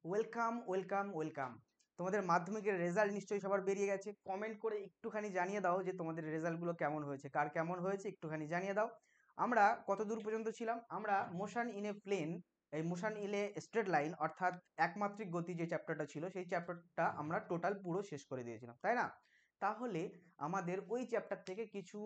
Welcome welcome welcome. তোমাদের মাধ্যমিকের result নিশ্চয়ই সবার বেরিয়ে গেছে। কমেন্ট করে একটুখানি জানিয়ে দাও যে তোমাদের রেজাল্টগুলো কেমন হয়েছে, কার কেমন হয়েছে একটুখানি জানিয়ে দাও। আমরা কত দূর পর্যন্ত ছিলাম? আমরা মোশন ইন এ প্লেন, এই motion in a straight line অর্থাৎ একমাত্রিক গতি যে চ্যাপ্টারটা ছিল সেই চ্যাপ্টারটা আমরা টোটাল পুরো শেষ করে দিয়েছিলাম, তাই না? তাহলে আমাদের ওই চ্যাপ্টার থেকে কিছু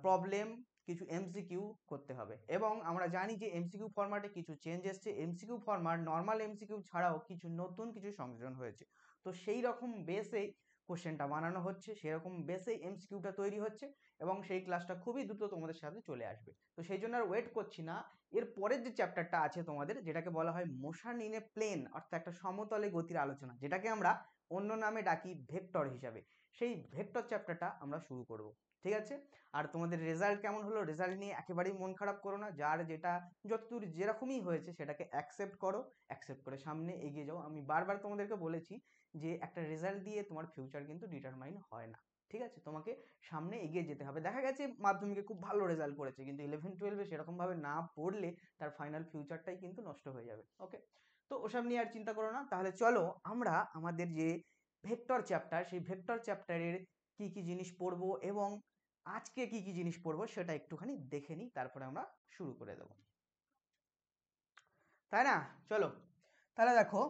প্রবলেম, কিছু এমসিকিউ করতে হবে এবং আমরা জানি যে এমসিকিউ ফরম্যাটে কিছু চেঞ্জ এসছে। এমসিকিউ ফরম্যাট নর্মাল এমসিকিউ ছাড়াও কিছু নতুন কিছু সংযোজন হয়েছে। তো সেই রকম বেসেই কোশ্চেনটা বানানো হচ্ছে, সেরকম বেসেই এমসিকিউটা তৈরি হচ্ছে এবং সেই ক্লাসটা খুবই দ্রুত তোমাদের সাথে চলে আসবে। তো সেই জন্য আর ওয়েট করছি না। এর পরের যে চ্যাপ্টারটা আছে তোমাদের, যেটাকে বলা হয় মোশন ইন এ প্লেন অর্থাৎ একটা সমতলে গতির আলোচনা, যেটাকে আমরা অন্য নামে ডাকি ভেক্টর হিসাবে, সেই ভেক্টর চ্যাপ্টারটা আমরা শুরু করব। ঠিক আছে? আর তোমাদের রেজাল্ট কেমন হলো, রেজাল্ট নিয়ে একেবারেই মন খারাপ করো না। যার যেটা যতদূর যেরকমই হয়েছে সেটাকে অ্যাকসেপ্ট করো, অ্যাকসেপ্ট করে সামনে এগিয়ে যাও। আমি বারবার তোমাদেরকে বলেছি যে একটা রেজাল্ট দিয়ে তোমার ফিউচার কিন্তু ডিটারমাইন হয় না। ঠিক আছে? তোমাকে সামনে এগিয়ে যেতে হবে। দেখা গেছে মাধ্যমিকে খুব ভালো রেজাল্ট করেছে, কিন্তু 11-12-এ সেরকমভাবে না পড়লে তার ফাইনাল ফিউচারটাই কিন্তু নষ্ট হয়ে যাবে। ওকে? তো ওসব নিয়ে আর চিন্তা করো না। তাহলে চলো আমরা আমাদের যে ভেক্টর চ্যাপ্টার, সেই ভেক্টর চ্যাপ্টারের কি কি জিনিস পড়বো এবং আজকে কি কি জিনিস পড়বো সেটা একটুখানি দেখে নিই, তারপরে আমরা শুরু করে দেবো, তাই না? চলো তাহলে দেখো,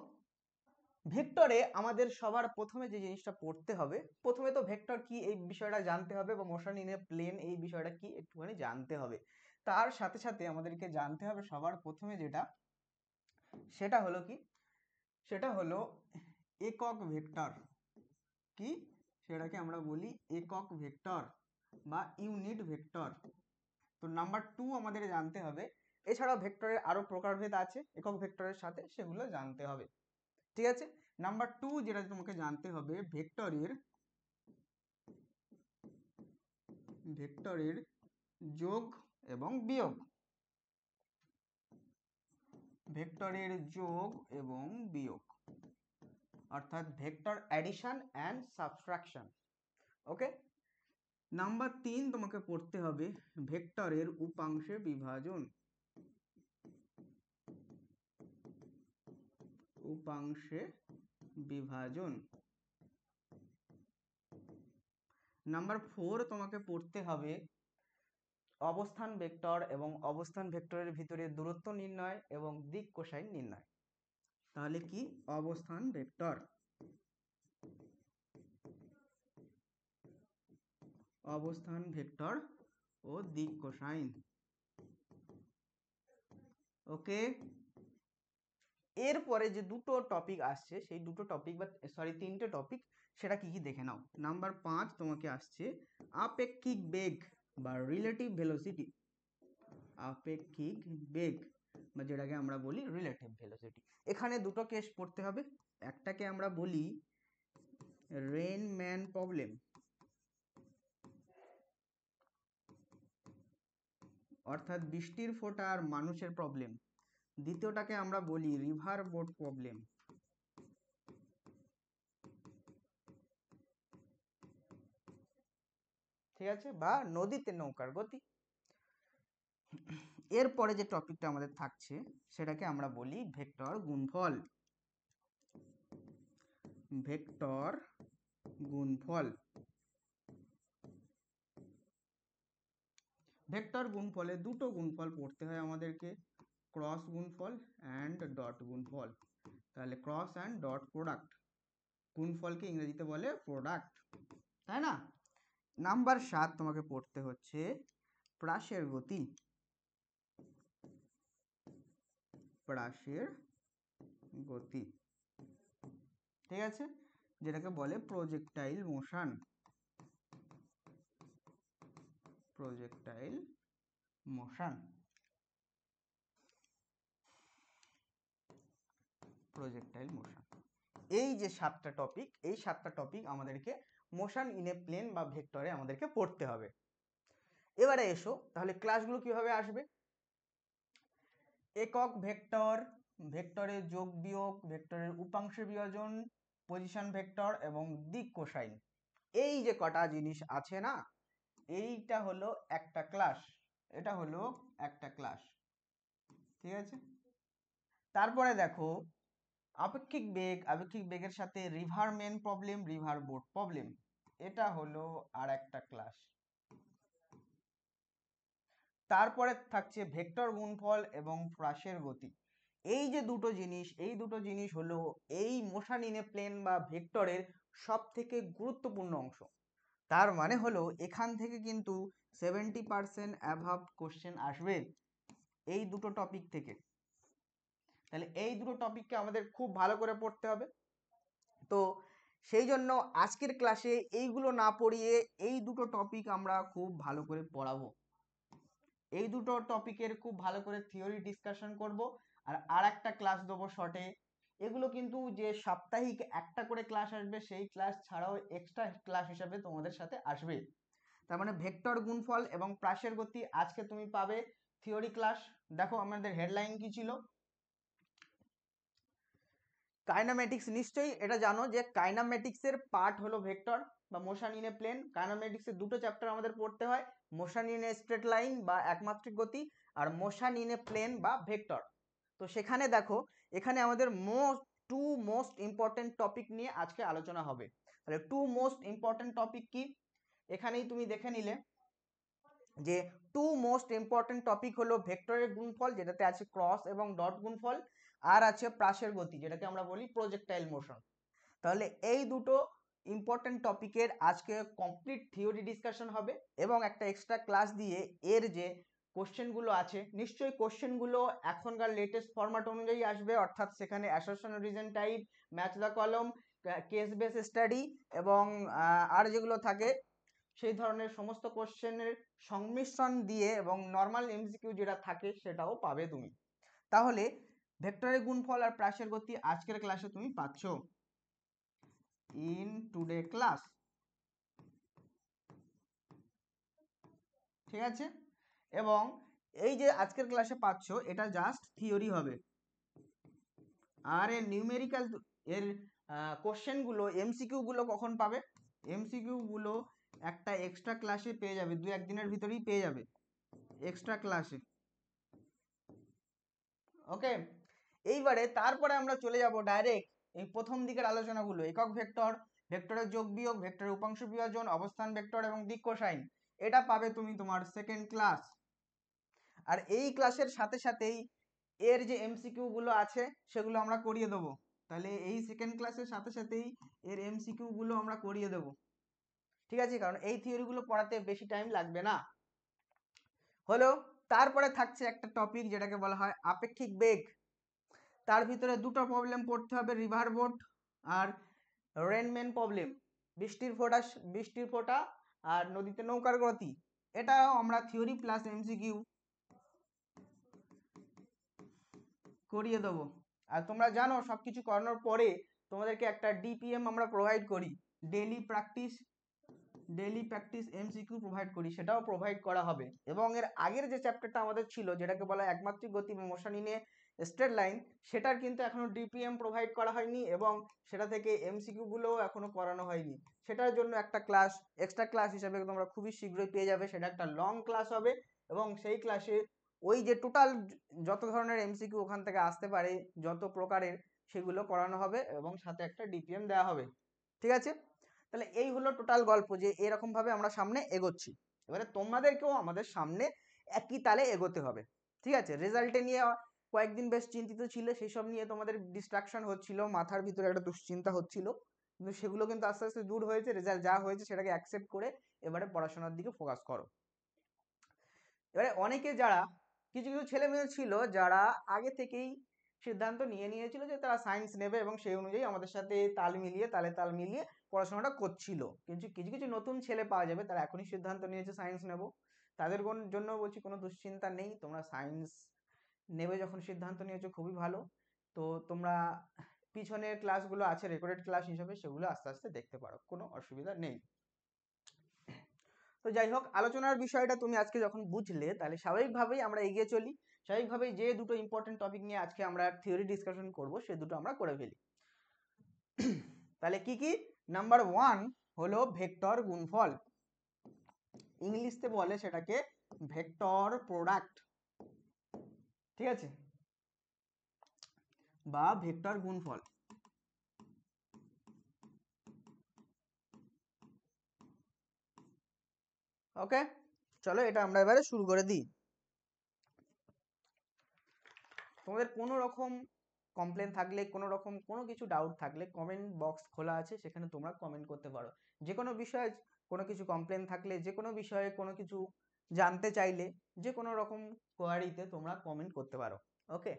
ভেক্টরে আমাদের সবার প্রথমে যে জিনিসটা পড়তে হবে, প্রথমে তো ভেক্টর কি এই বিষয়টা জানতে হবে, বা মোশন ইন এ প্লেন এই বিষয়টা কি একটুখানি জানতে হবে। তার সাথে সাথে আমাদেরকে জানতে হবে সবার প্রথমে যেটা, সেটা হলো কি, সেটা হলো একক ভেক্টর। কি? সেটাকে আমরা বলি একক ভেক্টর বা ইউনিট ভেক্টর। তো নাম্বার 2 আমাদের জানতে হবে। এছাড়াও ভেক্টরের আরো প্রকারভেদ আছে একক ভেক্টরের সাথে, সেগুলো জানতে হবে। ঠিক আছে? নাম্বার 2 যেটা তোমাকে জানতে হবে, ভেক্টরের যোগ এবং বিয়োগ। ভেক্টরের যোগ এবং বিয়োগ অর্থাৎ vector addition and subtraction. Okay? Number 3 তোমাকে পড়তে হবে ভেক্টরের উপাংশে বিভাজন। উপাংশে বিভাজন। নাম্বার 4 তোমাকে পড়তে হবে অবস্থান ভেক্টর এবং অবস্থান ভেক্টরের ভিতরে দূরত্ব নির্ণয় এবং দিক কোসাইন নির্ণয়। তাহলে কি? অবস্থান ভেক্টর, অবস্থান ভেক্টর ও দিক কোসাইন। ওকে? এরপরে যে দুটো টপিক আসছে, সেই দুটো টপিক বা সরি 3টে টপিক, সেটা কি কি দেখে নাও। নাম্বার 5 তোমাকে আসছে আপেক্ষিক বেগ বা রিলেটিভ ভেলোসিটি। আপেক্ষিক বেগ বা যেটাকে আমরা বলি রিলেটিভ ভেলোসিটি। এখানে দুটো কেস পড়তে হবে। একটাকে আমরা বলি রেনম্যান প্রবলেম, অর্থাৎ বৃষ্টির ফোঁটা আর মানুষের প্রবলেম। দ্বিতীয়টাকে আমরা বলি রিভার বোট প্রবলেম। ঠিক আছে? বা নদীতে নৌকার গতি। এরপরে যে টপিকটা আমাদের থাকছে সেটাকে আমরা বলি ভেক্টর গুণফল। ভেক্টর গুণফল। ভেক্টর গুণফলে দুটো গুণফল পড়তে হয় আমাদেরকে, ক্রস গুণফল অ্যান্ড ডট গুণফল। তাহলে ক্রস অ্যান্ড ডট প্রোডাক্ট, গুণফলকে ইংরেজিতে বলে প্রোডাক্ট, তাই না? নাম্বার 7 তোমাকে পড়তে হচ্ছে প্রাসের গতি। প্রাসের গতি। ঠিক আছে? যেটাকে বলে projectile motion. Projectile motion. Projectile motion. এই যে 7টা টপিক, এই 7টা টপিক আমাদেরকে মোশন ইন এ প্লেন বা ভেক্টরে আমাদেরকে পড়তে হবে। এবারে এসো তাহলে ক্লাসগুলো কিভাবে আসবে। একক ভেক্টর, ভেক্টরের যোগ বিয়োগ, ভেক্টরের উপাংশে বিভাজন, পজিশন ভেক্টর এবং দিক কোসাইন। এই যে কটা জিনিস আছে না, এইটা হলো একটা ক্লাস। এটা হলো একটা ক্লাস। ঠিক আছে? তারপরে দেখো আপেক্ষিক বেগের সাথে রিভারম্যান প্রবলেম, রিভার বোট প্রবলেম, এটা হলো আর একটা ক্লাস। তারপরে থাকছে ভেক্টর গুণফল এবং হ্রাসের গতি। এই যে দুটো জিনিস, এই দুটো জিনিস হলো এই মোশন ইন এ প্লেন বা ভেক্টরের সব থেকে গুরুত্বপূর্ণ অংশ। তার মানে হলো এখান থেকে কিন্তু 70% অ্যাভাব কোশ্চেন আসবে এই দুটো টপিক থেকে। তাহলে এই দুটো টপিককে আমাদের খুব ভালো করে পড়তে হবে। তো সেই জন্য আজকের ক্লাসে এইগুলো না পড়িয়ে এই দুটো টপিক আমরা খুব ভালো করে পড়াবো। এই দুটো টপিকের খুব ভালো করে থিওরি ডিসকাশন করব, আর একটা ক্লাস দেবো শর্টে। এগুলো কিন্তু যে সাপ্তাহিক একটা করে ক্লাস আসবে, সেই ক্লাস ছাড়াও এক্সট্রা ক্লাস হিসাবে তোমাদের সাথে আসবে। তার মানে ভেক্টর গুণফল এবং প্রাসের গতি আজকে তুমি পাবে থিওরি ক্লাস। দেখো আমাদের হেডলাইন কি ছিল, কাইনামেটিক্স। নিশ্চয়ই এটা জানো যে কাইনামেটিক্স এর পার্ট হলো ভেক্টর বা মোশন ইন এ প্লেন। কাইনামেটিক্স এর দুটো চ্যাপ্টার আমাদের পড়তে হয়, motion in a straight line বা একমাত্রিক গতি, আর মোশন ইন এ প্লেন বা ভেক্টর। তো সেখানে দেখো এখানে আমাদের টু মোস্ট ইম্পর্টেন্ট টপিক নিয়ে আজকে আলোচনা হবে। তাহলে টু মোস্ট ইম্পর্টেন্ট টপিক কি, এখানেই তুমি দেখে নিলে যে টু মোস্ট ইম্পর্টেন্ট টপিক হলো ভেক্টরের গুণফল, যেটাতে আছে ক্রস এবং ডট গুণফল, আর আছে প্রাসের গতি, যেটাকে আমরা বলি প্রজেক্টাইল মোশন। তাহলে এই দুটো ইম্পর্টেন্ট টপিকের আজকে কমপ্লিট থিওরি ডিসকাশন হবে এবং একটা এক্সট্রা ক্লাস দিয়ে এর যে কোশ্চেনগুলো আছে, নিশ্চয়ই কোশ্চেনগুলো এখনকার লেটেস্ট ফরম্যাট অনুযায়ী আসবে, অর্থাৎ সেখানে assertion reason type, match the কলম, কেস বেস স্টাডি এবং আর যেগুলো থাকে সেই ধরনের সমস্ত কোশ্চেনের সংমিশ্রণ দিয়ে এবং নর্মাল এমসিকিউ যেটা থাকে সেটাও পাবে তুমি। তাহলে ভেক্টরের গুণফল আর প্রাসের গতি আজকের ক্লাসে তুমি পাচ্ছ ইন টুডে ক্লাস। ঠিক আছে, এবং এই যে আজকের ক্লাসে পাচ্ছ এটা জাস্ট থিওরি হবে, আর এর নিউমেরিক্যাল এর কোশ্চেনগুলো এমসিকিউ গুলো কখন পাবে, এমসিকিউ গুলো একটা এক্সট্রা ক্লাসে পেয়ে যাবে, 2-1 দিনের ভিতরেই পেয়ে যাবে এক্সট্রা ক্লাসে। ওকে, এইবারে তারপরে আমরা চলে যাব ডাইরেক্ট এই প্রথম দিকের আলোচনাগুলো, একক ভেক্টর, ভেক্টরের যোগ বিয়োগ, ভেক্টরের উপাংশ বিভাজন, অবস্থান ভেক্টর এবং দিক কোসাইন। এটা পাবে তুমি তোমার সেকেন্ড ক্লাস। আর এই ক্লাসের সাথে সাথেই এর যে এমসিকিউ গুলো আছে সেগুলো আমরা করিয়ে দেবো। তাহলে এই সেকেন্ড ক্লাসের সাথে সাথেই এর এমসিকিউ গুলো আমরা করিয়ে দেবো। ঠিক আছে, কারণ এই থিওরি গুলো পড়াতে বেশি টাইম লাগবে না। হলো, তারপরে থাকছে একটা টপিক যেটাকে বলা হয় আপেক্ষিক বেগ। তার ভিতরে দুটো প্রবলেম পড়তে হবে, রিভার বোট আর রেনম্যান প্রবলেম, বৃষ্টির ফোঁটা আর নদীতে নৌকার গতি। এটাও আমরা থিওরি প্লাস এমসিকিউ করিয়ে দেবো। আর তোমরা জানো সবকিছু করানোর পরে তোমাদেরকে একটা ডিপিএম আমরা প্রোভাইড করি, ডেইলি প্র্যাকটিস এমসিকিউ প্রোভাইড করি, সেটাও প্রোভাইড করা হবে। এবং এর আগের যে চ্যাপ্টারটা আমাদের ছিল যেটাকে বলা হয় একমাত্রিক গতি বা motion in a straight line, সেটার কিন্তু এখনো ডিপিএম প্রোভাইড করা হয়নি এবং সেটা থেকে এমসিকিউ গুলোও এখনো করানো হয়নি। সেটার জন্য একটা ক্লাস এক্সট্রা ক্লাস হিসেবে তোমরা খুবই শীঘ্রই পেয়ে যাবে। সেটা একটা লং ক্লাস হবে এবং সেই ক্লাসে ওই যে টোটাল যত ধরনের এমসিকিউ ওখান থেকে আসতে পারে, যত প্রকারের, সেগুলো করানো হবে এবং সাথে একটা ডিপিএম দেওয়া হবে। ঠিক আছে, তাহলে এই হলো টোটাল গল্প যে এরকম ভাবে আমরা সামনে এগোচ্ছি। এবারে তোমাদেরকেও আমাদের সামনে একই তালে এগোতে হবে। ঠিক আছে, রেজাল্টে নিয়ে কয়েকদিন বেশ চিন্তিত ছিল, সেই সব নিয়ে তোমাদের ডিস্ট্রাকশন হচ্ছিল, মাথার ভিতরে একটা দুশ্চিন্তা হচ্ছিল, কিন্তু সেগুলো কিন্তু আস্তে আস্তে দূর হয়েছে। রেজাল্ট যা হয়েছে সেটাকে অ্যাকসেপ্ট করে এবারে পড়াশোনার দিকে ফোকাস করো। এবারে অনেকে যারা কিছু কিছু ছেলে মেয়ে ছিল যারা আগে থেকেই সিদ্ধান্ত নিয়ে নিয়েছিল যে তারা সায়েন্স নেবে এবং সেই অনুযায়ী আমাদের সাথে তালে তাল মিলিয়ে পড়াশোনাটা করছিল, কিন্তু কিছু কিছু নতুন ছেলে পাওয়া যাবে তারা এখনই সিদ্ধান্ত নিয়েছে সায়েন্স নেব। তাদের জন্য বলছি কোনো দুশ্চিন্তা নেই, তোমরা সায়েন্স নেবে যখন সিদ্ধান্ত নিয়েছো খুবই ভালো। তো তোমরা পিছনের ক্লাসগুলো আছে রেকর্ডেড ক্লাস হিসেবে, সেগুলো আস্তে আস্তে দেখতে পারো, কোনো অসুবিধা নেই। তো যাই হোক, আলোচনার বিষয়টা তুমি আজকে যখন বুঝলে তাহলে স্বাভাবিকভাবেই আমরা এগিয়ে চলি। স্বাভাবিকভাবেই যে দুটো ইম্পর্টেন্ট টপিক নিয়ে আজকে আমরা থিওরি ডিসকাশন করব সে দুটো আমরা করে ফেলি। তাহলে কি কি, নাম্বার 1 হলো ভেক্টর গুণফল, ইংলিশে বলে সেটাকে ভেক্টর প্রোডাক্ট। ঠিক আছে, বা ভেক্টর গুণফল। ওকে, চলো এটা আমরা এবারে শুরু করে দিই। তোমাদের কোনো রকম কমপ্লেন থাকলে, কোনো রকম কোনো কিছু ডাউট থাকলে কমেন্ট বক্স খোলা আছে, সেখানে তোমরা কমেন্ট করতে পারো। যে কোনো বিষয়ে কোনো কিছু কমপ্লেন থাকলে, যে কোনো বিষয়ে কোনো কিছু জানতে চাইলে, যে কোনো রকম কোয়ারিতে তোমরা কমেন্ট করতে পারো। ওকে,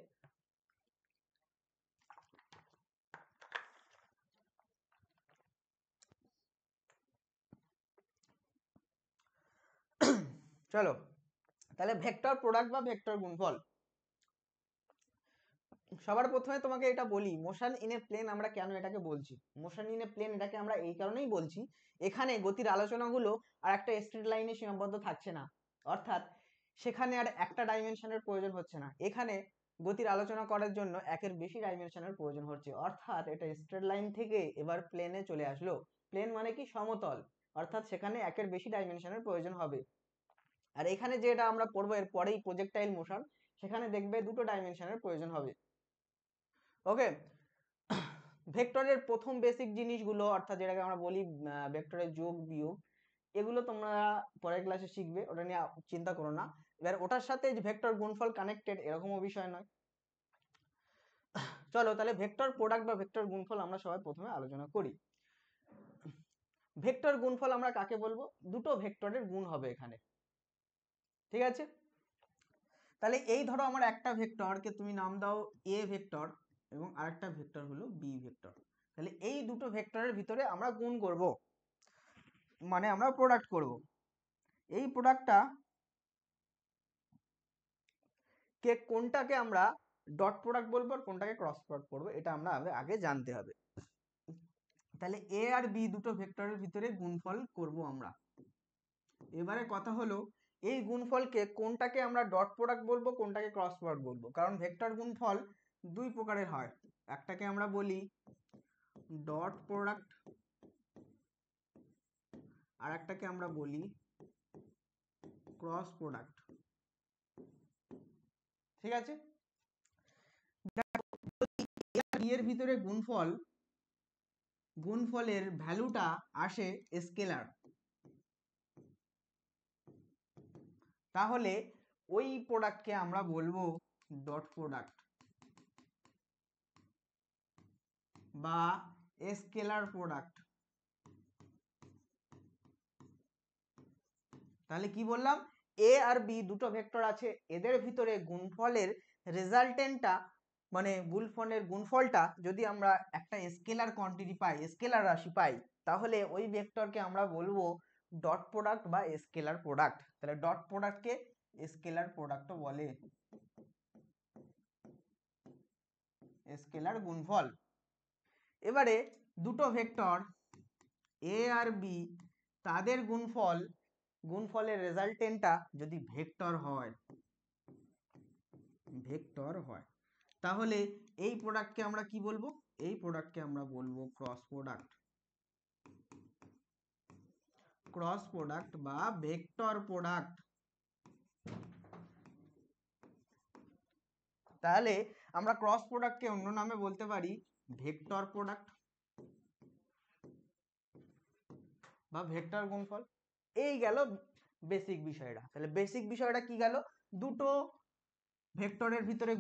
চলো তাহলে ভেক্টর প্রোডাক্ট বা ভেক্টর গুণফল। সবার প্রথমে তোমাকে এটা বলি, মোশন ইন এ প্লেন আমরা কেন এটাকে বলছি। মোশন ইন এ প্লেন এটাকে আমরা এই কারণেই বলছি, এখানে গতির আলোচনাগুলো আর একটা স্ট্রেট লাইনে সীমাবদ্ধ থাকছে না, অর্থাৎ সেখানে আর একটা ডাইমেনশনের প্রয়োজন হচ্ছে না। এখানে গতির আলোচনা করার জন্য একের বেশি ডাইমেনশনের প্রয়োজন হচ্ছে, অর্থাৎ এটা স্ট্রেট লাইন থেকে এবার প্লেনে চলে আসলো। প্লেন মানে কি, সমতল, অর্থাৎ সেখানে একের বেশি ডাইমেনশনের প্রয়োজন হবে। আর এখানে যেটা আমরা পড়বো এর পরেই, প্রজেক্টাইল মোশন, সেখানে দেখবে দুটো ডাইমেনশনের প্রয়োজন হবে। ওকে, ভেক্টরের প্রথম বেসিক জিনিসগুলো, অর্থাৎ যেটাকে আমরা বলি ভেক্টরের যোগ বিয়োগ, এগুলো তোমরা পরের ক্লাসে শিখবে, ওটা নিয়ে চিন্তা করো না। এবার ওটার সাথে ভেক্টর গুণফল কানেক্টেড এরকমও বিষয় নয়। চলো তাহলে ভেক্টর প্রোডাক্ট বা ভেক্টর গুণফল আমরা সবাই প্রথমে আলোচনা করি। ভেক্টর গুণফল আমরা কাকে বলবো, দুটো ভেক্টরের গুণ হবে এখানে, ঠিক আছে। তাহলে এই ধরো আমার একটা ভেক্টরকে তুমি নাম দাও এ ভেক্টর, এবং আরেকটা ভেক্টর হলো বি ভেক্টর। তাহলে এই দুটো ভেক্টরের ভিতরে আমরা গুণ করব, মানে আমরা প্রোডাক্ট করব। এই প্রোডাক্টটা কে কোনটাকে আমরা ডট প্রোডাক্ট বলবো আর কোনটাকে ক্রস প্রোডাক্ট করবো, এটা আমরা আগে জানতে হবে। তাহলে এ আর বি দুটো ভেক্টরের ভিতরে গুণফল করব আমরা। এবারে কথা হলো, এই গুণফলকে কোনটাকে আমরা ডট প্রোডাক্ট বলবো, কোনটাকে ক্রস প্রোডাক্ট বলবো। কারণ ভেক্টর গুণফল দুই প্রকারের হয়, একটাকে আমরা বলি ডট প্রোডাক্ট, আর একটাকে আমরা বলি ক্রস প্রোডাক্ট, ঠিক আছে। এর ভিতরে গুণফলের ভ্যালুটা আসে স্কেলার, তাহলে ওই প্রোডাক্টকে আমরা বলবো ডট প্রোডাক্ট বা স্কেলার প্রোডাক্ট। তাহলে কি বললাম, এ আর বি দুটো ভেক্টর আছে, এদের ভিতরে গুণফলের রেজাল্টেন্টটা, মানে গুণফলটা যদি আমরা একটা স্কেলার কোয়ান্টিটি পাই, স্কেলার রাশি পাই, তাহলে ওই ভেক্টরকে আমরা বলবো ডট প্রোডাক্ট বা স্কেলার প্রোডাক্ট। তাহলে ডট প্রোডাক্টকে স্কেলার প্রোডাক্টও বলে, স্কেলার গুণফল। এবারে দুটো ভেক্টর এ আর বি, তাদের গুণফলের রেজাল্টেন্টটা যদি ভেক্টর হয়, তাহলে এই প্রোডাক্টকে আমরা কি বলবো, এই প্রোডাক্টকে আমরা বলবো ক্রস প্রোডাক্ট বা ভেক্টর প্রোডাক্ট। তাহলে আমরা ক্রস প্রোডাক্টকে অন্য নামে বলতে পারি ভেক্টর প্রোডাক্ট বা ভেক্টর গুণফল। এই গেল বেসিক বিষয়টা। তাহলে বেসিক বিষয়টা কি গেল, দুটো ভেক্টরের ভিতরে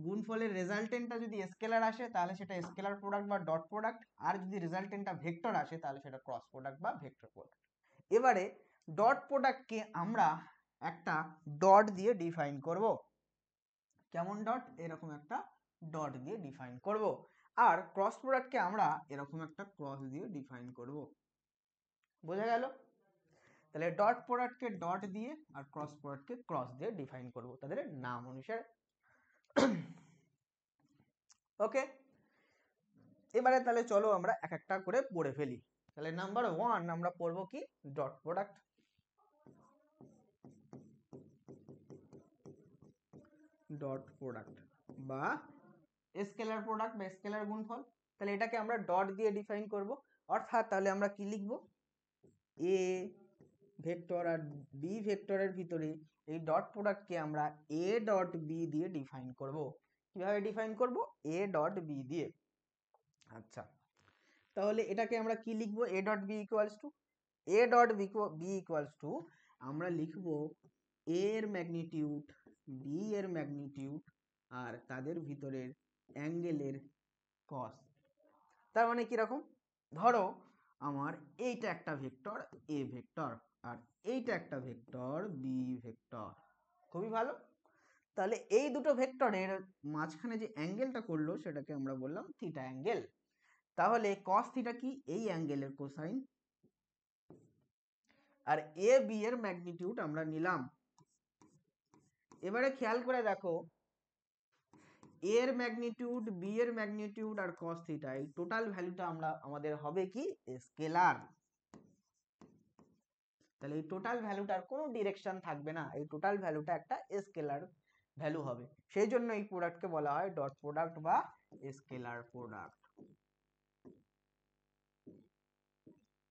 গুণফলের রেজাল্টেন্টটা যদি স্কেলার আসে তাহলে সেটা স্কেলার প্রোডাক্ট বা ডট প্রোডাক্ট, আর যদি রেজাল্টেন্টটা ভেক্টর আসে তাহলে সেটা ক্রস প্রোডাক্ট বা ভেক্টর প্রোডাক্ট। এবারে ডট প্রোডাক্টকে আমরা একটা ডট দিয়ে ডিফাইন করব। কেমন ডট, এরকম একটা ডট দিয়ে ডিফাইন করব। আর ক্রস প্রোডাক্টকে আমরা এরকম একটা ক্রস দিয়ে ডিফাইন করব। বোঝা গেল? তাহলে ডট প্রোডাক্টকে ডট দিয়ে আর ক্রস প্রোডাক্টকে ক্রস দিয়ে ডিফাইন করব তাদের নাম অনুসারে। ওকে, এবারে তাহলে চলো আমরা এক একটা করে পড়ে ফেলি। তাহলে নাম্বার 1 আমরা পড়বো কি, ডট প্রোডাক্ট। ডট প্রোডাক্ট বা স্কেলার প্রোডাক্ট বা স্কেলার গুণফল। তাহলে এটাকে আমরা ডট দিয়ে ডিফাইন করব, অর্থাৎ তাহলে আমরা কি লিখব, এ ভেক্টর আর বি ভেক্টরের ভিতরে এই ডট প্রোডাক্টকে আমরা এ ডট বি দিয়ে ডিফাইন করব। কিভাবে ডিফাইন করব? এ ডট বি দিয়ে। আচ্ছা, তাহলে এটাকে আমরা কি লিখবো? A dot B equals to, A dot B equals to আমরা লিখবো এ এর ম্যাগনিটিউড, বি এর ম্যাগনিটিউড আর তাদের ভিতরের অ্যাঙ্গেলের কস। তার মানে কিরকম? ধরো আমার এইটা একটা ভেক্টর এ ভেক্টর আর এইটা একটা ভেক্টর বি ভেক্টর। খুবই ভালো। তাহলে এই দুটো ভেক্টরের মাঝখানে যে অ্যাঙ্গেলটা করলো সেটাকে আমরা বললাম থিটা অ্যাঙ্গেল। তাহলে কস থিটা কি? এই অ্যাঙ্গেলের কোসাইন। আর এ বি এর ম্যাগনিটিউড আমরা নিলাম। এবারে খেয়াল করে দেখো, এর ম্যাগনিটিউড, বি এর ম্যাগনিটিউড আর কস থিটা, এই টোটাল ভ্যালুটা আমরা আমাদের হবে কি? স্কেলার। তাহলে এই টোটাল ভ্যালুটার কোনো ডিরেকশন থাকবে না, এই টোটাল ভ্যালুটা একটা স্কেলার ভ্যালু হবে। সেই জন্য এই প্রোডাক্টকে বলা হয় ডট প্রোডাক্ট বা স্কেলার প্রোডাক্ট।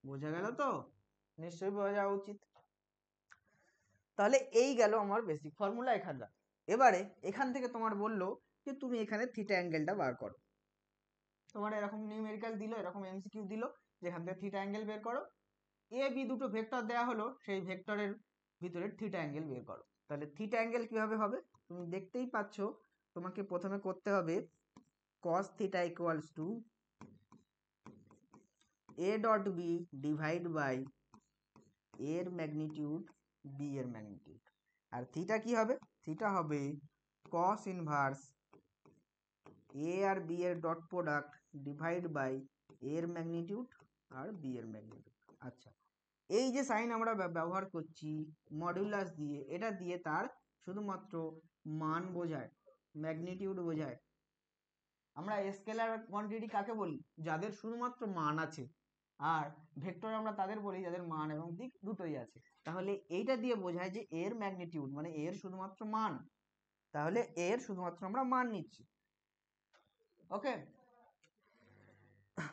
বোঝা গেল তো? নিশ্চয়ই বোঝা যাওয়া উচিত। তাহলে এই গেল আমার বেসিক ফর্মুলা এখানটা। এবারে এখান থেকে তোমার বললো যে তুমি এখানে থিটা অ্যাঙ্গেলটা বার করো। তোমার এরকম নিউমেরিক্যাল দিল, এরকম এমসিকিউ দিল যেখান থেকে থিটা অ্যাঙ্গেল বের করো। এ বি দুটো ভেক্টর দেওয়া হলো, সেই ভেক্টরের ভিতরে থিটা অ্যাঙ্গেল বের করো। তাহলে থিটা অ্যাঙ্গেল কিভাবে হবে? তুমি দেখতেই পাচ্ছ, তোমাকে প্রথমে করতে হবে cos theta equals to A dot B divide by এর ম্যাগনিটিউড বি এর ম্যাগনিটিউড। আর থিটা কি হবে? থিটা হবে cos ইনভার্স এ আর বি এর ডট প্রোডাক্ট ডিভাইড বাই এর ম্যাগনিটিউড আর বি এর ম্যাগনিটিউড। আচ্ছা, এই যে সাইন আমরা ব্যবহার করছি মডুলাস দিয়ে, এটা দিয়ে তার শুধুমাত্র মান বোঝায়, ম্যাগনিটিউড বোঝায়। আমরা স্কেলার কোয়ান্টিটি কাকে বলি? যাদের শুধুমাত্র মান আছে। আর ভেক্টর আমরা তাদের বলি যাদের মান এবং দিক দুটোই আছে। তাহলে এইটা দিয়ে বোঝায় যে এর ম্যাগনিটিউড মানে এর শুধুমাত্র মান, তাহলে এর শুধুমাত্র আমরা মান নিচ্ছি। ওকে,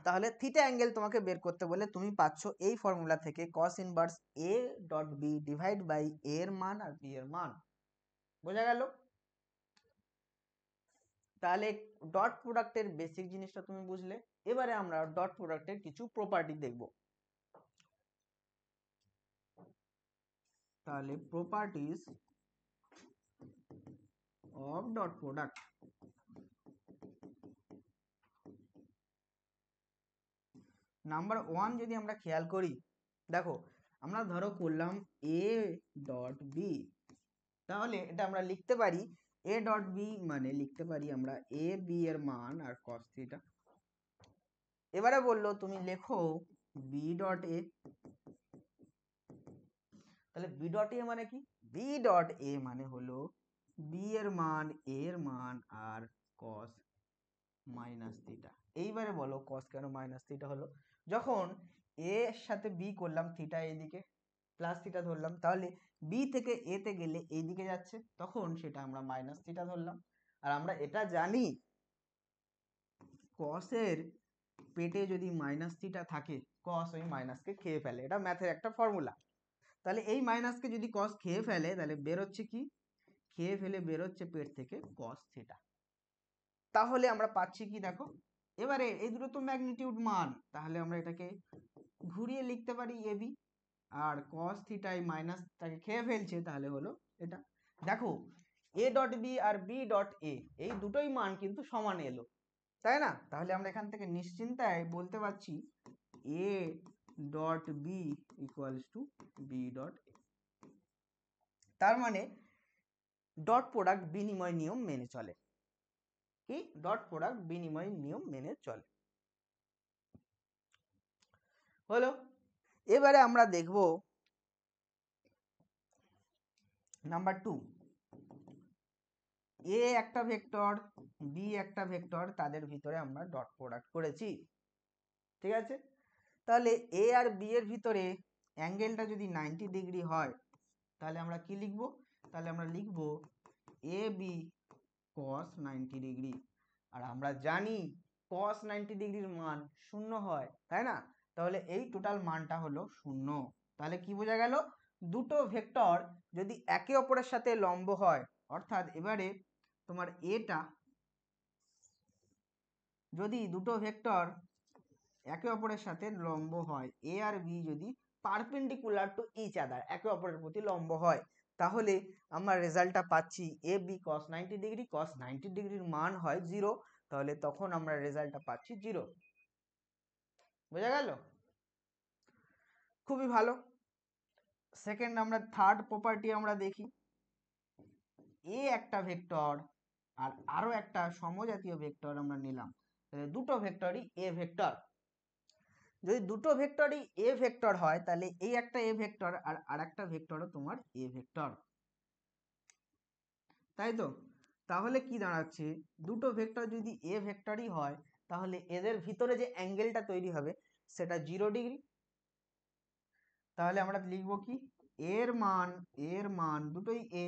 তাহলে থিটা অ্যাঙ্গেল তোমাকে বের করতে বলে তুমি পাচ্ছ এই ফর্মুলা থেকে cos inverse a dot B divide by a এর মান আর b এর মান। বোঝা গেল? তাহলে ডট প্রোডাক্টের বেসিক জিনিসটা তুমি বুঝলে। এবারে আমরা ডট প্রোডাক্টের কিছু প্রপার্টি দেখব। তাহলে properties of dot product. Number 1 যদি আমরা খেয়াল করি, দেখো আমরা ধরো করলাম এ ডট বি, তাহলে এটা আমরা লিখতে পারি এ ডট বি মানে লিখতে পারি আমরা এ বি এর মান আর cos থিটা। এবারে বললো তুমি লেখো বি ডট এ। তাহলে বি ডট এ মানে কি? বি ডট এ মানে হলো বি এর মান, এ এর মান আর cos মাইনাস থিটা। এইবারে বলো cos কেন মাইনাস থিটা হলো? যখন এ এর সাথে বি করলাম, থিটা এইদিকে প্লাস থিটা ধরলাম, তাহলে বি থেকে এ তে গেলে এইদিকে যাচ্ছে, তখন সেটা আমরা মাইনাস থিটা ধরলাম। আর আমরা এটা জানি cos এর পেটে যদি মাইনাস থিটা থাকে, cos ওই মাইনাসকে খেয়ে ফেলে, এটা ম্যাথের একটা ফর্মুলা। তাহলে এই মাইনাসকে যদি cos খেয়ে ফেলে তাহলে বেরোচ্ছে কি? খেয়ে ফেলে বেরোচ্ছে পেট থেকে cos থিটা। তাহলে আমরা পাচ্ছি কি দেখো, এবারে এই দুটো তো ম্যাগনিটিউড মান, তাহলে আমরা এটাকে ঘুরিয়ে লিখতে পারি এবি। আর cos থিটা এই মাইনাসটাকে খেয়ে ফেলছে, তাহলে হলো এটা। দেখো এ ডট বি আর বি ডট এ এই দুটোই মান কিন্তু সমান এলো, তাই না? তাহলে আমরা এখান থেকে নিশ্চিন্তায় বলতে পারছি A dot B equals to B dot A. তার মানে ডট প্রোডাক্ট বিনিময় নিয়ম মেনে চলে। কি? ডট প্রোডাক্ট বিনিময় নিয়ম মেনে চলে। হলো। এবারে আমরা দেখব নাম্বার 2। এ একটা ভেক্টর, বি একটা ভেক্টর, তাদের ভিতরে আমরা ডট প্রোডাক্ট করেছি। ঠিক আছে, তাহলে এ আর বি এর ভিতরে অ্যাঙ্গেলটা যদি 90 ডিগ্রি হয়, তাহলে আমরা কি লিখব? তাহলে আমরা লিখব এ বি cos 90 ডিগ্রি। আর আমরা জানি cos 90 ডিগ্রির মান 0 হয়, তাই না? তাহলে এই টোটাল মানটা হলো 0। তাহলে কি বোঝা গেল? দুটো ভেক্টর যদি একে অপরের সাথে লম্ব হয়, অর্থাৎ এবারে তোমার এটা যদি দুটো ভেক্টর একে অপরের সাথে লম্ব হয়, এ আর বি যদি পারপেন্ডিকুলার টু ইচ আদার, একে অপরের প্রতি লম্ব হয়, তাহলে আমরা রেজাল্টটা পাচ্ছি A B cos 90 degree, cos 90 ডিগ্রির মান হয় 0, তাহলে তখন আমরা রেজাল্টটা পাচ্ছি 0। বোঝা গেল? খুবই ভালো। সেকেন্ড আমরা থার্ড প্রপার্টি আমরা দেখি। এ একটা ভেক্টর আর আরো একটা সমজাতীয় ভেক্টর আমরা নিলাম, তাহলে দুটো ভেক্টরই এ ভেক্টর। যদি দুটো ভেক্টরই এ ভেক্টর হয় তাহলে এই একটা এ ভেক্টর আর আরেকটা ভেক্টরও তোমার এ ভেক্টর, তাই তো? তাহলে কি দাঁড়াচ্ছে, দুটো ভেক্টর যদি এ ভেক্টরই হয় তাহলে এদের ভিতরে যে অ্যাঙ্গেলটা তৈরি হবে সেটা 0 ডিগ্রি। তাহলে আমরা লিখবো কি, এর মান দুটোই এ,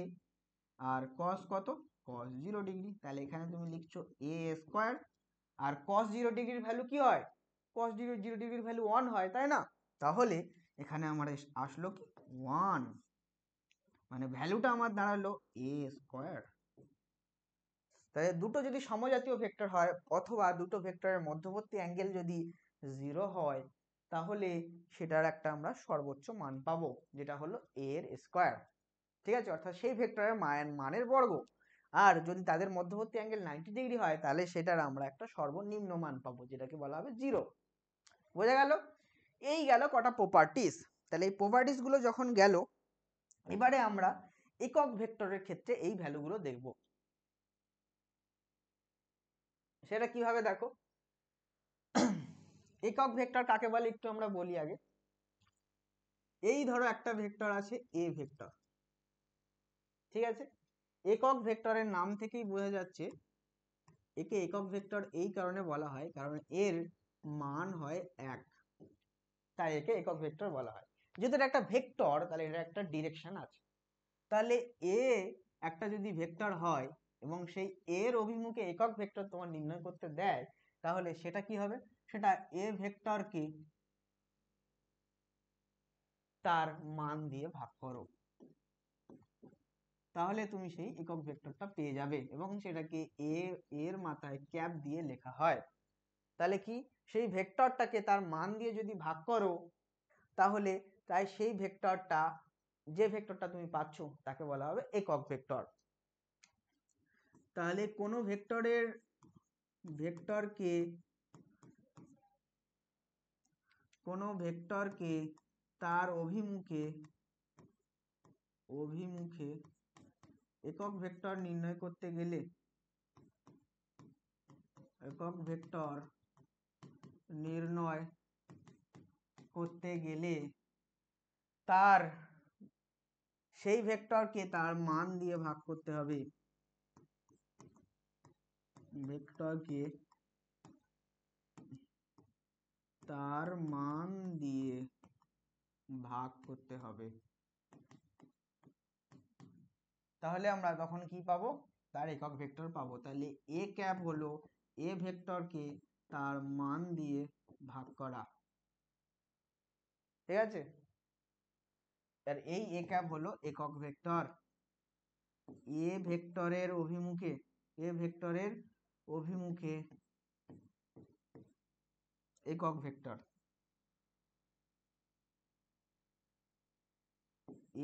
আর cos কত, cos 0 ডিগ্রি। তাহলে এখানে তুমি লিখছো এ স্কোয়ার, আর cos 0 ডিগ্রির ভ্যালু কি হয়, cos 0 ডিগ্রির ভ্যালু 1 হয়, তাই না? তাহলে এখানে আমার আসলো কি 1, মানে ভ্যালুটা আমার দাঁড়ালো এ স্কোয়ার। তাহলে দুটো যদি সমজাতীয় ভেক্টর হয় অথবা দুটো ভেক্টরের মধ্যবর্তী অ্যাঙ্গেল যদি 0 হয় তাহলে সেটার একটা আমরা সর্বোচ্চ মান পাবো, যেটা হলো এ এর স্কোয়ার। ঠিক আছে, অর্থাৎ সেই ভেক্টরের মানের বর্গ। আর যদি তাদের মধ্যবর্তী অ্যাঙ্গেল 90 ডিগ্রি হয় তাহলে সেটার আমরা একটা সর্বনিম্ন মান পাবো, যেটাকে বলা হবে 0। বোঝা গেল? এই গেল কটা প্রপার্টিস। তাহলে এই প্রপার্টিস গুলো যখন গেল, এবারে আমরা একক ভেক্টরের ক্ষেত্রে এই ভ্যালুগুলো দেখব। সেটা কিভাবে দেখো, একক ভেক্টর কাকে বলে একটু আমরা বলি আগে। এই ধরো একটা ভেক্টর আছে এ ভেক্টর, ঠিক আছে? একক ভেক্টরের নাম থেকেই বোঝা যাচ্ছে একে একক ভেক্টর এই কারণে বলা হয় কারণ এর মান হয় 1, তাই একে একক ভেক্টর বলা হয়। যেহেতু এটা একটা ভেক্টর তাহলে এটা একটা ডিরেকশন আছে। তাহলে এ একটা যদি ভেক্টর হয় এবং সেই এর অভিমুখে একক ভেক্টর তোমার নির্ণয় করতে দেয়, তাহলে সেটা কি হবে, সেটা এ ভেক্টরকে তার মান দিয়ে ভাগ করো, তাহলে তুমি সেই একক ভেক্টরটা পেয়ে যাবে এবং সেটাকে এর মাথায় ক্যাপ দিয়ে লেখা হয়। তাহলে কি, সেই ভেক্টরটাকে তার মান দিয়ে যদি ভাগ করো তাহলে তাই সেই ভেক্টরটা, যে ভেক্টরটা তুমি পাচ্ছ তাকে বলা হবে একক ভেক্টর। তাহলে কোনো ভেক্টরকে তার অভিমুখে একক ভেক্টর নির্ণয় করতে গেলে তার সেই ভেক্টরকে তার মান দিয়ে ভাগ করতে হবে, তাহলে আমরা তখন কি পাবো, তার একক ভেক্টর পাবো। তাহলে এ ক্যাপ হলো এ ভেক্টরকে তার মান দিয়ে ভাগ করা, ঠিক আছে? আর এই এ ক্যাপ হলো একক ভেক্টর। এ ভেক্টরের অভিমুখে একক ভেক্টর,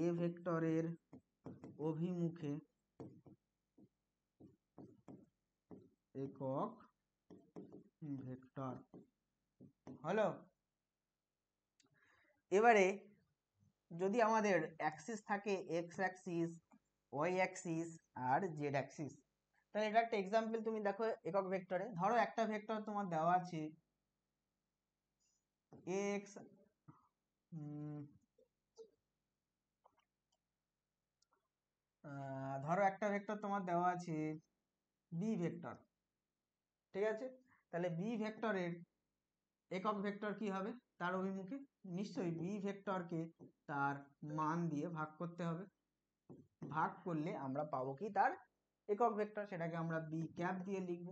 এ ভেক্টরের অভিমুখে একক ভেক্টর হলো। এবারে যদি আমাদের অ্যাক্সিস থাকে এক্স অ্যাক্সিস, ওয়াই অ্যাক্সিস আর জেড অ্যাক্সিস, তাহলে এটা একটা এক্সাম্পল তুমি দেখো একক ভেক্টরে। ধরো একটা ভেক্টর তোমার দেওয়া আছে এক্স, ধরো একটা ভেক্টর তোমার দেওয়া আছে বি ভেক্টর, ঠিক আছে? তাহলে বি ভেক্টরের একক ভেক্টর কি হবে, তার অভিমুখে নিশ্চয়ই বি ভেক্টরকে তার মান দিয়ে ভাগ করতে হবে। ভাগ করলে আমরা পাবো কি, তার একক ভেক্টর, সেটাকে আমরা বি ক্যাপ দিয়ে লিখবো।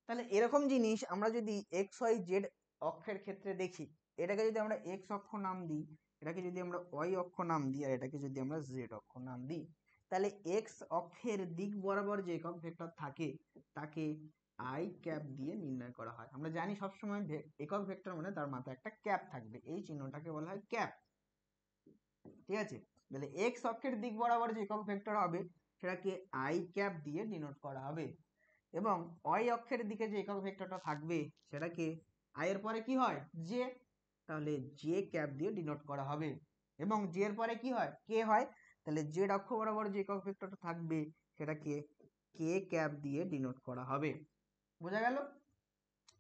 তাহলে এরকম জিনিস আমরা যদি এক্স ওয়াই জেড অক্ষের ক্ষেত্রে দেখি, এটাকে যদি আমরা এক্স অক্ষ নাম দিই, এটাকে যদি আমরা ওয়াই অক্ষ নাম দিই, আর এটাকে যদি আমরা জেড অক্ষ নাম দিই, তাহলে এক্স অক্ষের দিক বরাবর যে একক ভেক্টর থাকে তাকে আই ক্যাপ দিয়ে নির্ণয় করা হয়। আমরা জানি সবসময় একক ভেক্টর মানে তার মাথায় একটা ক্যাপ থাকবে, এই চিহ্নটাকে বলা হয় ক্যাপ। ঠিক আছে, তাহলে এক্স অক্ষের দিক বরাবর যে একক ভেক্টর হবে সেটাকে আই ক্যাপ দিয়ে ডিনোট করা হবে, এবং ওয়াই অক্ষের দিকে যে একক ভেক্টরটা থাকবে সেটাকে আই এর পরে কি হয় জে, তাহলে জে ক্যাপ দিয়ে ডিনোট করা হবে, এবং জে এর পরে কি হয় কে হয়, তাহলে জেড অক্ষ বরাবর যে একক ভেক্টরটা থাকবে সেটাকে কে ক্যাপ দিয়ে ডিনোট করা হবে। বোঝা গেল?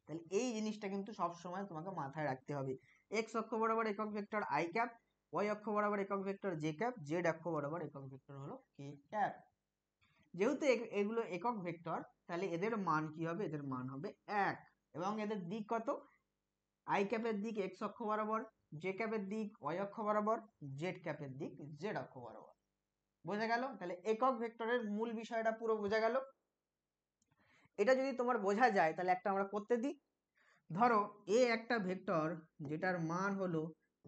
তাহলে এই জিনিসটা কিন্তু সব সময় তোমাকে মাথায় রাখতে হবে। এক্স অক্ষ বরাবর একক ভেক্টর আই ক্যাপ, ওয়াই অক্ষ বরাবর একক ভেক্টর জে ক্যাপ, জেড অক্ষ বরাবর একক ভেক্টর হলো কে ক্যাপ। যেহেতু এগুলো একক ভেক্টর তাহলে এদের মান কি হবে, এদের মান হবে 1, এবং এদের দিক কত, আই ক্যাপের দিক এক্স অক্ষ বরাবর, জে ক্যাপের দিক ওয়াই অক্ষ বরাবর, জেড ক্যাপের দিক জেড অক্ষ বরাবর। বোঝা গেল? তাহলে একক ভেক্টরের মূল বিষয়টা পুরো বোঝা গেল। এটা যদি তোমার বোঝা যায় তাহলে একটা আমরা করতে দিই। ধরো এ একটা ভেক্টর যেটার মান হলো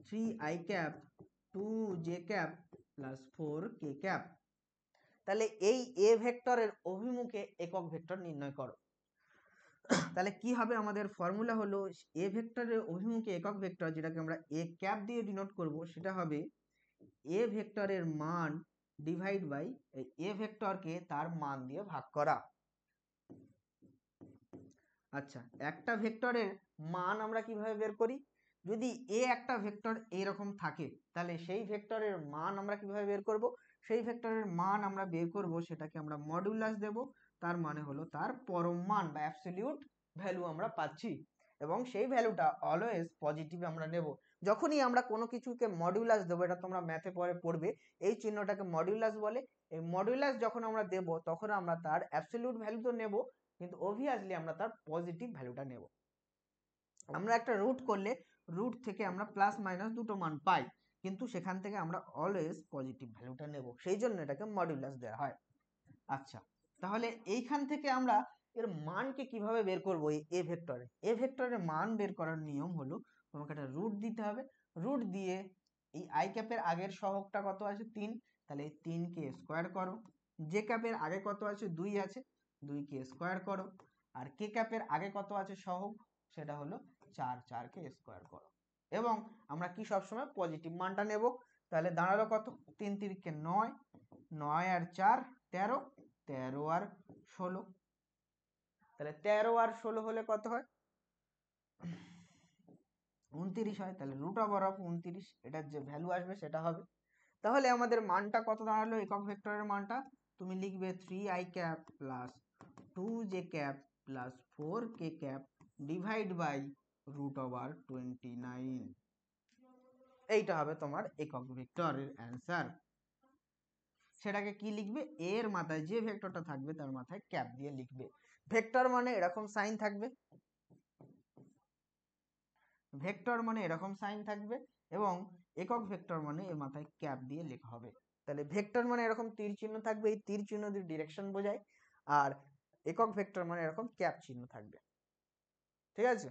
3i cap 2j cap plus 4k cap. তাহলে এই এ ভেক্টরের অভিমুখে একক ভেক্টর নির্ণয় করো। তাহলে কি হবে, আমাদের ফর্মুলা হলো এ ভেক্টরের অভিমুখে একক ভেক্টর যেটাকে আমরা এ ক্যাপ দিয়ে ডিনোট করব, সেটা হবে এ ভেক্টরের মান ডিভাইড বাই এ ভেক্টরকে তার মান দিয়ে ভাগ করা। আচ্ছা, একটা ভেক্টরের মান আমরা কিভাবে বের করি, যদি এ একটা ভেক্টর এরকম থাকে তাহলে সেই ভেক্টরের মান আমরা কিভাবে বের করব, সেই ভেক্টরের মান আমরা বের করব সেটাকে আমরা মডুলাস দেব, তার মানে হলো তার পরম মান বা অ্যাবসলিউট ভ্যালু আমরা পাচ্ছি, এবং সেই ভ্যালুটা অলওয়েজ পজিটিভ আমরা নেব। যখনই আমরা কোনো কিছুকে মডুলাস দেবো, এটা তোমরা ম্যাথে পরে পড়বে, এই চিহ্নটাকে মডুলাস বলে। এই মডুলাস যখন আমরা দেব তখন আমরা তার অ্যাবসলিউট ভ্যালু তো নেব, কিন্তু অবভিয়াসলি আমরা তার পজিটিভ ভ্যালুটা নেব। আমরা একটা রুট করলে রুট থেকে আমরা প্লাস মাইনাস দুটো মান পাই, কিন্তু সেখান থেকে আমরা অলওয়েজ পজিটিভ ভ্যালুটা নেব, সেই জন্য এটাকে মডুলাস দেওয়া হয়। আচ্ছা, তাহলে এইখান থেকে আমরা এর মানকে কিভাবে বের করব, এই এ ভেক্টরে এ ভেক্টরের মান বের করার নিয়ম হলো তোমাকে একটা রুট দিতে হবে, রুট দিয়ে এই আই ক্যাপের আগের সহগটা কত আছে 3, তাহলে 3কে স্কোয়ার করো, জে ক্যাপের আগে কত আছে 2 আছে, 2কে স্কোয়ার করো, আর কে ক্যাপের আগে কত আছে সহগ, সেটা হলো 4, 4কে স্কোয়ার করো, এবং আমরা কি সবসময় পজিটিভ মানটা নেব। তাহলে দাঁড়ালো কত, 3 3কে 9, 9 আর 4 13, 13 আর 16, তাহলে 13 আর 16 হলে কত হয় 29 হয়। তাহলে রুট ওভার অফ 29 এটার যে ভ্যালু আসবে সেটা হবে। তাহলে আমাদের মানটা কত দাঁড়ালো, একক ভেক্টরের মানটা তুমি লিখবে 3i cap plus 2j cap plus 4k cap divide by root over 29। এইটা হবে তোমার একক ভেক্টরের অ্যান্সার। সেটাকে কি লিখবে, এর মাথায় যে ভেক্টরটা থাকবে তার মাথায় ক্যাপ দিয়ে লিখবে। ভেক্টর মানে এরকম সাইন থাকবে, ভেক্টর মানে এরকম সাইন থাকবে, এবং একক ভেক্টর মানে এর মাথায় ক্যাপ দিয়ে লেখা হবে। তাহলে ভেক্টর মানে এরকম তীর চিহ্ন থাকবে, এই তীর চিহ্ন দিয়ে ডিরেকশন বোঝায়, আর একক ভেক্টর মানে এরকম ক্যাপ চিহ্ন থাকবে। ঠিক আছে,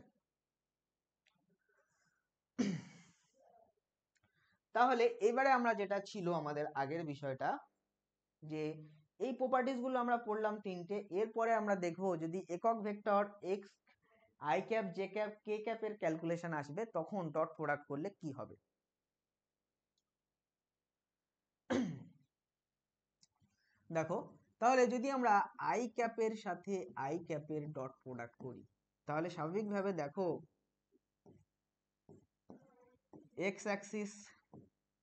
তাহলে এবারে আমরা যেটা ছিল আমাদের আগের বিষয়টা, যে এই প্রপার্টিজ গুলো আমরা পড়লাম তিনটে, এরপরে আমরা দেখবো যদি একক vector X I cap J cap K ক্যাপের ক্যালকুলেশন আসবে তখন ডট প্রোডাক্ট করলে কি হবে। দেখো, তাহলে যদি আমরা আই ক্যাপের সাথে আই ক্যাপের ডট প্রোডাক্ট করি তাহলে স্বাভাবিকভাবে দেখো X axis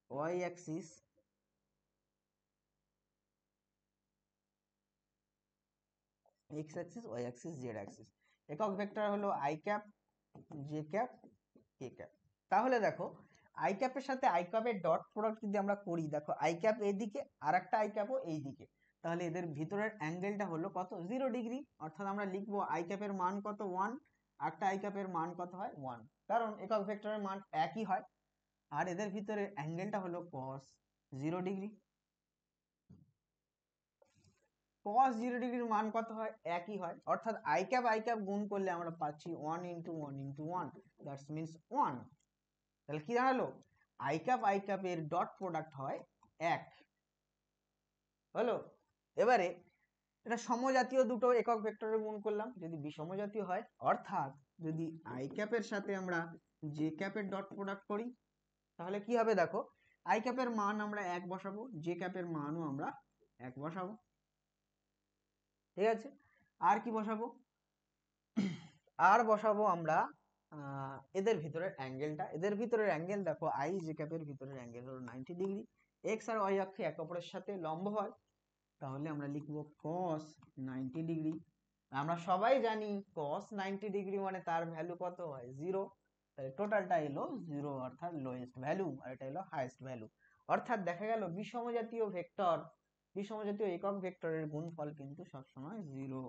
Y axis X axis Y axis Z axis, একক ভেক্টর হলো I cap J cap K cap. তাহলে দেখো আই ক্যাপের সাথে আই ক্যাপের ডট প্রোডাক্ট যদি আমরা করি, দেখো আই ক্যাপ এইদিকে আর একটা আই ক্যাপও এইদিকে, তাহলে এদের ভিতরের অ্যাঙ্গেলটা হলো কত 0 ডিগ্রি, অর্থাৎ আমরা লিখবো আই ক্যাপের মান কত 1, একটা আই ক্যাপের মান কত হয় 1, কারণ একক ভেক্টরের মান একই হয়, আর এদের ভিতরে অ্যাঙ্গেলটা হলো cos 0 ডিগ্রি। cos 0 ডিগ্রির মান কত হয় একই হয়, অর্থাৎ আই ক্যাপ গুণ করলে আমরা পাচ্ছি 1 × 1 × 1, দ্যাটস মিন্স 1। তাহলে কি দাঁড়ালো, আই ক্যাপের ডট প্রোডাক্ট হয় 1 হলো। এবারে এটা সমজাতীয় দুটো একক ভেক্টরের গুণ করলাম। যদি বিষমজাতীয় হয়, অর্থাৎ যদি আই ক্যাপের সাথে আমরা জে ক্যাপের ডট প্রোডাক্ট করি, তাহলে কি হবে দেখো, আই ক্যাপের মান আমরা 1 বসাবো, জে ক্যাপের মানও আমরা 1 বসাবো। ঠিক আছে, আর কি বসাবো? আর বসাবো আমরা এদের ভিতরের অ্যাঙ্গেলটা। এদের ভিতরের অ্যাঙ্গেল দেখো, আই জে ক্যাপের ভিতরের অ্যাঙ্গেল হলো 90 ডিগ্রি। এক্স আর ওয়াই অক্ষে একে অপরের সাথে লম্ব হয়, তাহলে আমরা লিখবো cos 90 ডিগ্রি। আমরা সবাই জানি cos 90 ডিগ্রি মানে তার ভ্যালু কত হয়? 0। তাহলে টোটালটা এলো 0, অর্থাৎ লোয়েস্ট ভ্যালু, আর এটা হলো হাইয়েস্ট ভ্যালু। অর্থাৎ দেখা গেল বিষমজাতীয় ভেক্টর, বিষমজাতীয় একক ভেক্টরের গুণফল কিন্তু সবসময় 0।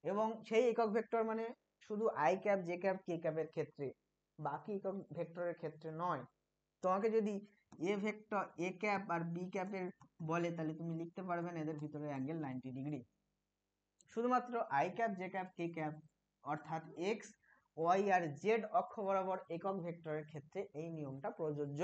এবং সেই একক ভেক্টর মানে শুধু I cap, J cap, K ক্যাপের ক্ষেত্রে, বাকি একক ভেক্টরের ক্ষেত্রে নয়। তোমাকে যদি এ ভেক্টর এ ক্যাপ আর বি ক্যাপের বলে, তাহলে তুমি লিখতে পারবে না এদের ভিতরে অ্যাঙ্গেল 90 ডিগ্রি। শুধুমাত্র I cap, J cap, K cap অর্থাৎ এক্স, ওয়াই আর জেড অক্ষ বরাবর একক ভেক্টরের ক্ষেত্রে এই নিয়মটা প্রযোজ্য।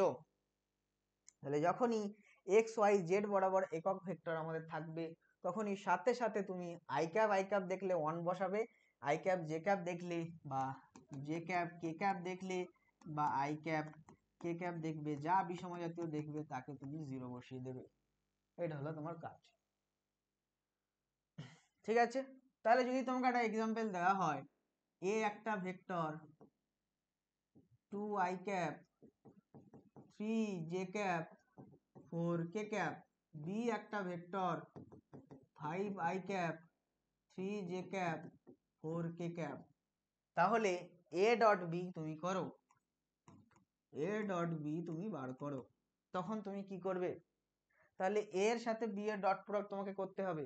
তাহলে যখনই এক্স, ওয়াই, জেড বরাবর একক ভেক্টর আমাদের থাকবে, তখনই সাথে সাথে তুমি আই ক্যাপ দেখলে 1 বসাবে, আই ক্যাপ জে ক্যাপ দেখলে বা জে ক্যাপ কে ক্যাপ দেখলে বা আই ক্যাপ কে ক্যাপ দেখবে, যা বিষমজাতীয় দেখবে তাকে তুমি 0 বসিয়ে দেবে। এটা হলো তোমার কাজ। ঠিক আছে, তাহলে যদি তোমাকে একটা এক্সাম্পল দেওয়া হয়, এ একটা vector 2 I cap 3 J cap 4 K cap, B একটা vector 5 I cap 3 J cap 4 K cap, তাহলে এ ডট বি তুমি করো, এ ডট বি তুমি বার করো। তখন তুমি কি করবে? তাহলে এ এর সাথে বি এর ডট প্রোডাক্ট তোমাকে করতে হবে।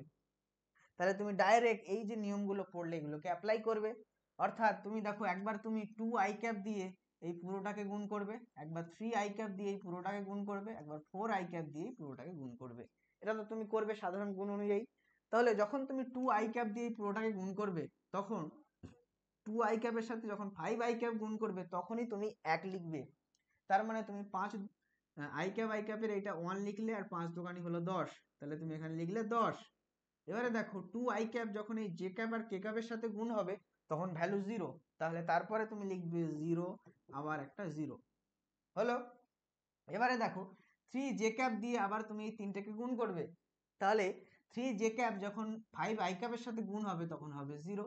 তাহলে তুমি ডাইরেক্ট এই যে নিয়মগুলো পড়লে এগুলোকে অ্যাপ্লাই করবে। অর্থাৎ তুমি দেখো, একবার তুমি 2 আই ক্যাপ দিয়ে এই পুরোটাকে গুণ করবে, একবার 3 আই ক্যাপ দিয়ে এই পুরোটাকে গুণ করবে, একবার 4 আই ক্যাপ দিয়ে পুরোটাকে গুণ করবে। এটা তো তুমি করবে সাধারণ গুণ অনুযায়ী। তাহলে যখন তুমি 2 আই ক্যাপ দিয়ে পুরোটাকে গুণ করবে, তখন 2 আই ক্যাপের সাথে যখন 5 আই ক্যাপ গুণ করবে, তখনই তুমি 1 লিখবে। তার মানে তুমি 5 আই ক্যাপের এইটা 1 লিখলে, আর 5 দোকানি হলো 10, তাহলে তুমি এখানে লিখলে 10। এবারে দেখো 2 আই ক্যাপ যখন এই জে ক্যাপ আর কে ক্যাপের সাথে গুণ হবে, তখন ভ্যালু 0, তাহলে তারপরে তুমি লিখবে 0, আবার একটা 0 হলো। এবারে দেখো 3 জে ক্যাপ দিয়ে আবার তুমি এই তিনটাকে গুণ করবে, তাহলে 3 জে ক্যাপ যখন 5 আই ক্যাপের সাথে গুণ হবে তখন হবে 0,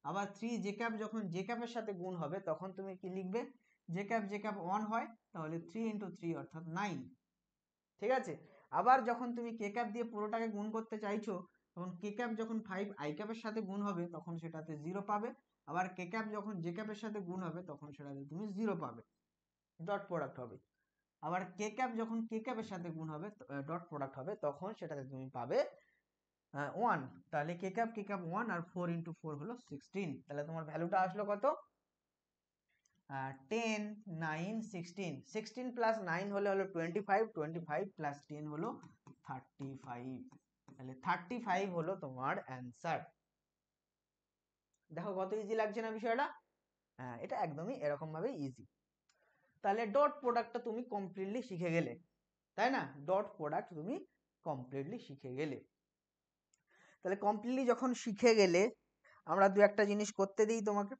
আবার 3 জে ক্যাপ যখন জে ক্যাপের সাথে গুণ হবে তখন তুমি কি লিখবে? জে ক্যাপ 1 হয়, তাহলে 3 × 3 অর্থাৎ 9। ঠিক আছে, আবার যখন তুমি কে ক্যাপ দিয়ে পুরোটাকে গুণ করতে চাইছো, তখন কে ক্যাপ যখন 5 আই ক্যাপের সাথে গুণ হবে তখন সেটাতে 0 পাবে, আবার কে ক্যাপ যখন জে ক্যাপের সাথে গুণ হবে তখন সেটাতে তুমি 0 পাবে, ডট প্রোডাক্ট হবে। আবার কে ক্যাপ যখন কে ক্যাপের সাথে গুণ হবে, ডট প্রোডাক্ট হবে, তখন সেটাতে তুমি পাবে 1। তাহলে কে ক্যাপ 1 আর 4 × 4 হলো 16। তাহলে তোমার ভ্যালুটা আসলো কত? 10 9 16, 16 প্লাস 9 হলে হলো 25, 25 প্লাস 10 হলো 35। তাহলে 35 হলো তোমার অ্যান্সার। দেখো কত ইজি লাগছে না বিষয়টা? হ্যাঁ, এটা একদমই এরকম ভাবে ইজি। তাহলে ডট প্রোডাক্টটা তুমি কমপ্লিটলি শিখে গেলে, তাই না? ডট প্রোডাক্ট তুমি কমপ্লিটলি শিখে গেলে। তাহলে কমপ্লিটলি যখন শিখে গেলে, আমরা দু একটা জিনিস করতে দিই তোমাকে,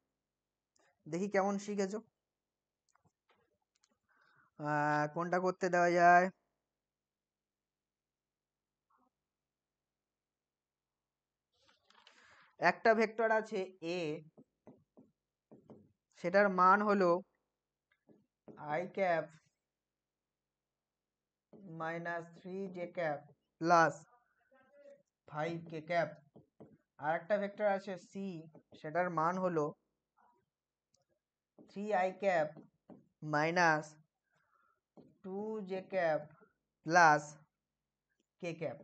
দেখি কেমন শিখেছো। কোনটা করতে দেওয়া যায়? একটা ভেক্টর আছে এ, সেটার মান হলো I cap -3 J cap plus 5 K cap. আর একটা ভেক্টর আছে সি, সেটার মান হলো 3 I cap -2 J cap plus K cap.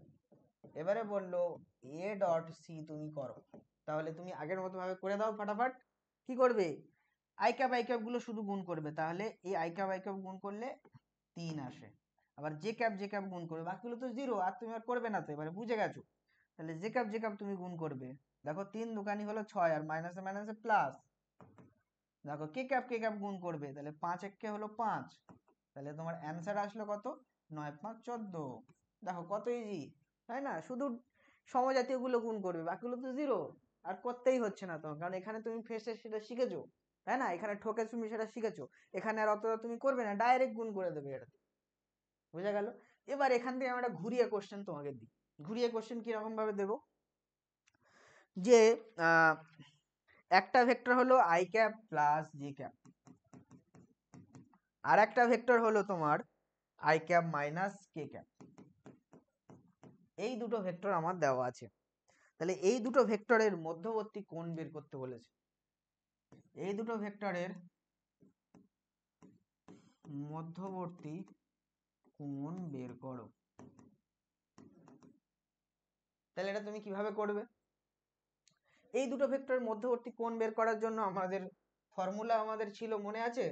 এবারে বললো এ ডট সি তুমি করো। তাহলে তুমি আগের মতো ভাবে করে দাও ফটাফট। কি করবে? আই ক্যাপ গুলো শুধু গুণ করবে, তাহলে এই আই ক্যাপ গুণ করলে 3 আসে। আবার জে ক্যাপ গুণ করবে, বাকিগুলো তো 0, আর তুমি আর করবে না, তো এবারে বুঝে গেছো। তাহলে জে ক্যাপ তুমি গুণ করবে, দেখো 3 দোকানি হলো 6, আর মাইনাসে মাইনাসে প্লাস। দেখো কে ক্যাপ গুণ করবে, তাহলে 5 একে হলো 5, তাহলে তোমার অ্যান্সার আসলো কত? 9 5 14। দেখো কত ইজি, তাই না? শুধু সমজাতীয়গুলো গুণ করবে, বাকিগুলো তো জিরো। আর করতেই হচ্ছে না তোমার, কারণ এখানে তুমি ফেসে সেটা শিখেছো, তাই না? এখানে ঠকে তুমি সেটা শিখেছো, এখানে আর অতটা তুমি করবে না, ডাইরেক্ট গুণ করে দেবে এটা। বোঝা গেল? এবার এখান থেকে আমরা ঘুরিয়ে কোশ্চেন তোমাকে দিই। ঘুরিয়ে কোশ্চেন কিরকম ভাবে দেবো, যে একটা ভেক্টর হলো I cap plus J cap, আর একটা ভেক্টর হলো তোমার I cap minus K cap. এই দুটো ভেক্টর আমার দেওয়া আছে। তাহলে এই দুটো ভেক্টরের মধ্যবর্তী কোণ বের করতে বলেছে। এই দুটো ভেক্টরের মধ্যবর্তী কোণ বের করো। তাহলে এটা তুমি কিভাবে করবে? এই দুটো ভেক্টরের মধ্যবর্তী কোণ বের করার জন্য আমাদের ফর্মুলা আমাদের ছিল, মনে আছে?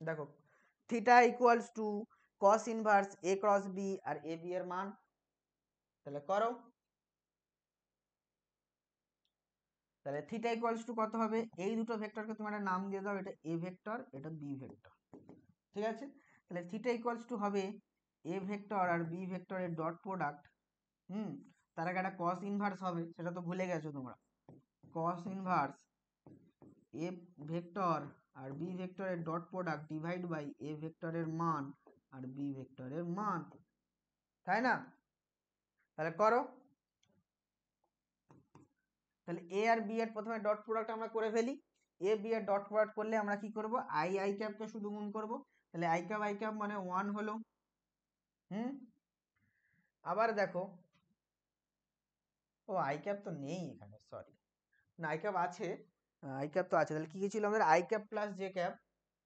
দেখো, theta equals to cos inverse A cross B, আর এ বি এর মান। তাহলে করো। তাহলে থিটা ইকুয়ালস টু কত হবে? এই দুটো ভেক্টরকে তুমি একটা নাম দিয়ে দাও, এটা এ ভেক্টর, এটা বি ভেক্টর, ঠিক আছে? তাহলে থিটা ইকুয়ালস টু হবে এ ভেক্টর আর বি ভেক্টরের ডট প্রোডাক্ট। তার আগে একটা কস ইনভার্স হবে, সেটা তো ভুলে গেছো তোমরা। কস ইনভার্স এ ভেক্টর আর বি ভেক্টরের dot product divide by A ভেক্টরের মান আর বি ভেক্টরের মান, তাই না? তাহলে করো। তাহলে এ আর বি এর প্রথমে ডট প্রোডাক্ট আমরা করে ফেলি। এ বি এর ডট প্রোডাক্ট করলে আমরা কি করব? আই আই ক্যাপকে শুধু গুণ করব। তাহলে আই ক্যাপ মানে 1 হলো। আবার দেখো, ও আই ক্যাপ তো নেই এখানে, সরি, না আই ক্যাপ আছে, আই ক্যাপ তো আছে। তাহলে কি কি ছিল আমাদের? I cap plus J cap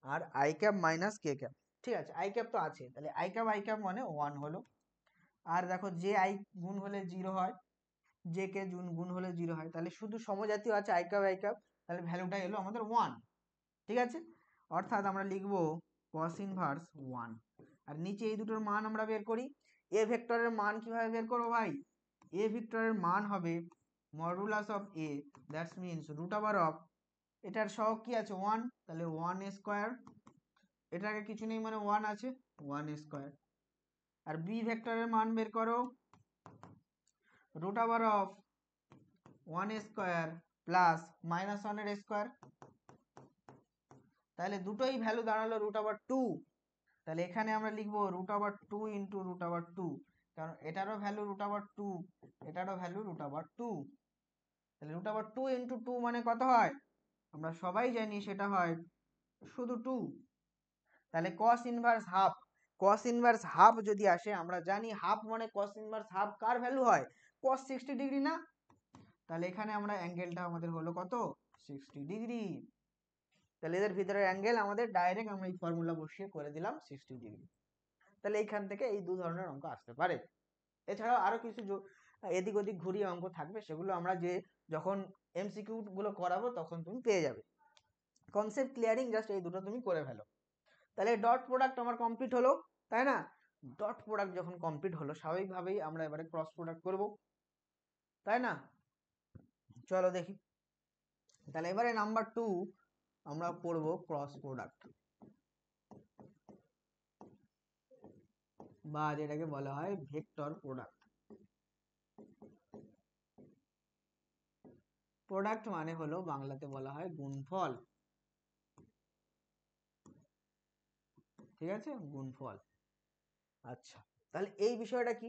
আর I cap minus K cap, ঠিক আছে? আই ক্যাপ তো আছে, তাহলে আই ক্যাপ মানে 1 হলো। আর দেখো, যে আই গুণ হলে 0 হয়, জে কে গুণ হলে 0 হয়, তাহলে শুধু সমজাতীয় আছে আই ক্যাপ, তাহলে ভ্যালুটা এলো আমাদের 1, ঠিক আছে? অর্থাৎ আমরা লিখবো cos ইনভার্স 1। আর নিচে এই দুটোর মান আমরা বের করি। এ ভেক্টরের মান কিভাবে বের করবো ভাই? এ ভেক্টরের মান হবে modulus of A, that's means root over of, এটার সহগ কি আছে? 1, তাহলে 1 স্কয়ার, এটাকে কিছু নেই মানে 1 আছে, 1 স্কয়ার। আর বি ভেক্টরের মান বের করো, root over of 1 square plus minus 1 এর স্কয়ার। তাহলে দুটোই ভ্যালু দাঁড়ালো রুট ওভার 2। তাহলে এখানে আমরা লিখবো root over 2 into root over 2, কারণ এটারও ভ্যালু রুট ওভার 2, এটারও ভ্যালু রুট ওভার 2। তাহলে রুট ওভার 2 ইন্টু 2 মানে কত হয়? আমরা সবাই জানি সেটা হয় শুধু 2। তাহলে cos inverse half, cos inverse half যদি আসে, আমরা জানি হাফ মানে cos ইনভার্স হাফ কার ভ্যালু হয়? cos 60 ডিগ্রি না? তাহলে এখানে আমরা অ্যাঙ্গেলটা আমাদের হলো কত? 60 ডিগ্রি। তাহলে এদের ভিতরের অ্যাঙ্গেল আমাদের ডাইরেক্ট আমরা এই ফর্মুলা বসিয়ে করে দিলাম 60 ডিগ্রি। তাহলে এইখান থেকে এই দু ধরনের অঙ্ক আসতে পারে। এছাড়াও আরো কিছু এদিক ওদিক ঘুরিয়ে অঙ্ক থাকবে, সেগুলো আমরা যে যখন এমসিকিউ গুলো করাবো তখন তুমি পেয়ে যাবে। কনসেপ্ট ক্লিয়ারিং জাস্ট এই দুটো তুমি করে ফেলো। তাহলে ডট প্রোডাক্ট আমার কমপ্লিট হলো, তাই না? ডট প্রোডাক্ট যখন কমপ্লিট হলো, স্বাভাবিকভাবেই আমরা এবারে ক্রস প্রোডাক্ট করব, তাই না? চলো দেখি। তাহলে এবারে নাম্বার 2 আমরা পড়ব ক্রস প্রোডাক্ট, বা যেটাকে বলা হয় ভেক্টর প্রোডাক্ট। প্রোডাক্ট মানে হলো বাংলাতে বলা হয় গুণফল, ঠিক আছে? গুণফল। আচ্ছা, তাহলে এই বিষয়টা কি?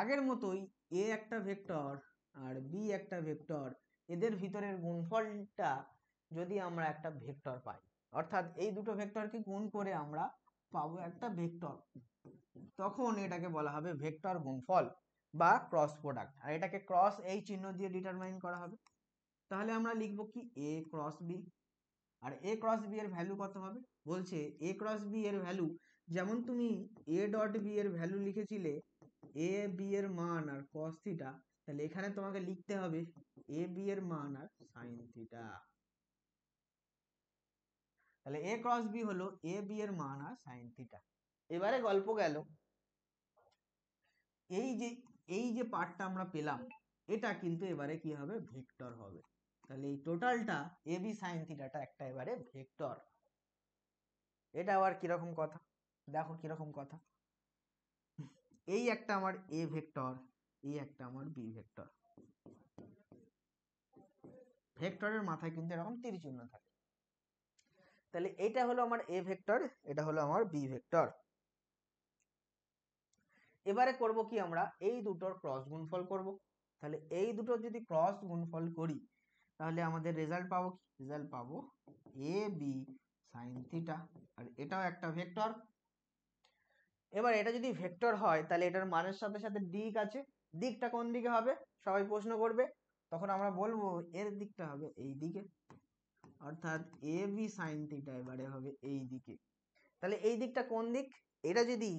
আগের মতোই এ একটা ভেক্টর আর বি একটা ভেক্টর, এদের ভিতরের গুণফলটা যদি আমরা একটা ভেক্টর পাই, অর্থাৎ এই দুটো ভেক্টরকে গুণ করে আমরা পাবো একটা ভেক্টর, তখন এটাকে বলা হবে ভেক্টর গুণফল বা ক্রস প্রোডাক্ট। আর এটাকে ক্রস এই চিহ্ন দিয়ে ডিটারমাইন করা হবে। তাহলে আমরা লিখবো কি? এ ক্রস বি। আর এ ক্রস বি এর ভ্যালু কত হবে? বলছে এ ক্রস বি এর ভ্যালু, যেমন তুমি এ ডট বি এর ভ্যালু লিখেছিলে এ বি এর মান আর cos থিটা, তাহলে এখানে তোমাকে লিখতে হবে এ বি এর মান আর sin থিটা। তাহলে এ ক্রস বি হলো এ বি এর মান আর sin থিটা। এবারে গল্প গেল, এই যে পার্টটা আমরা পেলাম, এটা কিন্তু এবারে কি হবে? ভেক্টর হবে। তাহলে এই টোটালটা এ বি sin থিটাটা একটা এবারে ভেক্টর। এটা আবার কিরকম কথা? দেখো কিরকম কথা। এই একটা আমার এ ভেক্টর, এই একটা আমার বি ভেক্টর। ভেক্টরের মাথায় কিন্তু এরকম তীর চিহ্ন থাকে। তাহলে এটা হলো আমার এ ভেক্টর, এটা হলো আমার বি ভেক্টর। এবারে করব কি, আমরা এই দুটোর ক্রস গুণফল করব। তাহলে এই দুটোর যদি ক্রস গুণফল করি তাহলে আমাদের রেজাল্ট পাবো কি, রেজাল্ট পাবো এ বি সাইন থিটা। আর এটাও একটা ভেক্টর। এবার এটা যদি ভেক্টর হয় তাহলে এটার মানের সাথে সাথে দিক আছে। দিকটা কোন দিকে হবে সবাই প্রশ্ন করবে, তখন আমরা বলবো এর দিকটা হবে এই দিকে, অর্থাৎ এ বি সাইন থিটা এবারে হবে এই দিকে। তাহলে এই দিকটা কোন দিক, এটা যদি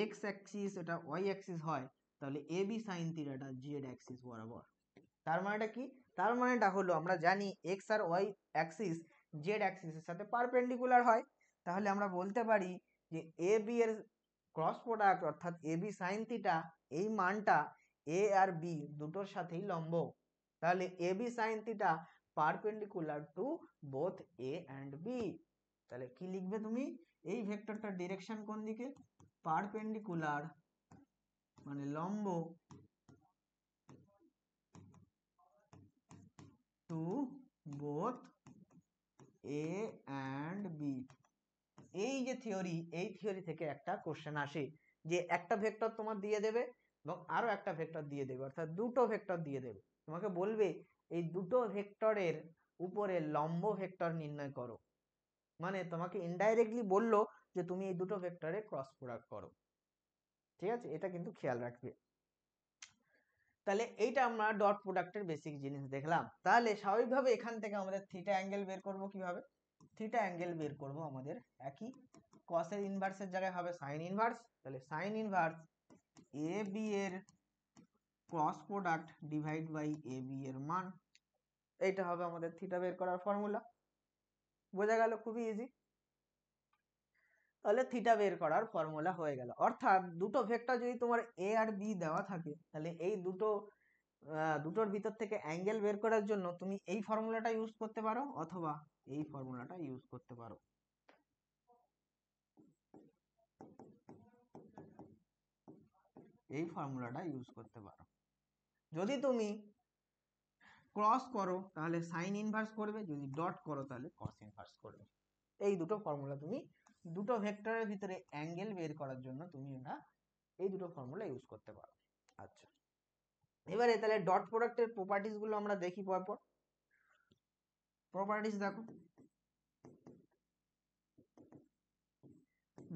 এক্স অ্যাক্সিস এটা ওয়াই অ্যাক্সিস হয় তাহলে A B sign থিটাটা Z Axis বরাবর। তার মানেটা কি, তার মানেটা হলো আমরা জানি এক্স আর ওয়াই অ্যাক্সিস জেড অ্যাক্সিসের সাথে পারপেন্ডিকুলার হয়। তাহলে আমরা বলতে পারি যে এ বি এর ক্রস প্রোডাক্ট অর্থাৎ এ বি সাইন থিটা এই মানটা এ আর বি দুটোর সাথেই লম্ব। তাহলে A B sine theta perpendicular to both A and B. তাহলে কি লিখবে তুমি, এই ভেক্টরটার ডিরেকশন কোন দিকে, পারপেন্ডিকুলার মানে লম্ব to both A and B. এই যে থিওরি, এই থিওরি থেকে একটা কোশ্চেন আসে যে একটা ভেক্টর তোমার দিয়ে দেবে এবং আরো একটা ভেক্টর দিয়ে দেবে, অর্থাৎ দুটো ভেক্টর দিয়ে দেবে, তোমাকে বলবে এই দুটো ভেক্টরের উপরে লম্ব ভেক্টর নির্ণয় করো। মানে তোমাকে ইনডাইরেক্টলি বললো যে তুমি এই দুটো ভেক্টরের ক্রস প্রোডাক্ট করো। ঠিক আছে, এটা কিন্তু খেয়াল রাখবে। তাহলে এইটা আমরা ডট প্রোডাক্টের বেসিক জিনিস দেখলাম। তাহলে স্বাভাবিকভাবে এখান থেকে আমাদের থিটা অ্যাঙ্গেল বের করব কিভাবে, থিটা অ্যাঙ্গেল বের করব আমাদের একই কসের ইনভার্সের জায়গায় হবে সাইন ইনভার্স। তাহলে সাইন ইনভার্স এ বি এর cross product divide by A B এর মান, এইটা হবে আমাদের থিটা বের করার ফর্মুলা। বোঝা গেল, খুবই ইজি। তাহলে থিটা বের করার ফর্মুলা হয়ে গেল। অর্থাৎ দুটো ভেক্টর যদি তোমার এ আর বি দেওয়া থাকে তাহলে এই দুটোর ভিতর থেকে অ্যাঙ্গেল বের করার জন্য তুমি এই ফর্মুলাটা ইউজ করতে পারো অথবা এই ফর্মুলাটা ইউজ করতে পারো। এই ফর্মুলাটা ইউজ করতে পারো। যদি তুমি ক্রস করো তাহলে সাইন ইনভার্স করবে, যদি ডট করো তাহলে কস ইনভার্স করবে। এই দুটো ফর্মুলা তুমি দুটো ভেক্টরের ভিতরে অ্যাঙ্গেল বের করার জন্য তুমি এটা এই দুটো ফর্মুলা ইউজ করতে পারো। আচ্ছা, এবারে তাহলে ডট প্রোডাক্টের প্রপার্টিজ গুলো আমরা দেখি পরপর। প্রপার্টিজ দেখো,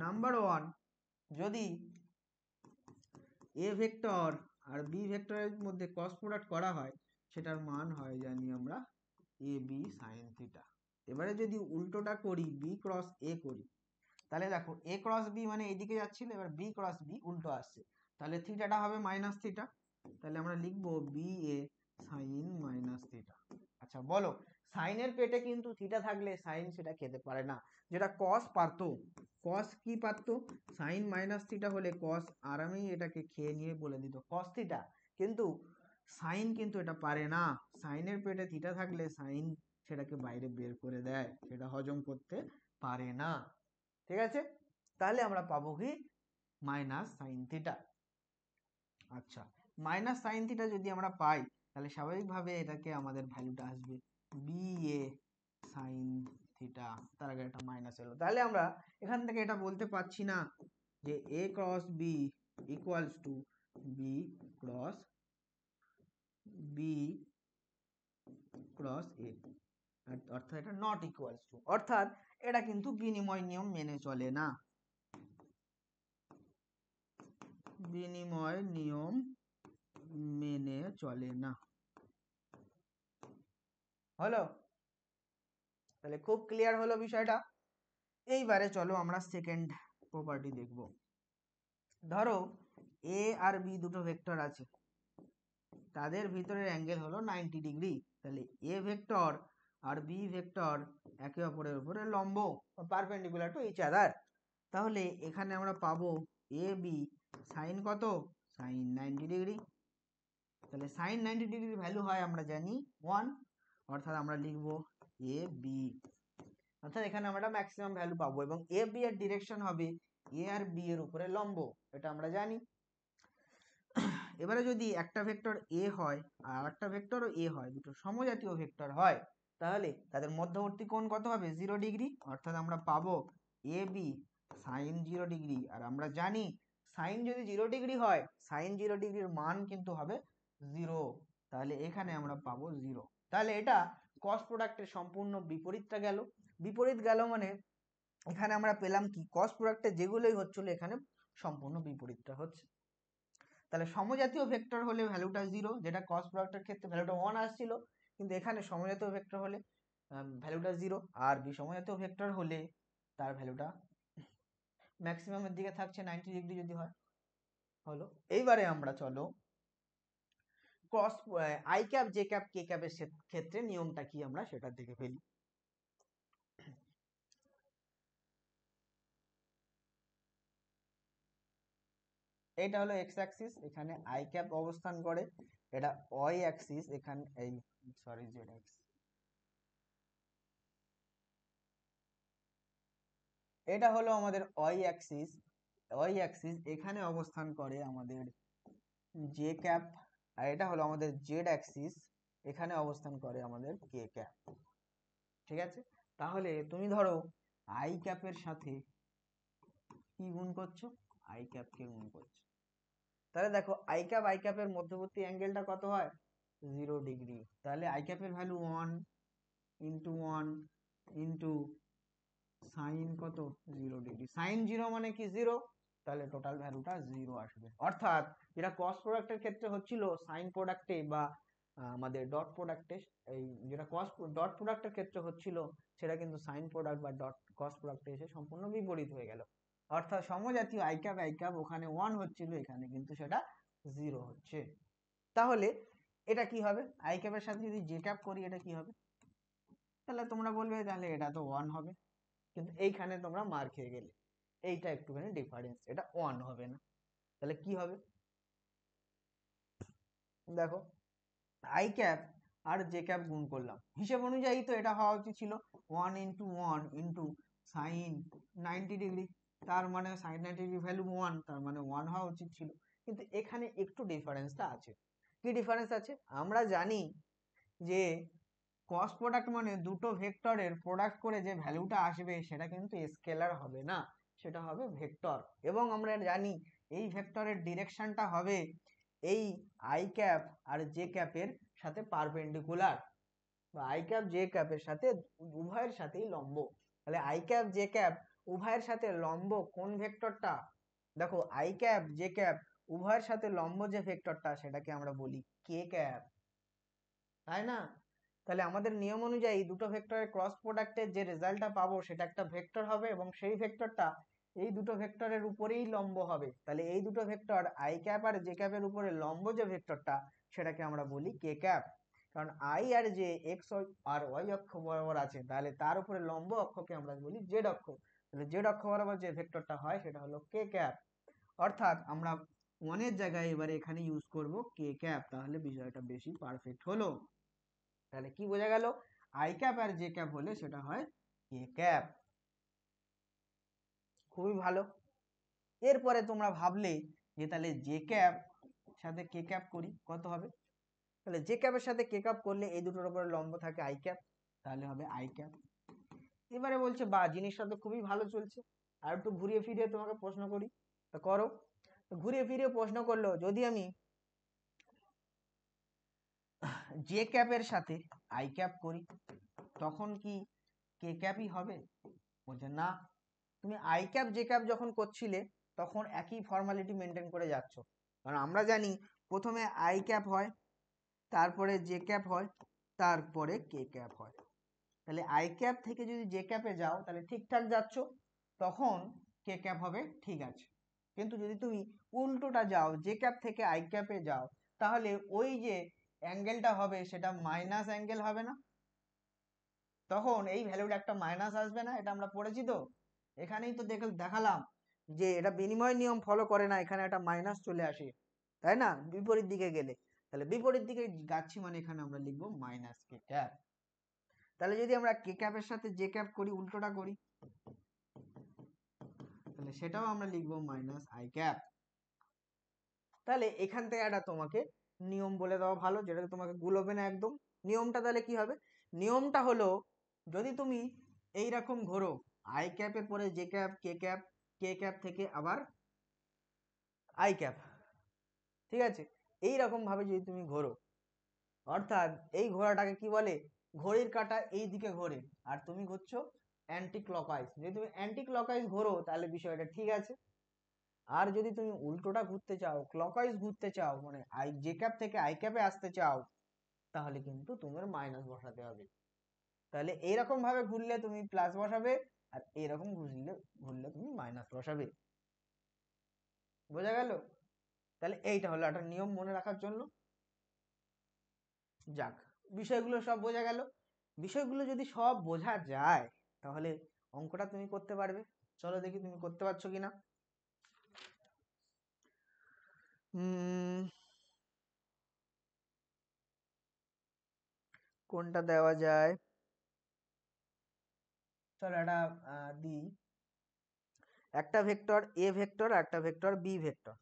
নাম্বার 1, যদি এ ভেক্টর আর বি ভেক্টরের মধ্যে ক্রস প্রোডাক্ট করা হয় সেটার মান হয় জানি আমরা এ বি সাইন থিটা। এবারে যদি উল্টোটা করি, বি ক্রস এ করি, তাহলে দেখো এ ক্রস বি মানে এইদিকে যাচ্ছিল, এবার বি ক্রস বি উল্টো আসছে, তাহলে থিটাটা হবে মাইনাস থিটা। তাহলে আমরা লিখবো B A sign minus theta. আচ্ছা বলো, সাইনের পেটে কিন্তু থিটা থাকলে সাইন সেটা খেতে পারে না, যেটা কস পারতো। কস কি পারতো, সাইন মাইনাস থিটা হলে কস আরামেই এটাকে খেয়ে নিয়ে বলে দিত কস থিটা, কিন্তু সাইন কিন্তু এটা পারে না। সাইনের পেটে থিটা থাকলে সাইন সেটাকে বাইরে বের করে দেয়, সেটা হজম করতে পারে না। ঠিক আছে, তাহলে আমরা পাবো কি মাইনাস সাইন থিটা। আচ্ছা, মাইনাস সাইন থিটা যদি আমরা পাই তাহলে স্বাভাবিকভাবে এটাকে আমাদের ভ্যালুটা আসবে বি এ সাইন থিটা, তার আগে একটা মাইনাস এলো। তাহলে আমরা এখান থেকে এটা বলতে পারছি না যে A cross B equals to B cross B cross A, অর্থাৎ এটা নট ইকুয়ালস টু, অর্থাৎ এটা কিন্তু বিনিময় নিয়ম মেনে চলে না। বিনিময় নিয়ম মেনে চলে না। হলো, তাহলে খুব ক্লিয়ার হলো বিষয়টা। এইবারে চলো আমরা সেকেন্ড প্রপার্টি দেখব। ধরো এ আর বি দুটো ভেক্টর আছে, তাদের ভিতরের অ্যাঙ্গেল হলো 90 ডিগ্রি। তাহলে এ ভেক্টর আর বি ভেক্টর একে অপরের উপরে লম্ব, পারপেন্ডিকুলার টু ইচ আদার। তাহলে এখানে আমরা পাবো এ বি সাইন কত, সাইন 90 ডিগ্রি। তাহলে সাইন 90 ডিগ্রির ভ্যালু হয় আমরা জানি 1, অর্থাৎ আমরা লিখবো এ বি, অর্থাৎ এখানে আমরা ম্যাক্সিমাম ভ্যালু পাবো এবং এ বি এর ডিরেকশন হবে এ আর বি এর উপরে লম্ব, এটা আমরা জানি। এবারে যদি একটা ভেক্টর এ হয় আর একটা ভেক্টরও এ হয়, দুটো সমজাতীয় ভেক্টর হয়, তাহলে তাদের মধ্যবর্তী কোণ কত হবে? 0 ডিগ্রি। অর্থাৎ আমরা পাবো এ বি সাইন 0 ডিগ্রি। আর আমরা জানি সাইন যদি 0 ডিগ্রি হয়, সাইন 0 ডিগ্রির মান কিন্তু হবে 0। তাহলে এখানে আমরা পাবো 0। তাহলে এটা কস প্রোডাক্টের সম্পূর্ণ বিপরীতটা গেল। বিপরীত গেল মানে এখানে আমরা পেলাম কি, কস প্রোডাক্টে যেগুলোই হচ্ছিল এখানে সম্পূর্ণ বিপরীতটা হচ্ছে। তাহলে সমজাতীয় ভেক্টর হলে ভ্যালুটা 0, যেটা কস প্রোডাক্টের ক্ষেত্রে ভ্যালুটা 1 আসছিল, কিন্তু এখানে সমজাতীয় ভেক্টর হলে ভ্যালুটা 0। আর বিষমজাতীয় ভেক্টর হলে তার ভ্যালুটা ম্যাক্সিমামের দিকে থাকছে 90 ডিগ্রি যদি হয়। হলো। এইবারে আমরা চলো cross I cap J cap K ক্যাপের ক্ষেত্রে নিয়মটা কি আমরা সেটা দেখে ফেলি। এটা হলো এক্স অ্যাক্সিস, এখানে আই ক্যাপ অবস্থান করে। এটা ওয়াই অ্যাক্সিস, এখানে এই সরি জেড অ্যাক্সিস। এটা হলো আমাদের ওয়াই অ্যাক্সিস। ওয়াই অ্যাক্সিস এখানে অবস্থান করে আমাদের জে ক্যাপ। আর এটা হলো আমাদের জেড অ্যাক্সিস, এখানে অবস্থান করে আমাদের কে ক্যাপ। ঠিক আছে, তাহলে তুমি ধরো আই ক্যাপের সাথে কি গুণ করছো? আই ক্যাপকে গুণ করছো। তাহলে দেখো আই ক্যাপের মধ্যবর্তী অ্যাঙ্গেলটা কত হয়? 0 ডিগ্রি। তাহলে আই ক্যাপের ভ্যালু 1 ইন্টু 1 ইন্টু সাইন কত? 0 ডিগ্রি। সাইন 0 মানে কি 0, তাহলে টোটাল ভ্যালুটা 0 আসবে। অর্থাৎ যেটা কস প্রোডাক্টের ক্ষেত্রে হচ্ছিল সাইন প্রোডাক্টে বা আমাদের ডট প্রোডাক্টে, এই যেটা ডট প্রোডাক্টের ক্ষেত্রে হচ্ছিল সেটা কিন্তু সাইন প্রোডাক্ট বা ডট কস প্রোডাক্টে এসে সম্পূর্ণ বিপরীত হয়ে গেল। অর্থাৎ সমজাতীয় আই ক্যাপ ওখানে 1 হচ্ছিল, এখানে কিন্তু সেটা 0 হচ্ছে। তাহলে এটা কি হবে? আই ক্যাপের সাথে যদি জে ক্যাপ করি এটা কি হবে? তাহলে তোমরা বলবে তাহলে এটা তো 1 হবে, কিন্তু এইখানে তোমরা মার খেয়ে গেলে, এইটা একটুখানি ডিফারেন্স, এটা 1 হবে না। তাহলে কি হবে? দেখো আই ক্যাপ আর জে ক্যাপ গুণ করলাম, হিসেব অনুযায়ী তো এটা হওয়া উচিত ছিল 1 ইন্টু 1 ইন্টু সাইন 90 ডিগ্রি। তার মানে সাইন 90 ডিগ্রি ভ্যালু 1, তার মানে 1 হওয়া উচিত ছিল। কিন্তু এখানে একটু ডিফারেন্সটা আছে। কি ডিফারেন্স আছে? আমরা জানি যে ক্রস প্রোডাক্ট মানে দুটো ভেক্টরের প্রোডাক্ট করে যে ভ্যালুটা আসবে সেটা কিন্তু স্কেলার হবে না, সেটা হবে ভেক্টর। এবং আমরা জানি এই ভেক্টরের ডিরেকশনটা হবে এই আই ক্যাপ আর জে ক্যাপের সাথে পারপেন্ডিকুলার, বা আই ক্যাপ জে ক্যাপের সাথে উভয়ের সাথেই লম্ব। তাহলে আই ক্যাপ জে ক্যাপ উভয়ের সাথে লম্ব কোন ভেক্টরটা? দেখো আই ক্যাপ জে ক্যাপ উভয়ের সাথে লম্ব যে ভেক্টরটা সেটাকে আমরা বলি কে ক্যাপ, তাই না? তাহলে আমাদের নিয়ম অনুযায়ী দুটো ভেক্টরের ক্রস প্রোডাক্টের যে রেজাল্টটা পাবো সেটা একটা ভেক্টর হবে, এবং সেই ভেক্টরটা এই দুটো ভেক্টরের উপরেই লম্ব হবে। তাহলে এই দুটো ভেক্টর আই ক্যাপ আর জে ক্যাপের উপরে লম্ব যে ভেক্টরটা সেটাকে আমরা বলি কে ক্যাপ। কারণ আই আর জে এক্স আর ওয়াই অক্ষ বরাবর আছে, তাহলে তার উপরে লম্ব অক্ষকে আমরা বলি জেড অক্ষ। তাহলে জেড অক্ষ বরাবর যে ভেক্টরটা হয় সেটা হলো কে ক্যাপ। অর্থাৎ আমরা ওয়ানের জায়গায় এবারে এখানে ইউজ করব কে ক্যাপ, তাহলে বিষয়টা বেশি পারফেক্ট হলো। তাহলে কি বোঝা গেল? আই ক্যাপ আর জে ক্যাপ হলে সেটা হয় কে ক্যাপ। খুবই ভালো। এরপরে তোমরা ভাবলে যে তাহলে জে ক্যাপ সাথে কে ক্যাপ করি কত হবে? তাহলে জে ক্যাপের সাথে কে ক্যাপ করলে এই দুটোর উপরে লম্ব থাকে আই ক্যাপ, তাহলে হবে আই ক্যাপ। এবারে বলছে বা জিনিসটা তো খুবই ভালো চলছে, আর একটু ঘুরিয়ে ফিরিয়ে তোমাকে প্রশ্ন করি, তা করো। ঘুরিয়ে ফিরিয়ে প্রশ্ন করলো যদি আমি জে ক্যাপের সাথে আই ক্যাপ করি তখন কি কে ক্যাপই হবে? বলছে না, তুমি আই ক্যাপ জে ক্যাপ যখন করছিলে তখন একই ফর্মালিটি মেনটেন করে যাচ্ছ। কারণ আমরা জানি প্রথমে আই ক্যাপ হয়, তারপরে জে ক্যাপ হয়, তারপরে কে ক্যাপ হয়। তাহলে আই ক্যাপ থেকে যদি জে ক্যাপে যাও তাহলে ঠিকঠাক যাচ্ছ, তখন কে ক্যাপ হবে, ঠিক আছে। কিন্তু যদি তুমি উল্টোটা যাও, জে ক্যাপ থেকে আই ক্যাপে যাও, তাহলে ওই যে অ্যাঙ্গেলটা হবে সেটা মাইনাস অ্যাঙ্গেল হবে না? তখন এই ভ্যালুটা একটা মাইনাস আসবে না? এটা আমরা পড়েছি তো, এখানেই তো দেখালাম যে এটা বিনিময় নিয়ম ফলো করে না, এখানে একটা মাইনাস চলে আসে, তাই না, বিপরীত দিকে গেলে। তাহলে বিপরীত দিকে যাচ্ছি মানে এখানে আমরা লিখবো মাইনাস কে ক্যাপ। তাহলে যদি আমরা কে ক্যাপের সাথে জে ক্যাপ করি, উল্টোটা করি, তাহলে সেটাও আমরা লিখবো মাইনাস আই ক্যাপ। তাহলে এখান থেকে একটা তোমাকে নিয়ম বলে দেওয়া ভালো, যেটা তোমাকে গুলোবে না একদম। নিয়মটা তাহলে কি হবে? নিয়মটা হলো, যদি তুমি এইরকম ঘোরো, আই ক্যাপের পরে জে ক্যাপ, কে ক্যাপ থেকে আবার আই ক্যাপ, ঠিক আছে, এইরকম ভাবে যদি তুমি ঘোরো, অর্থাৎ এই ঘোড়াটাকে কি বলে, ঘড়ির কাঁটা এই দিকে ঘোরে আর তুমি ঘুরছো অ্যান্টি ক্লকওয়াইজ। যদি তুমি অ্যান্টি ক্লকওয়াইজ ঘোরো তাহলে বিষয়টা ঠিক আছে। আর যদি তুমি উল্টোটা ঘুরতে চাও, ক্লকওয়াইজ ঘুরতে চাও, মানে জে ক্যাপ থেকে আই ক্যাপে আসতে চাও, তাহলে কিন্তু তোমার মাইনাস বসাতে হবে। তাহলে এইরকম ভাবে ঘুরলে তুমি প্লাস বসাবে, আর এরকম ঘুরলে ঘুরলে তুমি মাইনাস বসাবে। বোঝা গেল? তাহলে এইটা হলো একটা নিয়ম মনে রাখার জন্য। যাক, বিষয়গুলো সব বোঝা গেল। বিষয়গুলো যদি সব বোঝা যায় তাহলে অঙ্কটা তুমি করতে পারবে। চলো দেখি তুমি করতে পারছো কিনা। কোনটা দেওয়া যায়, চলো এটা দিই। একটা ভেক্টর এ ভেক্টর, একটা ভেক্টর বি ভেক্টর।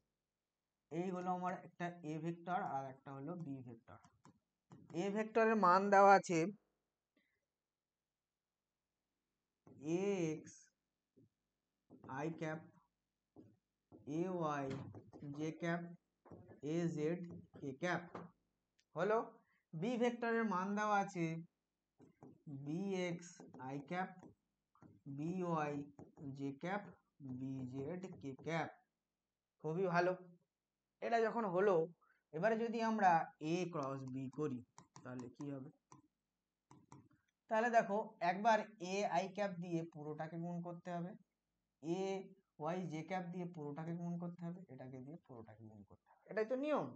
এই হলো আমার একটা এ ভেক্টর আর একটা হলো বি ভেক্টর। এ ভেক্টরের মান দেওয়া আছে ax i cap, ay j cap, az k cap. হলো। বি ভেক্টরের মান দেওয়া আছে bx i cap, by j cap, bz k cap. খুবই ভালো। এটা যখন হলো, এবারে যদি আমরা a ক্রস b করি তাহলে কি হবে? তাহলে দেখো, একবার এ আই ক্যাপ দিয়ে পুরোটাকে গুণ করতে হবে, এ ওয়াই জে ক্যাপ দিয়ে পুরোটাকে গুণ করতে হবে, এটাকে দিয়ে পুরোটাকে গুণ করতে হবে, এটাই তো নিয়ম।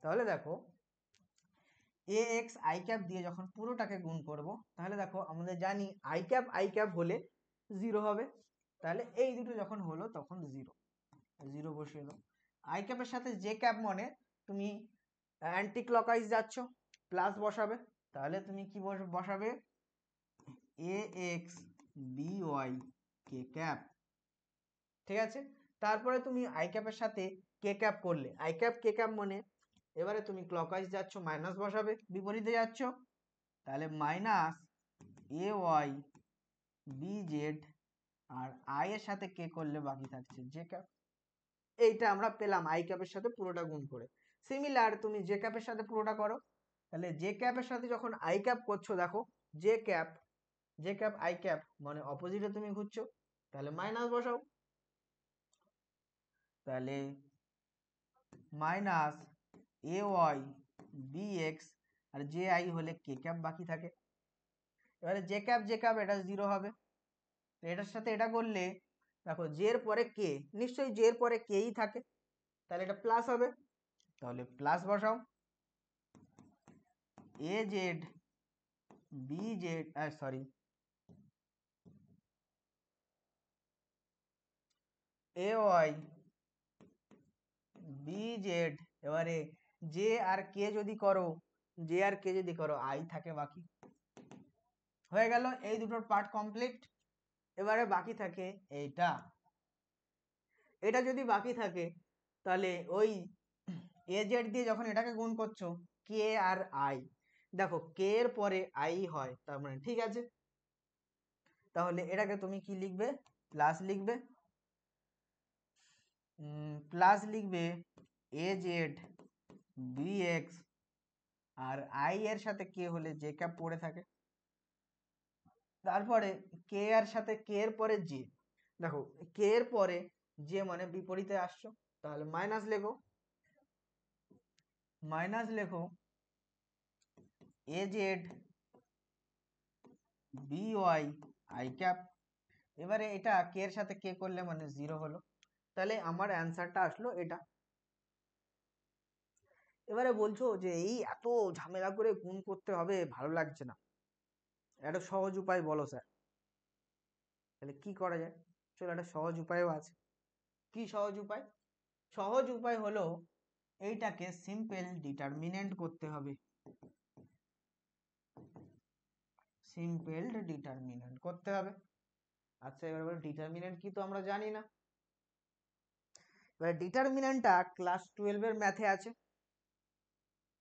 তাহলে দেখো, এ এক্স আই ক্যাপ দিয়ে যখন পুরোটাকে গুণ করব, তাহলে দেখো আমাদের জানি আই ক্যাপ হলে 0 হবে। তাহলে এই দুটো যখন হলো তখন 0 0 বসিয়ে দাও। আই ক্যাপের সাথে জে ক্যাপ মানে তুমি অ্যান্টি ক্লকওয়াইজ যাচ্ছ, প্লাস বসাবে। তাহলে তুমি কি বসাবে, এ এক্স বি ওয়াই কে ক্যাপ, ঠিক আছে। তারপরে তুমি আই ক্যাপের সাথে কে ক্যাপ করলে, আই ক্যাপ কে ক্যাপ মানে এবারে তুমি ক্লকওয়াইজ যাচ্ছ, মাইনাস বসাবে, বিপরীতে যাচ্ছ, তাহলে minus A Y B Z, আর আই এর সাথে কে করলে বাকি থাকছে জে ক্যাপ। এইটা আমরা পেলাম আই ক্যাপের সাথে পুরোটা গুণ করে। সিমিলার তুমি জে ক্যাপের সাথে পুরোটা করো। তাহলে জে ক্যাপের সাথে যখন আই ক্যাপ করছো, দেখো জে ক্যাপ আই ক্যাপ মানে অপোজিটে তুমি ঘুরছো, তাহলে মাইনাস বসাও। তাহলে minus A Y B X, আর জে আই হলে কে ক্যাপ বাকি থাকে। এবারে জে ক্যাপ এটা 0 হবে। তো এটার সাথে এটা করলে দেখো, জে এর পরে কে, নিশ্চয়ই জে এর পরে কেই থাকে, তাহলে এটা প্লাস হবে। তাহলে প্লাস বসাও, A Z B Z, sorry, A Y B Z. এবারে জে আর কে যদি করো, আই থাকে বাকি। হয়ে গেল এই দুটোর পার্ট কমপ্লিট। এবারে বাকি থাকে এইটা। এটা যদি বাকি থাকে তাহলে ওই এ জেড দিয়ে যখন এটাকে গুণ করছো, কে আর আই, দেখো কে এর পরে আই হয়, তার মানে ঠিক আছে। তাহলে এটাকে তুমি কি লিখবে, প্লাস লিখবে। প্লাস লিখবে এ জেড বি এক্স, আর আই এর সাথে কে হলে জে ক্যাপ পড়ে থাকে। তারপরে কে এর সাথে কে এর পরে জে, দেখো কে এর পরে জে মানে বিপরীতে আসছো, তাহলে মাইনাস লেখো, A Z B Y I cap. এবারে এটা কে এর সাথে কে করলে মানে 0 হলো। তাহলে আমার অ্যান্সারটা আসলো এটা। এবারে বলছো যে এই এত ঝামেলা করে গুণ করতে হবে, ভালো লাগছে না, একটা সহজ উপায় বলো স্যার। তাহলে কি করা যায়? চলো, একটা সহজ উপায়ও আছে। কি সহজ উপায়? সহজ উপায় হলো এইটাকে সিম্পল ডিটারমিনেন্ট করতে হবে। আচ্ছা, এবার বলো ডিটারমিনেন্ট কি, তো আমরা জানি না। এবার ডিটারমিনেন্টটা ক্লাস 12 এর ম্যাথে আছে,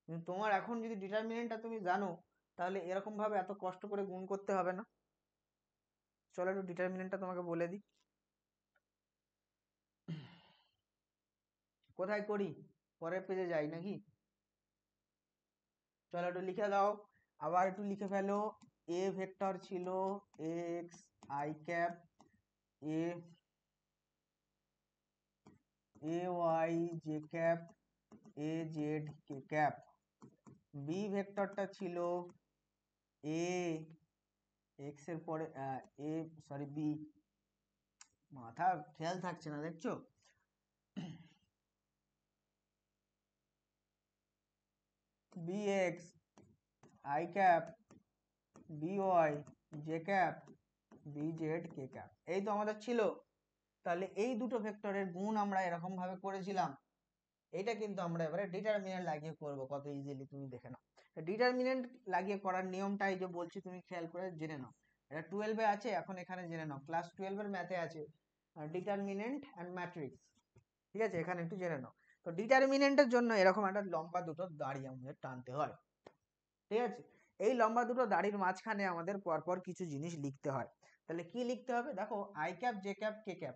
কিন্তু তোমার এখন যদি ডিটারমিনেন্টটা তুমি জানো তাহলে এরকম ভাবে এত কষ্ট করে গুণ করতে হবে না। চলো একটু ডিটারমিনেন্টটা তোমাকে বলে দিই। কোথায় করি, পরের পেজে যাই নাকি? চলো একটু লিখে দাও, আবার একটু লিখে ফেলো। এ ভেক্টর ছিল X I cap, A Y J cap, A Z K cap. B ভেক্টরটা ছিল এ এক্স এর পরে এ সরি বি, মাথা খেয়াল থাকছে না দেখছো। B X I cap, B Y J cap, B Z K cap, এই তো আমাদের ছিল। তাহলে এই দুটো ভেক্টরের গুণ আমরা এরকম ভাবে করেছিলাম। এটা কিন্তু আমরা এবারে ডিটারমিনেন্ট লাগিয়ে করব, কত ইজিলি তুমি দেখে নাও। ডিটারমিনেন্ট লাগিয়ে করার নিয়মটা এই যে বলছি, তুমি খেয়াল করে জেনে নাও। এটা 12 এ আছে, এখন এখানে জেনে নাও। ক্লাস 12 এর ম্যাথে আছে ডিটারমিনেন্ট এন্ড ম্যাট্রিক্স, ঠিক আছে? এখানে একটু জেনে নাও। তো ডিটারমিনেন্টের জন্য এরকম একটা লম্বা দুটো দাড়ি আমাদের টানতে হয়, ঠিক আছে? এই লম্বা দুটো দাড়ির মাঝখানে আমাদের পরপর কিছু জিনিস লিখতে হয়। তাহলে কি লিখতে হবে? দেখো I cap J cap K cap,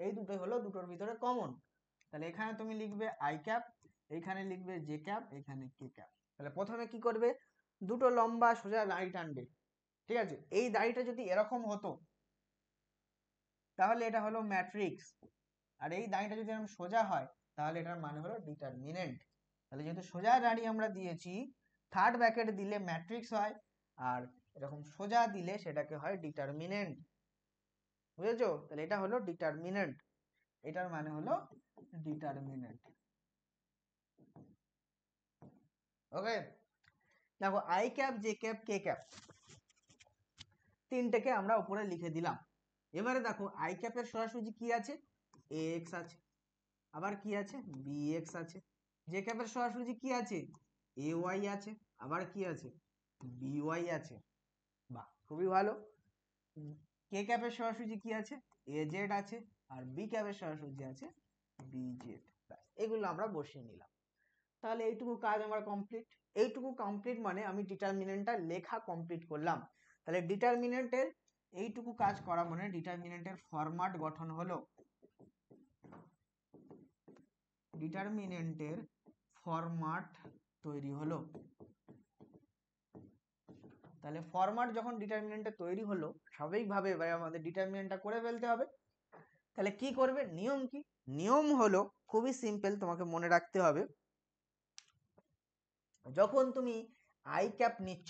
এই দুটো হলো দুটোর ভিতরে কমন। তাহলে এখানে তুমি লিখবে আই ক্যাপ, এখানে লিখবে জে ক্যাপ, এখানে কে ক্যাপ। তাহলে প্রথমে কি করবে? দুটো লম্বা সোজা দাড়ি টানবে, ঠিক আছে? এই দাড়িটা যদি এরকম হতো তাহলে এটা হলো ম্যাট্রিক্স, আর এই দাড়িটা যদি এরকম সোজা হয় তাহলে এটার মানে হলো ডিটারমিনেন্ট। তাহলে যেহেতু সোজা দাড়ি আমরা দিয়েছি, থার্ড ব্র্যাকেট দিলে ম্যাট্রিক্স হয়, আর এরকম সোজা দিলে সেটাকে হয় ডিটারমিনেন্ট। বুঝেছো? তাহলে এটা হলো ডিটারমিনেন্ট, এটার মানে হলো ডিটারমিনেন্ট। ওকে, দেখো I cap J cap K cap তিনটেকে আমরা উপরে লিখে দিলাম। এবারে দেখো আই ক্যাপের সরাসরি কি আছে? এ এক্স আছে, আবার কি আছে? বি এক্স আছে। জে ক্যাপের সরাসরি কি আছে? এ ওয়াই আছে, আবার কি আছে? বি ওয়াই আছে। বাহ, খুবই ভালো। কে ক্যাপের সরাসরি কি আছে? এ জেড আছে, আর বি ক্যাপের সরাসরি আছে বি জেড। এগুলো আমরা বসিয়ে নিলাম। তাহলে এইটুকু কাজ আমার কমপ্লিট। এইটুকু কমপ্লিট মানে আমি ডিটারমিনেন্টটা লেখা কমপ্লিট করলাম। তাহলে ডিটারমিনেন্টের এইটুকু কাজ করা মানে ডিটারমিনেন্টের ফরম্যাট গঠন হলো, ডিটারমিনেন্টের ফরম্যাট তৈরি হলো। তাহলে ফরম্যাট যখন ডিটারমিনেন্টটা তৈরি হলো, স্বাভাবিকভাবে এবারে আমাদের ডিটারমিনেন্টটা করে ফেলতে হবে। তাহলে কি করবে? নিয়ম কি? নিয়ম হলো খুবই সিম্পল, তোমাকে মনে রাখতে হবে। যখন তুমি আই ক্যাপ নিচ্ছ,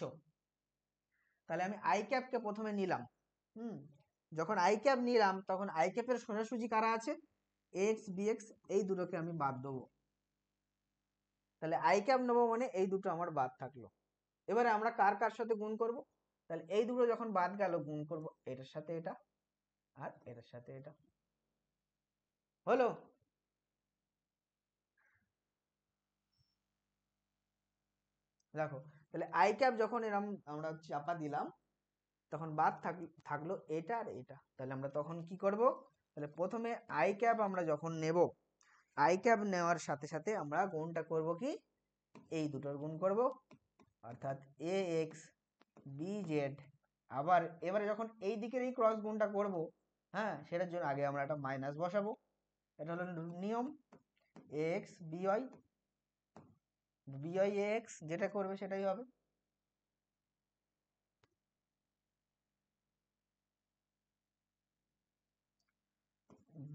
তাহলে আমি আই ক্যাপকে প্রথমে নিলাম। যখন আই ক্যাপ নিলাম তখন আই ক্যাপের সোজাসুজি কারা আছে? এক্স বি এক্স, এই দুটোকে আমি বাদ দেবো। তাহলে আই ক্যাপ নেবো মানে এই দুটো আমার বাদ থাকলো। এবারে আমরা কার কার সাথে গুণ করব? তাহলে এই দুটো যখন বাদ গেল, গুণ করব এটার সাথে এটা, আর এটার সাথে এটা। হলো? দেখো, তাহলে আই ক্যাপ যখন এরকম আমরা চাপা দিলাম, তখন বাদ থাকলো এটা আর এটা। তাহলে আমরা তখন কি করব? তাহলে প্রথমে আই ক্যাপ আমরা যখন নেব, আই ক্যাপ নেওয়ার সাথে সাথে আমরা গুণটা করব কি? এই দুটোর গুণ করব, অর্থাৎ এ এক্স বি জেড। আবার এবারে যখন এই দিকের এই ক্রস গুণটা করব, হ্যাঁ, সেটার জন্য আগে আমরা একটা মাইনাস বসাবো। এটা হলো নিয়ম। এক্স বিওয়াই, বিওয়াই এক্স যেটা করবে সেটাই হবে।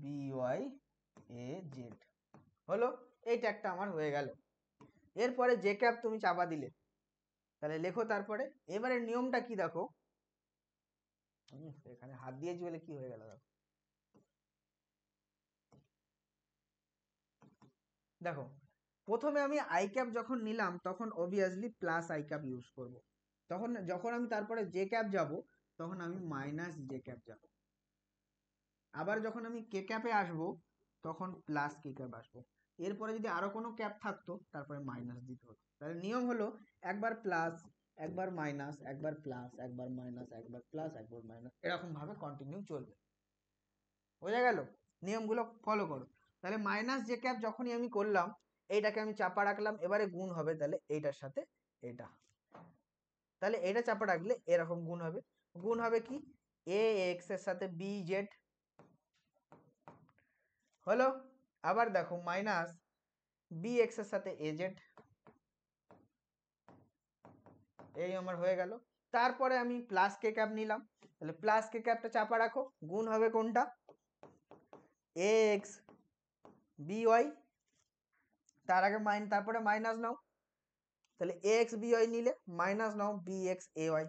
বিওয়াই এ জেড হলো, এইটা একটা আমার হয়ে গেল। এরপরে জে ক্যাপ তুমি চাপা দিলে, তাহলে লেখো তারপরে। এবারে নিয়মটা কি দেখো, এখানে হাত দিয়েছি বলে কি হয়ে গেল দেখো। দেখো, প্রথমে আমি আই ক্যাপ যখন নিলাম তখন obviously plus I cap use করব। তখন যখন আমি তারপরে জে ক্যাপ যাব, তখন আমি মাইনাস জে ক্যাপ যাব। আবার যখন আমি কে ক্যাপে আসবো, তখন প্লাস কে ক্যাপ আসবো। এরপরে যদি আরো কোনো ক্যাপ থাকতো তারপরে মাইনাস দিতে হতো। তাহলে নিয়ম হলো একবার প্লাস, একবার মাইনাস, একবার প্লাস, একবার মাইনাস, একবার প্লাস, একবার মাইনাস, এরকম ভাবে কন্টিনিউ চলবে। বোঝা গেল? নিয়মগুলো ফলো করো। তাহলে মাইনাস জে ক্যাপ যখনই আমি করলাম এইটাকে আমি চাপা রাখলাম, এবারে গুণ হবে তাহলে এইটার সাথে এটা, তাহলে এটা চাপা রাখলে এরকম গুণ হবে। গুণ হবে কি এ এক্স এর সাথে বি জেড হলো। আবার দেখো মাইনাস বি এক্স এর সাথে এ জেড, এই আমার হয়ে গেল। তারপরে আমি প্লাস কে ক্যাপ নিলাম, তাহলে প্লাস কে ক্যাপটা চাপা রাখো, গুণ হবে কোনটা এ এক্স বি ওয়াই, তার আগে তারপরে মাইনাস নাও, তাহলে এ এক্স বি ওয়াই নিলে minus now B X A Y,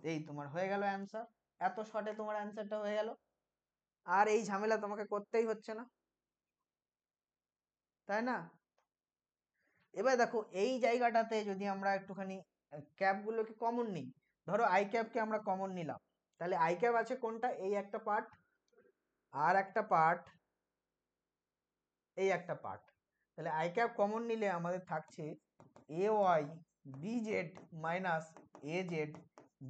এই তোমার হয়ে গেল অ্যান্সার। এত শর্টে তোমার অ্যান্সারটা হয়ে গেল, আর এই ঝামেলা তোমাকে করতেই হচ্ছে না, তাই না? এবার দেখো এই জায়গাটাতে যদি আমরা একটুখানি ক্যাপগুলোকে কমন নিই, ধরো আই ক্যাপকে আমরা কমন নিলাম, তাহলে আই ক্যাপ আছে কোনটা, এই একটা পার্ট আর একটা পার্ট, এই একটা পার্ট, তাহলে আই ক্যাপ কমন নিলে আমাদের থাকছে A Y B Z minus A Z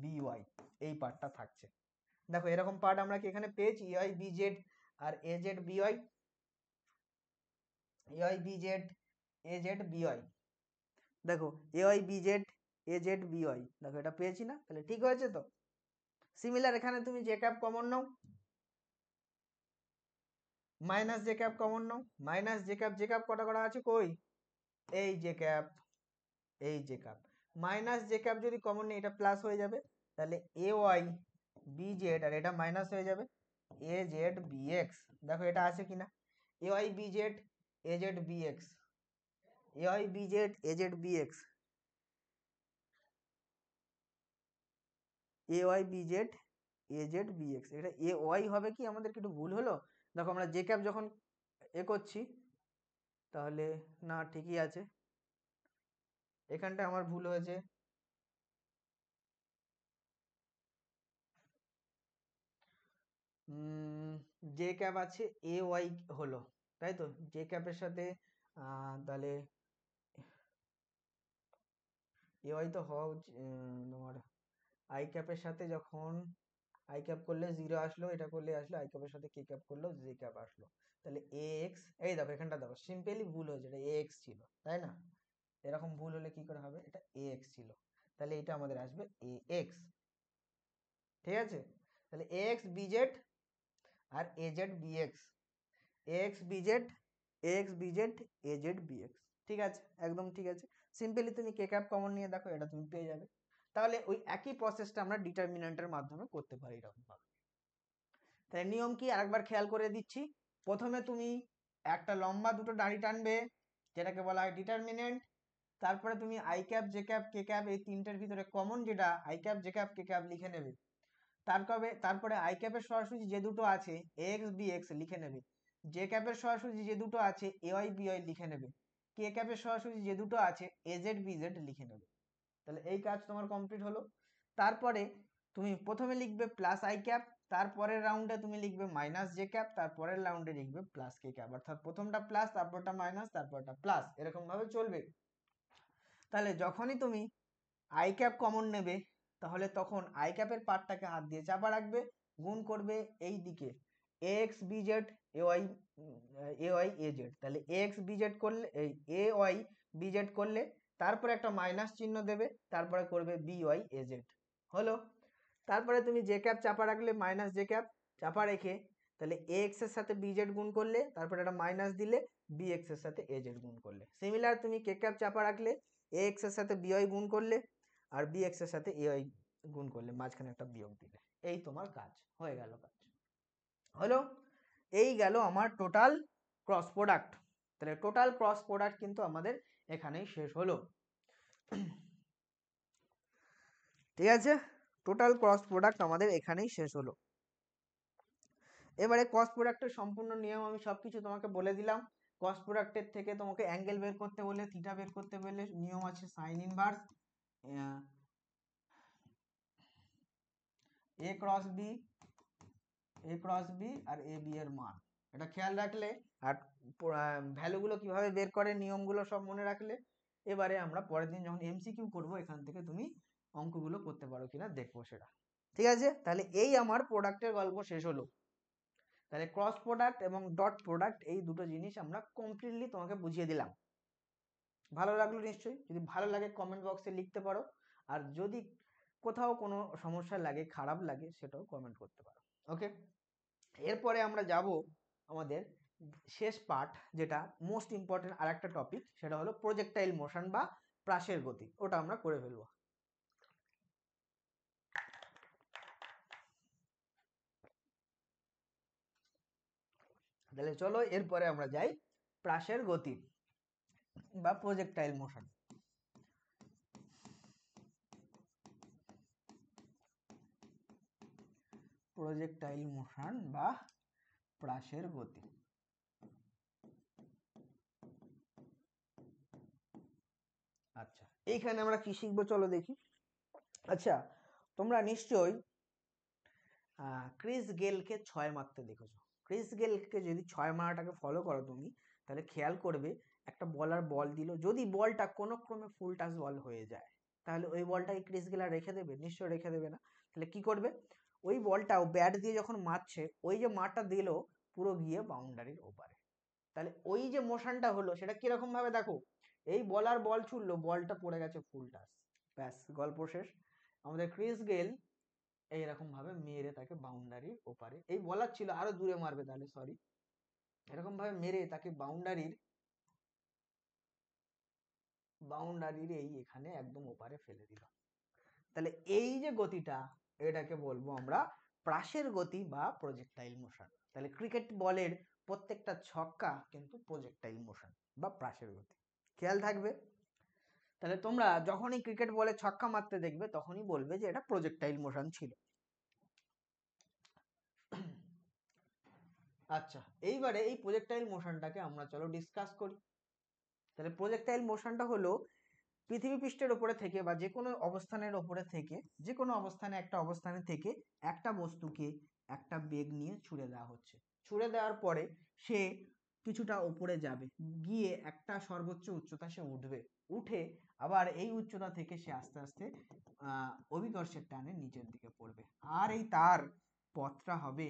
B Y, এই পার্টটা থাকছে। দেখো এরকম পার্ট আমরা কি এখানে পেয়েছি, এ ওয়াই বি জেড আর A Z B Y, A Y B Z A Z B Y, দেখো A Y B Z A Z B Y, দেখো এটা পেয়েছি না, তাহলে ঠিক হয়েছে তো। সিমিলার এখানে তুমি জে ক্যাপ কমন নাও, মাইনাস জে ক্যাপ কমন নাও, মাইনাস জে ক্যাপ কটা করা আছে কই, এই জে ক্যাপ এই J cap, minus J cap যদি কমন নেই এটা প্লাস হয়ে যাবে, তাহলে এ ওয়াই বি জেড আর এটা মাইনাস হয়ে যাবে এ জেড বি এক্স, দেখো এটা আছে কিনা A Y B Z A Z B X, A Y B Z A Z B X, A Y B Z A Z B X, এটা A Y হবে কি, আমাদের একটু ভুল হলো। দেখো আমরা জে ক্যাপ যখন এ করছি, তাহলে না ঠিকই আছে, এখানটা আমার ভুল হয়েছে, জে ক্যাপ আছে এ ওয়াই হলো, তাই তো জে ক্যাপের সাথে তাহলে এ ওয়াই তো হওয়া তোমার আই ক্যাপের সাথে যখন আই ক্যাপ করলে জিরো আসলো, এটা করলে আসলো, আই ক্যাপের সাথে কে ক্যাপ করলো জে ক্যাপ আসলো, তাহলে এ এক্স, এই দেখো এখানটা দেখো সিম্পলি ভুল হয়েছে, এটা এ এক্স ছিল তাই না, এরকম ভুল হলে কি করে হবে, এটা এ এক্স ছিল, তাহলে এটা আমাদের আসবে এ এক্স, ঠিক আছে। তাহলে এ এক্স বি জেড আর A Z B X, A X B Z A X B Z A Z B X, ঠিক আছে, একদম ঠিক আছে। সিম্পলি তুমি কে ক্যাপ কমন নিয়ে দেখো, এটা তুমি পেয়ে যাবে। তাহলে ওই একই প্রসেসটা আমরা ডিটারমিনেন্টের মাধ্যমে করতে পারি এরকম ভাবে। তাই নিয়ম কি আরেকবার খেয়াল করে দিচ্ছি, প্রথমে তুমি একটা লম্বা দুটো দাড়ি টানবে, যেটাকে বলা হয় ডিটারমিনেন্ট, তারপরে তুমি I cap J cap K cap এই তিনটের ভিতরে কমন যেটা I cap J cap K cap লিখে নেবে, তারপরে আই ক্যাপের সরাসরি যে দুটো আছে এ এক্স বি এক্স লিখে নেবে, জে ক্যাপের সরাসরি যে দুটো আছে এ ওয়াই বি ওয়াই লিখে নেবে, কে ক্যাপের সরাসরি যে দুটো আছে এ জেড বি জেড লিখে নেবে, তাহলে এই কাজ তোমার কমপ্লিট হলো। তারপরে তুমি প্রথমে লিখবে প্লাস আই ক্যাপ, তারপরের রাউন্ডে তুমি লিখবে মাইনাস জে ক্যাপ, তারপরের রাউন্ডে লিখবে প্লাস কে ক্যাপ, অর্থাৎ প্রথমটা প্লাস তারপরটা মাইনাস তারপরটা প্লাস, এরকম ভাবে চলবে। তাহলে যখনই তুমি আই ক্যাপ কমন নেবে, তাহলে তখন আই ক্যাপের পার্টটাকে হাত দিয়ে চাপা রাখবে, গুণ করবে এই দিকে A X B Z A Y A Z, তাহলে এ এক্স বি জেড করলে এই এ ওয়াই বি জেড করলে তারপরে একটা মাইনাস চিহ্ন দেবে, তারপরে করবে বি ওয়াই এ জেড হলো। তারপরে তুমি জে ক্যাপ চাপা রাখলে, মাইনাস জে ক্যাপ চাপা রেখে, তাহলে এ এক্স এর সাথে বি জেড গুণ করলে, তারপরে একটা মাইনাস দিলে বি এক্স এর সাথে এ জেড গুণ করলে। সিমিলার তুমি কে ক্যাপ চাপা রাখলে, এ এক্স এর সাথে বি ওয়াই গুণ করলে, আর বি এক্স এর সাথে এ ওয়াই গুণ করলে, মাঝখানে একটা বিয়োগ দিলে, এই তোমার কাজ হয়ে গেল, কাজ হলো। এই গেল আমার টোটাল ক্রস প্রোডাক্ট, তাহলে টোটাল ক্রস প্রোডাক্ট কিন্তু আমাদের এখানেই শেষ হলো, ঠিক আছে, টোটাল ক্রস প্রোডাক্ট আমাদের এখানেই শেষ হলো। এবারে ক্রস প্রোডাক্টের সম্পূর্ণ নিয়ম আমি সবকিছু তোমাকে বলে দিলাম। ক্রস প্রোডাক্টের থেকে তোমাকে অ্যাঙ্গেল বের করতে বলে, থিটা বের করতে বলে নিয়ম আছে sine inverse A cross B আর এ বি এর মান, এটা খেয়াল রাখলে আর ভ্যালুগুলো কিভাবে বের করে নিয়মগুলো সব মনে রাখলে, এবারে আমরা পরের দিন যখন এমসিকিউ করব এখান থেকে তুমি অঙ্কগুলো করতে পারো কিনা দেখবো সেটা, ঠিক আছে। তাহলে এই আমার প্রোডাক্টের গল্প শেষ হলো। তাহলে ক্রস প্রোডাক্ট এবং ডট প্রোডাক্ট এই দুটো জিনিস আমরা কমপ্লিটলি তোমাকে বুঝিয়ে দিলাম। ভালো লাগলো নিশ্চয়ই? যদি ভালো লাগে কমেন্ট বক্সে লিখতে পারো, আর যদি কোথাও কোনো সমস্যা লাগে, খারাপ লাগে, সেটাও কমেন্ট করতে পারো। ওকে, এরপরে আমরা যাব আমাদের শেষ পার্ট, যেটা মোস্ট ইম্পর্টেন্ট আর একটা টপিক, সেটা হলো প্রজেক্টাইল মোশন বা প্রাসের গতি। ওটা আমরা করে ফেলবো। তাহলে চলো এরপরে আমরা যাই প্রাসের গতি বা প্রজেক্টাইল মোশন। প্রজেক্টাইল মোশন বা প্রাসের গতি। আচ্ছা, এইখানে আমরা কি শিখবো চলো দেখি। আচ্ছা, তোমরা নিশ্চয়ই ক্রিস গেলকে 6 মারতে দেখেছো। ক্রিস গেলকে যদি 6 মারাটাকে ফলো করো তুমি, তাহলে খেয়াল করবে একটা বলার বল দিল, যদি বলটা কোনো ক্রমে ফুল টাচ বল হয়ে যায়, তাহলে ওই বলটাকে ক্রিস গেল আর রেখে দেবে? নিশ্চয়ই রেখে দেবে না। তাহলে কি করবে, ওই বলটাও ব্যাট দিয়ে যখন মারছে, ওই যে মারটা দিল পুরো গিয়ে বাউন্ডারির ওপারে। তাহলে ওই যে মোশনটা হলো সেটা কিরকম ভাবে দেখো, এই বলার বল ছুড়লো, বলটা পড়ে গেছে ফুল টাচ, ব্যাস গল্প শেষ। আমাদের ক্রিস গেল এইরকম ভাবে মেরে তাকে বাউন্ডারির ওপারে, এই বলার ছিল আরো দূরে মারবে, তাহলে সরি, এরকম ভাবে মেরে তাকে বাউন্ডারির এই এখানে একদম ওপারে ফেলে দিল। তাহলে এই যে গতিটা, এটাকে বলবো আমরা প্রাসের গতি বা প্রজেক্টাইল মোশন। তাহলে ক্রিকেট বলের প্রত্যেকটা ছক্কা কিন্তু প্রজেক্টাইল মোশন বা প্রাসের গতি, খেয়াল থাকবে। তাহলে তোমরা যখনই ক্রিকেট বলে ছক্কা মারতে দেখবে, তখনই বলবে যে এটা প্রজেক্টাইল মোশন ছিল। আচ্ছা, এইবারে এই প্রজেক্টাইল মোশনটাকে আমরা চলো ডিসকাস করি। তাহলে প্রজেক্টাইল মোশনটা হলো পৃথিবী পৃষ্ঠের উপরে থেকে বা যে কোনো অবস্থানের উপরে থেকে, যে কোনো অবস্থানে একটা অবস্থানে থেকে একটা বস্তুকে একটা বেগ নিয়ে ছুড়ে দেওয়া হচ্ছে। ছুড়ে দেওয়ার পরে সে কিছুটা উপরে যাবে, গিয়ে একটা সর্বোচ্চ উচ্চতা সে উঠবে, উঠে আবার এই উচ্চতা থেকে সে আস্তে আস্তে অভিকর্ষের টানে নিচের দিকে পড়বে। আর এই তার পথটা হবে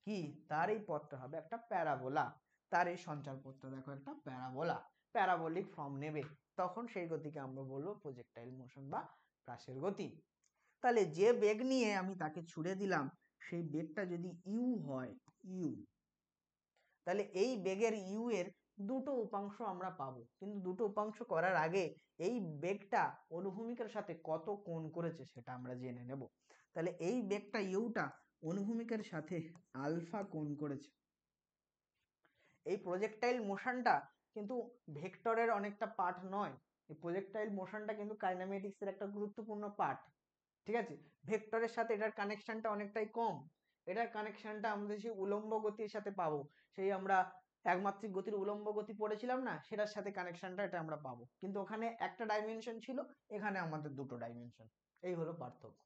কি, তার এই পথটা হবে একটা প্যারাবোলা। তার এই সঞ্চারপথটা দেখো একটা প্যারাবোলা, প্যারাবোলিক ফর্ম নেবে, তখন সেই গতিকে আমরা বলবো প্রজেক্টাইল মোশন বা প্রাসের গতি। তাহলে যে বেগ নিয়ে আমি তাকে ছুড়ে দিলাম, সেই বেগটা যদি ইউ হয়, ইউ, তাহলে এই বেগের ইউ এর দুটো উপাংশ আমরা পাবো। কিন্তু দুটো উপাংশ করার আগে এই বেগটা অনুভূমিকের সাথে কত কোণ করেছে সেটা আমরা জেনে নেব। তাহলে এই বেগটা ইউটা অনুভূমিকের সাথে আলফা কোণ করেছে। এই প্রজেক্টাইল মোশনটা কিন্তু ভেক্টরের অনেকটা পার্ট নয়, এই প্রজেক্টাইল মোশনটা কিন্তু কাইনেমেটিক্সের একটা গুরুত্বপূর্ণ পার্ট। ঠিক আছে, ভেক্টরের সাথে এটার কানেকশনটা অনেকটাই কম। এটার কানেকশনটা আমাদের সেই উলম্ব গতির সাথে পাবো, সেই আমরা একমাত্রিক গতির উলম্ব গতি পড়েছিলাম না, সেটার সাথে কানেকশনটা এটা আমরা পাবো। কিন্তু ওখানে একটা ডাইমেনশন ছিল, এখানে আমাদের দুটো ডাইমেনশন, এই হলো পার্থক্য।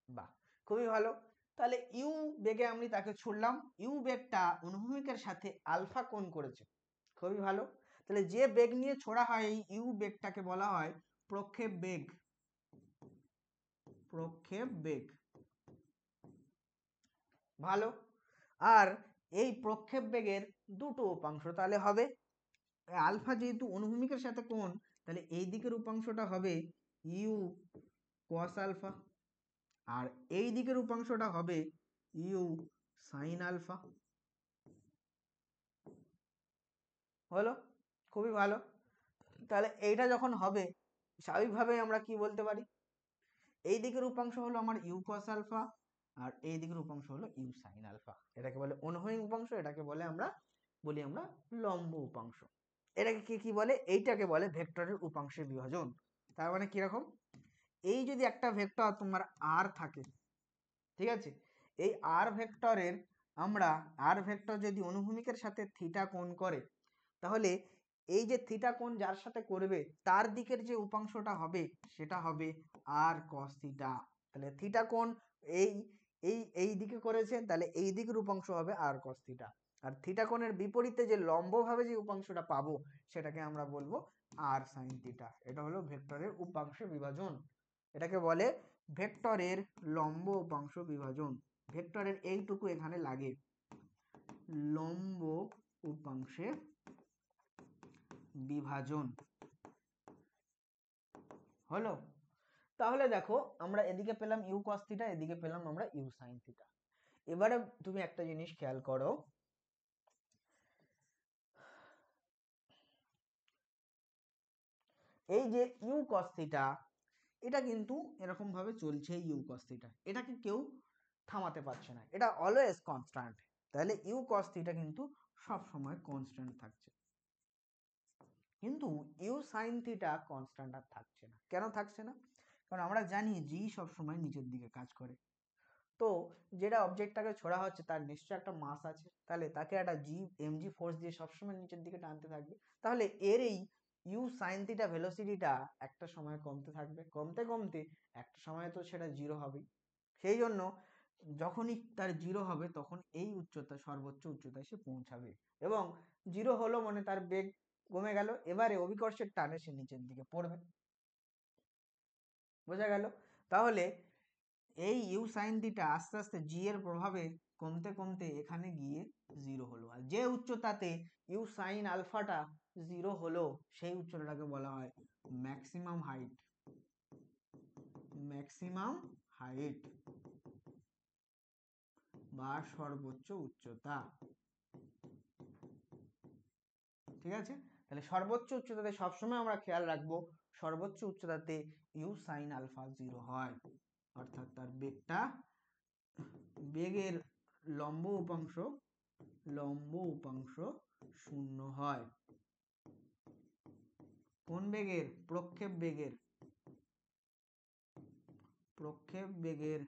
বাহ, খুবই ভালো। তাহলে ইউ বেগে আমি তাকে ছুড়লাম, ইউ বেগটা অনুভূমিকের সাথে আলফা কোণ করেছে, খুবই ভালো। তাহলে যে বেগ নিয়ে ছোড়া হয় এই ইউ বেগটাকে বলা হয় প্রক্ষেপ বেগ, প্রক্ষেপ বেগ, ভালো। আর এই প্রক্ষেপ বেগের দুটো উপাংশ তাহলে হবে, আলফা যেহেতু অনুভূমিকের সাথে কোণ, তাহলে এই দিকের উপাংশটা হবে ইউ কস আলফা, আর এই দিকের উপাংশটা হবে ইউ সাইন আলফা। হলো, খুবই ভালো। তাহলে এইটা যখন হবে, স্বাভাবিকভাবে আমরা কি বলতে পারি, এই দিকের উপাংশ হলো আমার ইউ কস আলফা, আর এই দিকের উপাংশ হলো ইউ সাইন আলফা। এটাকে বলে অনুভূমিক উপাংশ, এটাকে বলে আমরা লম্ব উপাংশ। এটাকে কি বলে, এইটাকে বলে ভেক্টরের উপাংশের বিভাজন। তার মানে কিরকম, এই যদি একটা ভেক্টর তোমার আর থাকে, ঠিক আছে, এই আর ভেক্টরের আর ভেক্টর যদি অনুভূমিকের সাথে থিটা কোণ করে, তাহলে এই যে থিটা কোণ যার সাথে করবে, তার দিকের যে উপাংশটা হবে সেটা হবে আর কস থিটা। তাহলে থিটা কোণ এই এই এই দিকে করেছে, তাহলে এই দিকের উপাংশ হবে আর কস থিটা। আর থিটা কোণের বিপরীতে যে লম্বভাবে যে উপাংশটা পাবো, সেটাকে আমরা বলবো আর সাইন থিটা। এটা হলো ভেক্টরের উপাংশ বিভাজন, এটাকে বলে ভেক্টরের লম্ব উপাংশ বিভাজন। ভেক্টরের এইটুকু এখানে লাগে, লম্ব উপাংশে বিভাজন হলো। তাহলে দেখো আমরা এদিকে পেলাম ইউ কস থিটা, এদিকে পেলাম আমরা ইউ সাইন থিটা। এবারে তুমি একটা জিনিস খেয়াল করো, এই যে ইউ কস থিটা এটা কিন্তু এরকম ভাবে চলছে, ইউ কস থিটা এটাকে কেউ থামাতে পারছে না, এটা অলওয়েজ কনস্ট্যান্ট। তাহলে ইউ কস থিটা কিন্তু সব সময় কনস্ট্যান্ট থাকছে, কিন্তু ইউ সাইন থিটা কনস্ট্যান্ট আর থাকছে না। কেন থাকছে না? কারণ আমরা জানি জি সব সময় নিচের দিকে কাজ করে। তো যেটা অবজেক্টটাকে ছোড়া হচ্ছে তার নিশ্চয় একটা মাস আছে, তাহলে তাকে একটা এমজি ফোর্স দিয়ে সবসময় নিচের দিকে টানতে থাকবে। তাহলে এর এই ইউ সাইন থিটা ভেলোসিটিটা একটা সময় কমতে থাকবে, কমতে কমতে একটা সময় তো সেটা জিরো হবে। সেই জন্য যখনই তার জিরো হবে তখন এই উচ্চতা সর্বোচ্চ উচ্চতায় সে পৌঁছাবে, এবং জিরো হলো মানে তার বেগ কমে গেল, এবারে অভিকর্ষের টানে সে নিচের দিকে পড়বে। বোঝা গেল? তাহলে এই ইউ সাইন থিটা আস্তে আস্তে জি এর প্রভাবে কমতে কমতে এখানে গিয়ে জিরো হলো, আর যে উচ্চতাতে ইউ সাইন আলফাটা জিরো হলো সেই উচ্চতাটাকে বলা হয় ম্যাক্সিমাম হাইট। ম্যাক্সিমাম হাইট বা সর্বোচ্চ উচ্চতা। ঠিক আছে? তাহলে সর্বোচ্চ উচ্চতাতে সবসময় আমরা খেয়াল রাখবো সর্বোচ্চ উচ্চতাতে ইউ সাইন আলফা জিরো হয়, অর্থাৎ তার বেগের লম্ব উপাংশ শূন্য হয়। কোন বেগের? প্রক্ষেপ বেগের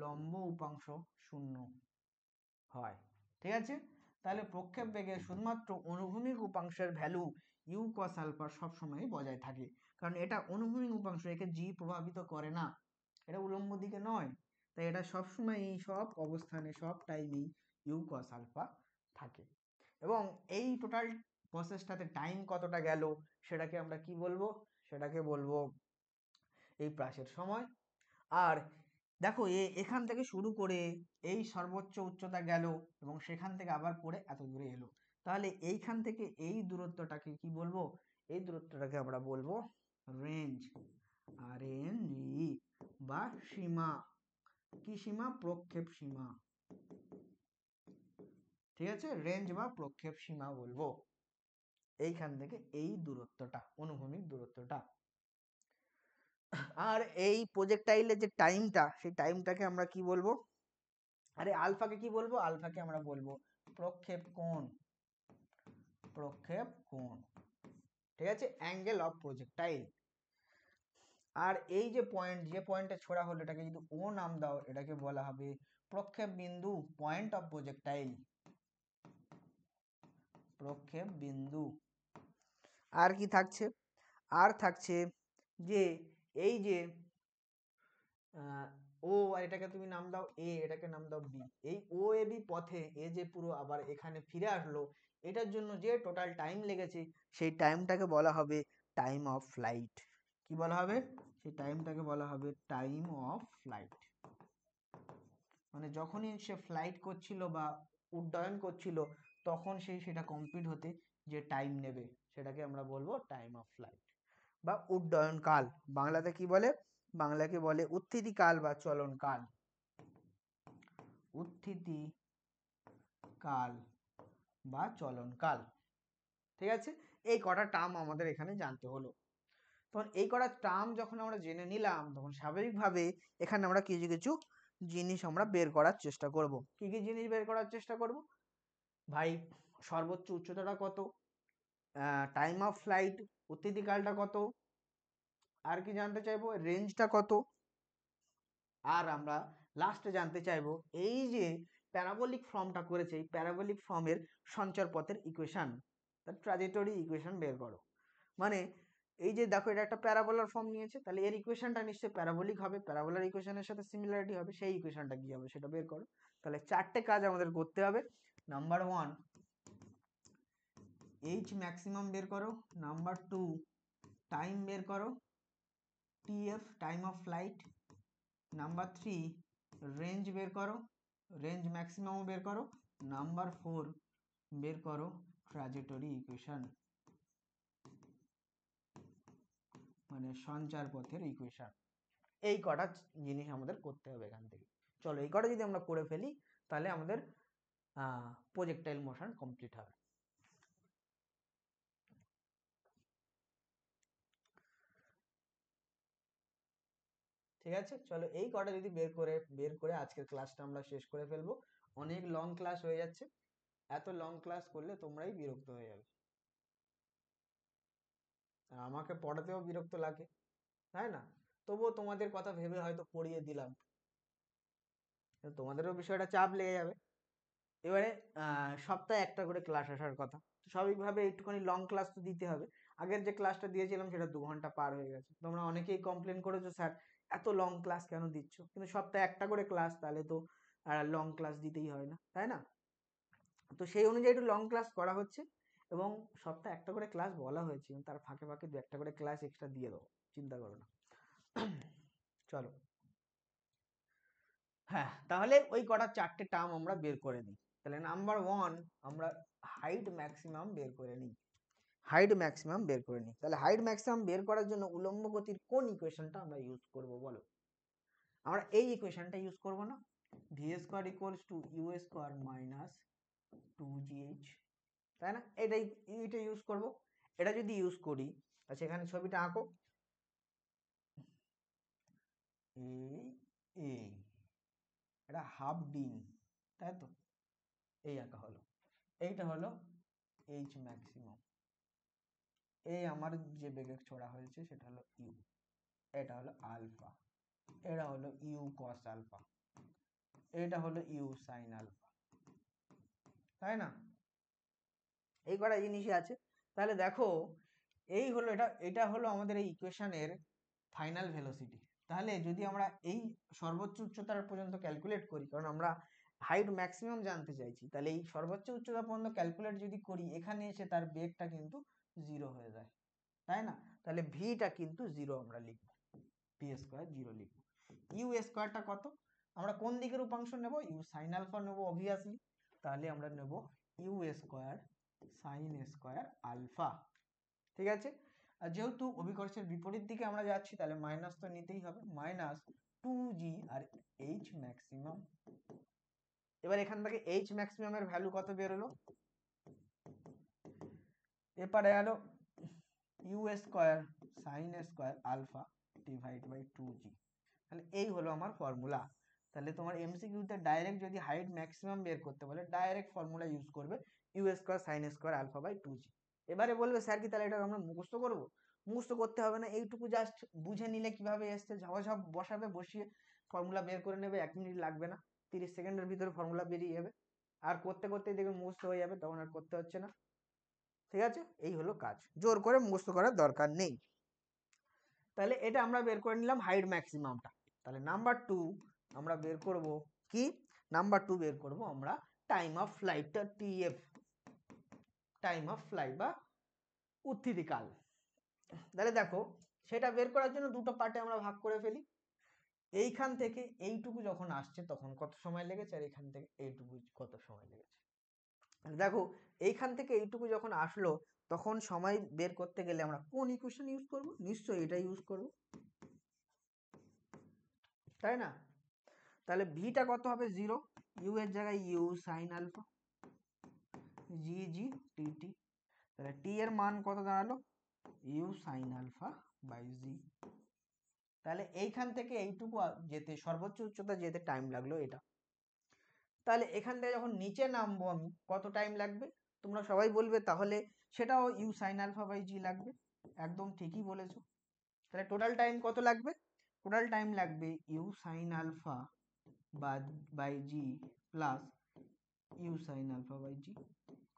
লম্ব উপাংশ শূন্য হয়। ঠিক আছে? তাহলে প্রক্ষেপ বেগের শুধুমাত্র অনুভূমিক উপাংশের ভ্যালু ইউ কস আলফা সবসময় বজায় থাকে, কারণ এটা অনুভূমিক উপাংশ, একে জি প্রভাবিত করে না, এটা উলম্ব দিকে নয়, তাই এটা সবসময় এই সব অবস্থানে সব টাইমেই ইউ কস আলফা থাকে। এবং এই টোটাল প্রসেসটাতে টাইম কতটা গেল সেটাকে আমরা কি বলবো? সেটাকে বলবো এই প্রাসের সময়। আর দেখো এখান থেকে শুরু করে এই সর্বোচ্চ উচ্চতা গেল এবং সেখান থেকে আবার পড়ে এত দূরে এলো, তাহলে এইখান থেকে এই দূরত্বটাকে কি বলবো? এই দূরত্বটাকে আমরা বলবো রেঞ্জ, আর এন ই, বা সীমা। কি সীমা? প্রক্ষেপ সীমা। ঠিক আছে? রেঞ্জ বা প্রক্ষেপ সীমা বলবো এইখান থেকে এই দূরত্বটা, অনুভূমিক দূরত্বটা। আর এই প্রজেক্টাইলের যে টাইমটা, সেই টাইমটাকে আমরা কি বলবো? আরে আলফাকে কি বলবো? আলফাকে আমরা বলবো প্রক্ষেপ কোণ। ঠিক আছে? Angle of projectile. আর এই যে পয়েন্টে ছোড়া হলো এটাকে যদি ও নাম দাও, এটাকে বলা হবে প্রক্ষেপ বিন্দু, পয়েন্ট অফ প্রজেক্টাইল। প্রক্ষেপ বিন্দু। আর কি থাকছে? আর থাকছে যে এই যে ও, আর এটাকে তুমি নাম দাও এ, এটাকে নাম দাও বি। এই ও এ বি পথে এ যে পুরো আবার এখানে ফিরে আসলো, এটার জন্য যে টোটাল টাইম লেগেছে সেই টাইমটাকে বলা হবে টাইম অফ ফ্লাইট। কি বলা হবে? সেই টাইমটাকে বলা হবে টাইম অফ ফ্লাইট। মানে যখনই সে ফ্লাইট করছিল বা উড্ডয়ন করছিল তখন সেটা কমপ্লিট হতে যে টাইম নেবে সেটাকে আমরা বলবো টাইম অফ ফ্লাইট বা উড্ডয়ন কাল। বাংলাতে কি বলে? বাংলাকে বলে উত্থিতি কাল বা চলন কাল। উত্থিতি কাল বা চলন কাল। ঠিক আছে? এই কটা টার্ম আমাদের এখানে জানতে হলো। তখন এই কটা টার্ম যখন আমরা জেনে নিলাম তখন স্বাভাবিকভাবে এখানে আমরা কিছু কিছু জিনিস আমরা বের করার চেষ্টা করব। কি কি জিনিস বের করার চেষ্টা করব? ভাই সর্বোচ্চ উচ্চতাটা কত, টাইম অফ ফ্লাইট উত্থিতি কালটা কত, আর কি জানতে চাইবো রেঞ্জটা কত, আর আমরা লাস্টে জানতে চাইবো এই যে প্যারাবোলিক ফর্মটা করেছে এই প্যারাবোলিক ফর্মের সঞ্চার পথের ইকুয়েশন, তার ট্র্যাজেক্টরি ইকুয়েশন বের করো। মানে এই যে দেখো এটা একটা প্যারাবোলার ফর্ম নিয়েছে, তাহলে এর ইকুয়েশনটা নিশ্চয়ই প্যারাবোলিক হবে, প্যারাবোলার ইকুয়েশনের সাথে সিমিলারিটি হবে, সেই ইকুয়েশনটা কি হবে সেটা বের করো। তাহলে চারটে কাজ আমাদের করতে হবে। নাম্বার 1 এইচ ম্যাক্সিমাম বের করো, নাম্বার 2 টাইম বের করো, TF time of flight, number 3 range বের করো, রেঞ্জ ম্যাক্সিমামও বের করো, নাম্বার 4 বের করো ট্র্যাজেক্টরি ইকুয়েশন, মানে সঞ্চার পথের ইকুয়েশন। এই কটা জিনিস আমাদের করতে হবে এখান থেকে। চলো এই কটা যদি আমরা করে ফেলি তাহলে আমাদের প্রজেক্টাইল মোশন কমপ্লিট হবে। ঠিক আছে, চলো এই কটা যদি বের করে আজকের ক্লাসটা আমরা শেষ করে ফেলবো। অনেক লং ক্লাস হয়ে যাচ্ছে, এত লং ক্লাস করলে তোমরাই বিরক্ত হয়ে যাবে, আর আমাকে পড়াতেও বিরক্ত লাগে, তাই না? তবুও তোমাদের কথা ভেবে হয়তো পড়িয়ে দিলাম, তোমাদেরও বিষয়টা চাপ লেগে যাবে। এবারে সপ্তাহে একটা করে ক্লাস আসার কথা, স্বাভাবিকভাবে একটুখানি লং ক্লাস তো দিতে হবে। আগের যে ক্লাসটা দিয়েছিলাম সেটা 2 ঘন্টা পার হয়ে গেছে, তোমরা অনেকেই কমপ্লেন করেছো স্যার এত লং ক্লাস কেন দিচ্ছ, কিন্তু সপ্তাহে একটা করে ক্লাস, তাহলে তো লং ক্লাস দিতেই হয় না, তাই না? তো সেই অনুযায়ী একটু লং ক্লাস করা হচ্ছে, এবং সপ্তাহে একটা করে ক্লাস বলা হয়েছে, তার ফাঁকে ফাঁকে 2-1টা করে ক্লাস এক্সট্রা দিয়ে দেবো, চিন্তা করো না। চলো, হ্যাঁ, তাহলে ওই কটা 4টে টার্ম আমরা বের করে নিই। তাহলে নাম্বার 1 আমরা হাইট ম্যাক্সিমাম বের করে নিই। হাইট ম্যাক্সিমাম বের করে নিই। তাহলে হাইট ম্যাক্সিমাম বের করার জন্য উলম্ব গতির কোন ইকুয়েশনটা আমরা ইউজ করব বলো? আমরা এই ইকুয়েশনটা ইউজ করব না, V square equals to U square minus 2gh, তাই না? এইটা ইউজ করব। এটা যদি ইউজ করি, আচ্ছা এখানে ছবিটা আঁকো, এই এটা হাফ ডিম, তাই তো? এই আঁকা হলো, এইটা হলো এইচ ম্যাক্সিমাম, এই আমার যে বেগে ছোড়া হয়েছে সেটা হলো ইউ, এটা হলো আলফা, এটা হলো ইউ কস আলফা, এটা হলো ইউ সাইন আলফা, তাই না? এই কটা জিনিসই আছে। তাহলে দেখো, এই হলো এটা হলো আমাদের এই ইকুয়েশনের ফাইনাল ভেলোসিটি। তাহলে যদি আমরা এই সর্বোচ্চ উচ্চতার পর্যন্ত ক্যালকুলেট করি, কারণ আমরা হাইট ম্যাক্সিমাম জানতে চাইছি, তাহলে এই সর্বোচ্চ উচ্চতা পর্যন্ত ক্যালকুলেট যদি করি, এখানে এসে তার বেগটা কিন্তু 0 হয়ে যায়, তাই না? তাহলে ভিটা কিন্তু 0 আমরা লিখবো, ভি স্কোয়ার 0 লিখবো। ইউ স্কোয়ারটা কত? আমরা কোন দিকের উপাংশ নেব? ইউ সাইন আলফা নেব অবভিয়াসলি, তাহলে আমরা নেব U square sine square alpha, ঠিক আছে? আর যেহেতু অভিকর্ষের বিপরীত দিকে আমরা যাচ্ছি, তাহলে মাইনাস তো নিতেই হবে, মাইনাস 2g আর এইচ ম্যাক্সিমাম। এবার এখান থেকে এইচ ম্যাক্সিমামের ভ্যালু কত বেরোলো? এপারে গেল U square sine square alpha divide by 2g। তাহলে এই হলো আমার ফর্মুলা। তাহলে তোমার এমসিকিউতে ডাইরেক্ট যদি হাইট ম্যাক্সিমাম বের করতে বলে, ডাইরেক্ট ফর্মুলা ইউজ করবে U square sine square alpha by 2g। এবারে বলবে স্যার কি তাহলে এটা আমরা মুখস্থ করব? মুখস্থ করতে হবে না, এইটুকু জাস্ট বুঝে নিলে কিভাবে এসছে, ঝাপাঝাপ বসাবে, বসিয়ে ফর্মুলা বের করে নেবে, 1 মিনিট লাগবে না, 30 সেকেন্ডের ভিতরে ফর্মুলা বেরিয়ে যাবে, আর করতে করতে দেখবে মুখস্থ হয়ে যাবে, তখন আর করতে হচ্ছে না, ঠিক আছে? এই হলো কাজ, জোর করে মুখস্থ করার দরকার নেই। তাহলে এটা আমরা বের করে নিলাম হাইট ম্যাক্সিমামটা। তাহলে নাম্বার 2 আমরা বের করব কি? নাম্বার 2 বের করব আমরা টাইম অফ ফ্লাইটটা, টিএফ, টাইম অফ ফ্লাইট বা উত্থিতিকাল। তাহলে দেখো, সেটা বের করার জন্য দুটো পার্টে আমরা ভাগ করে ফেলি। এইখান থেকে এইটুকু যখন আসছে তখন কত সময় লেগেছে, আর এখান থেকে এইটুকু কত সময় লেগেছে। দেখো, এইখান থেকে এইটুকু যখন আসলো, তখন সময় বের করতে গেলে আমরা কোন ইকুয়েশন ইউজ করব? নিশ্চয়ই এটা ইউজ করব, তাই না? তাহলে ভিটা কত হবে? 0, ইউ এর জায়গায় ইউ সাইন আলফা, জি জি টি টি। তাহলে টি এর মান কত দাঁড়ালো? ইউ সাইন আলফা বাই জি। তাহলে এইখান থেকে এইটুকু যেতে, সর্বোচ্চ উচ্চতা যেতে টাইম লাগলো এটা। তাহলে এখান থেকে যখন নিচে নামবো আমি, কত টাইম লাগবে? তোমরা সবাই বলবে তাহলে সেটাও U sine alpha by G লাগবে। একদম ঠিকই বলেছো। তাহলে টোটাল টাইম কত লাগবে? টোটাল টাইম লাগবে U sine alpha by G plus U sine alpha by G.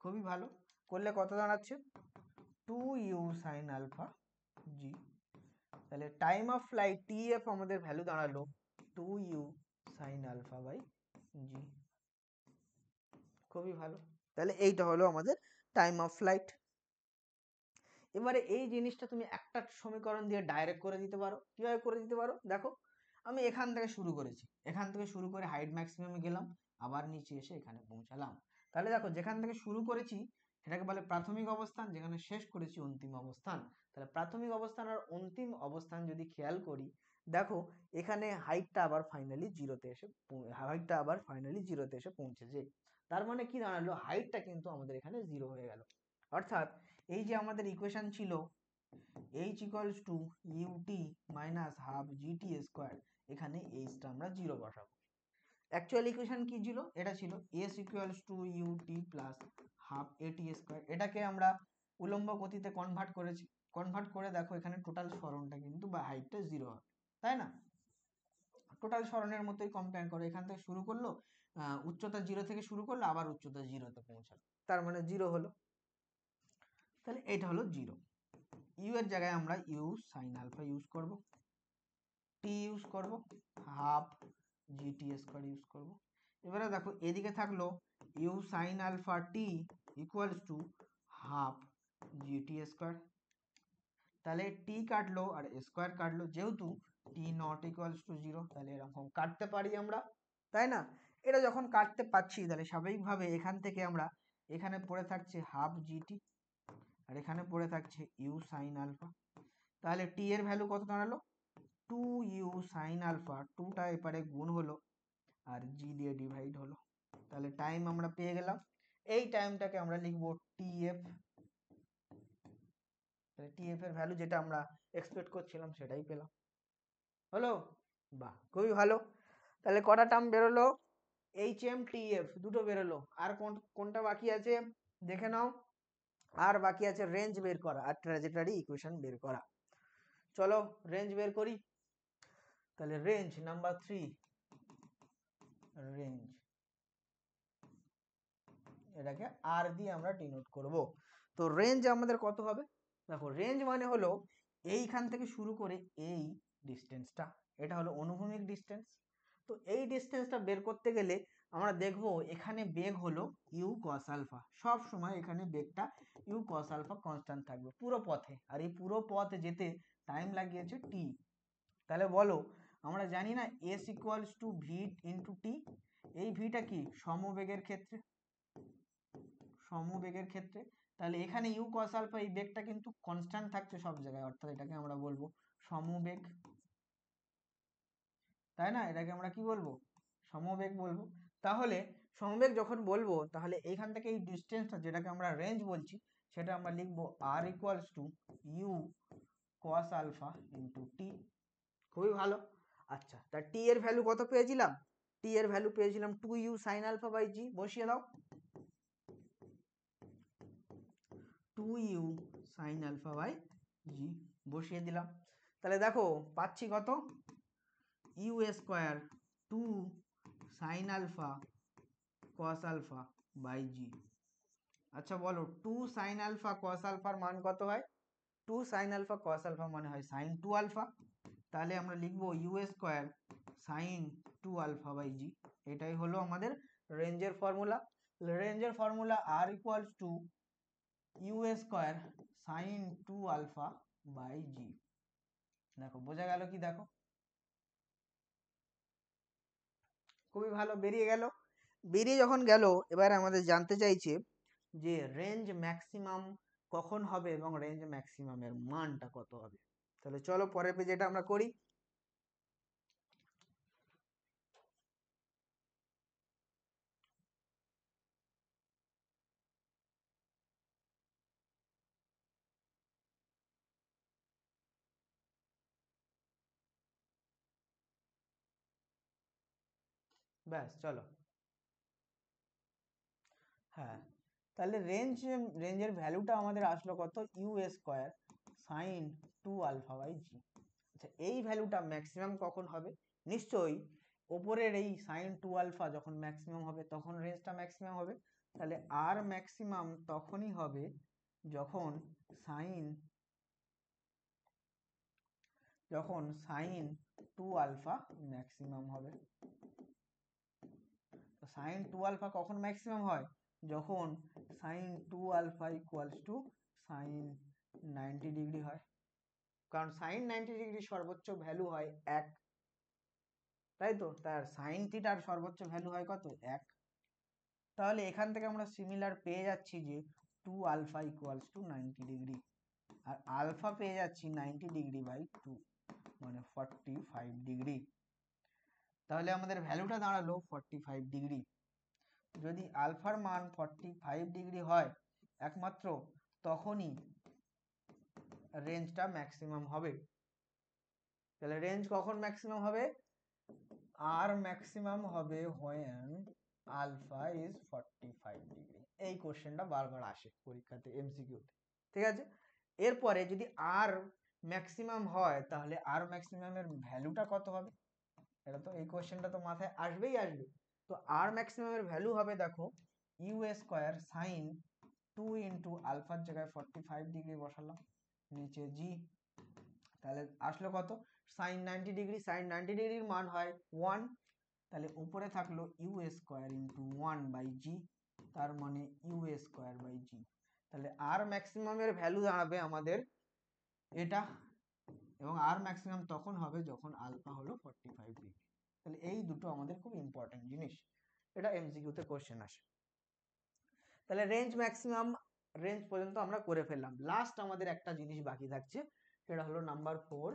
খুবই ভালো, করলে কত দাঁড়াচ্ছে? 2 ইউ সাইন আলফা জি। তাহলে টাইম অফ ফ্লাইট টিএফ আমাদের ভ্যালু দাঁড়ালো 2 you sine alpha by G. খুবই ভালো। তাহলে এইটা হলো আমাদের টাইম অফ ফ্লাইট। এবারে এই জিনিসটা তুমি একটা সমীকরণ দিয়ে ডাইরেক্ট করে দিতে পারো। কিভাবে করে দিতে পারো? দেখো, আমি এখান থেকে শুরু করেছি, এখান থেকে শুরু করে হাইট ম্যাক্সিমামে গেলাম, আবার নিচে এসে এখানে পৌঁছালাম। তাহলে দেখো যেখান থেকে শুরু করেছি সেটাকে বলে প্রাথমিক অবস্থান, যেখানে শেষ করেছি অন্তিম অবস্থান। তাহলে প্রাথমিক অবস্থান আর অন্তিম অবস্থান যদি খেয়াল করি, দেখো এখানে হাইটটা আবার ফাইনালি জিরোতে এসে পৌঁছেছে। তার মানে কি দাঁড়ালো, হাইটটা কিন্তু আমাদের এখানে জিরো হয়ে গেল। অর্থাৎ এই যে আমাদের ইকুয়েশন ছিল h equals to UT minus half GT square, এখানে এইচটা আমরা জিরো বসাবো। অ্যাকচুয়াল ইকুয়েশন কি ছিল, এটা ছিল s equals to UT plus half AT square. এটাকে আমরা উলম্ব গতিতে কনভার্ট করে দেখো এখানে টোটাল সরণটা কিন্তু বা হাইটটা জিরো হবে, তাই না? টোটাল সরণের মতোই কম্পেয়ার করো, এখান থেকে শুরু করলো উচ্চতা জিরো থেকে শুরু করলো, আবার উচ্চতা জিরোতে পৌঁছালো, তার মানে জিরো হলো। তাহলে এটা হলো জিরো। ইউ এর জায়গায় আমরা ইউ সাইন আলফা ইউজ করব, টি ইউজ করব, হাফ জিটি স্কোয়ার ইউজ করব। এবারে দেখো এদিকে থাকলো U sine alpha T equals to half GT square. তাহলে টি কাটলো আর স্কোয়ার কাটলো, যেহেতু T not equals to zero, তাহলে এরকম কাটতে পারি আমরা, তাই না? এটা যখন কাটতে পাচ্ছি তাহলে স্বাভাবিকভাবে এখান থেকে আমরা এখানে পড়ে থাকছে হাফ জিটি আর এখানে পড়ে থাকছে ইউ সাইন আলফা। তাহলে টি এর ভ্যালু কত দাঁড়ালো, টু ইউ সাইন আলফা, টুটা এপারে গুণ হলো আর জি দিয়ে ডিভাইড হলো। তাহলে টাইম আমরা পেয়ে গেলাম, এই টাইমটাকে আমরা লিখবো টিএফ। তাহলে টিএফ এর ভ্যালু যেটা আমরা এক্সপেক্ট করছিলাম সেটাই পেলাম। হলো? বাহ, খুবই ভালো। তাহলে কটা টার্ম বেরোলো, এইচ এম টিএফ দুটো বেরোলো। আর কোনটা বাকি আছে দেখে নাও। আর বাকি আছে রেঞ্জ বের করা আর ট্র্যাজেক্টরি ইকুয়েশন বের করা। চলো রেঞ্জ বের করি। তাহলে রেঞ্জ নাম্বার 3, রেঞ্জ, এটাকে আর দিয়ে আমরা ডিনোট করব। তো রেঞ্জ আমাদের কত হবে, দেখো রেঞ্জ মানে হলো এইখান থেকে শুরু করে এই ডিস্টেন্সটা, এটা হলো অনুভূমিক ডিস্টেন্স। তো এই ডিস্টেন্সটা বের করতে গেলে আমরা দেখব এখানে বেগ হলো ইউ কস আলফা, সব সময় এখানে বেগটা ইউ কস আলফা কনস্ট্যান্ট থাকবে পুরো পথে, আর এই পুরো পথ যেতে টাইম লাগিয়েছে টি। তাহলে বলো, আমরা জানি না S equals to V into T, এই ভিটা কি সমবেগের ক্ষেত্রে, সমবেগের ক্ষেত্রে। তাহলে এখানে ইউ কস আলফা এই বেগটা কিন্তু কনস্ট্যান্ট থাকছে সব জায়গায়, অর্থাৎ এটাকে আমরা বলবো সমবেগ, তাই না? এটাকে আমরা কি বলবো, সমবেগ বলবো। তাহলে সমবেগ যখন বলবো তাহলে এইখান থেকে এই ডিস্টেন্সটা যেটাকে আমরা রেঞ্জ বলছি সেটা আমরা লিখবো R equals to U cos alpha into T. খুবই ভালো। আচ্ছা, তা টি এর ভ্যালু কত পেয়েছিলাম, টি এর ভ্যালু পেয়েছিলাম two U sine alpha by G, বসিয়ে দাও, two U sine alpha by G বসিয়ে দিলাম। তাহলে দেখো পাচ্ছি কত, U square two sine alpha cos alpha by G. আচ্ছা বলো, টু সাইন আলফা কস আলফার মান কত হয়, two sine alpha cos alpha মানে হয় সাইন টু আলফা। তাহলে আমরা লিখবো U square sine two alpha by G, এটাই হলো আমাদের রেঞ্জের ফর্মুলা। রেঞ্জের formula R equals to U square sine two alpha by G. দেখো বোঝা গেল কি, দেখো খুবই ভালো বেরিয়ে গেল। বেরিয়ে যখন গেল এবার আমাদের জানতে চাইছে যে রেঞ্জ ম্যাক্সিমাম কখন হবে এবং রেঞ্জ ম্যাক্সিমামের মানটা কত হবে। তাহলে চলো পরের পেজে এটা আমরা করি। ব্যাস চলো, হ্যাঁ তাহলে রেঞ্জের ভ্যালুটা আমাদের আসলো কত, U square sine two alpha by G. আচ্ছা এই ভ্যালুটা ম্যাক্সিমাম কখন হবে, নিশ্চয়ই ওপরের এই সাইন টু আলফা যখন ম্যাক্সিমাম হবে তখন রেঞ্জটা ম্যাক্সিমাম হবে। তাহলে আর ম্যাক্সিমাম তখনই হবে যখন সাইন টু আলফা ম্যাক্সিমাম হবে। সাইন টু আলফা কখন ম্যাক্সিমাম হয়, যখন sine two alpha equals to sine 90 degree হয়, কারণ সাইন 90 ডিগ্রি সর্বোচ্চ ভ্যালু হয় 1, তাই তো, তার সাইন থিটার সর্বোচ্চ ভ্যালু হয় কত, 1। তাহলে এখান থেকে আমরা সিমিলার পেয়ে যাচ্ছি যে 2 আলফা ইকুয়ালস টু 90 ডিগ্রি, আর আলফা পেয়ে যাচ্ছি 90 ডিগ্রি বাই 2 মানে 45 ডিগ্রি। তাহলে আমাদের ভ্যালুটা দাঁড়ালো 45 ডিগ্রি। যদি আলফার মান 45 ডিগ্রি হয় একমাত্র তখনই রেঞ্জটা ম্যাক্সিমাম হবে। তাহলে রেঞ্জ কখন ম্যাক্সিমাম হবে? আর ম্যাক্সিমাম হবে when আলফা ইজ 45 ডিগ্রি। এই কোশ্চেনটা বারবার আসে পরীক্ষাতে এমসিকিউতে, ঠিক আছে। এরপরে যদি আর ম্যাক্সিমাম হয় তাহলে আর ম্যাক্সিমামের ভ্যালুটা কত হবে? এটা তো এই কোশ্চেনটা তো মাথায় আসবেই আসবে। তো আর ম্যাক্সিমামের ভ্যালু হবে, দেখো, ইউ স্কোয়ার সাইন 2 ইন্টু আলফার জায়গায় 45 ডিগ্রি বসালাম, নিচে জি, তাহলে আসলো কত? Sign 90 degree. সাইন 90 ডিগ্রির মান হয় 1, তাহলে উপরে থাকলো ইউ স্কোয়ার ইন্টু 1 বাই জি, তার মানে ইউ স্কোয়ার বাই জি। তাহলে আর ম্যাক্সিমামের ভ্যালু দাঁড়াবে আমাদের এটা, এবং আর ম্যাক্সিমাম তখন হবে যখন আলফা হলো 45 ডিগ্রি। তাহলে এই দুটো আমাদের খুব ইম্পর্টেন্ট জিনিস, এটা এমসিকিউতে কোশ্চেন আসে। তাহলে রেঞ্জ ম্যাক্সিমাম রেঞ্জ পর্যন্ত আমরা করে ফেললাম। লাস্ট আমাদের একটা জিনিস বাকি থাকছে, সেটা হলো নাম্বার 4,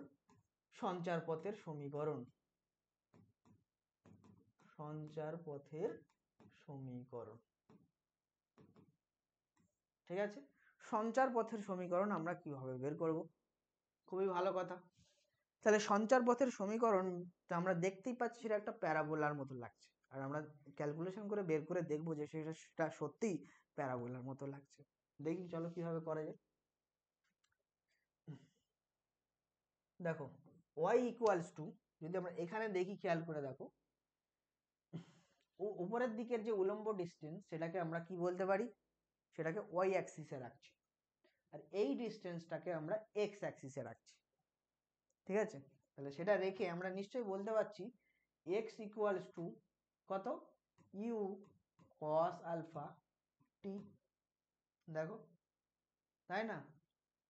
সঞ্চার পথের সমীকরণ। সঞ্চার পথের সমীকরণ, ঠিক আছে। সঞ্চার পথের সমীকরণ আমরা কিভাবে বের করব? খুবই ভালো কথা। তাহলে সঞ্চার পথের সমীকরণ আমরা দেখতেই পাচ্ছি সেটা একটা প্যারাবোলার মতো লাগছে, আর আমরা ক্যালকুলেশন করে বের করে দেখবো যে সেটা সত্যিই প্যারাবোলার মতো লাগছে। দেখি চলো কিভাবে করা যায়। দেখো y ইকুয়ালস টু, যদি আমরা এখানে দেখি, খেয়াল করে দেখো, উপরের দিকের যে উলম্ব ডিস্টেন্স সেটাকে আমরা কি বলতে পারি? সেটাকে y অ্যাক্সিসে রাখছি, আর এই ডিস্টেন্সটাকে আমরা x অ্যাক্সিসে রাখছি, ঠিক আছে। তাহলে সেটা রেখে আমরা নিশ্চয়ই বলতে পারছি x ইকুয়ালস টু কত? ইউ কস আলফা টি, দেখো, তাই না?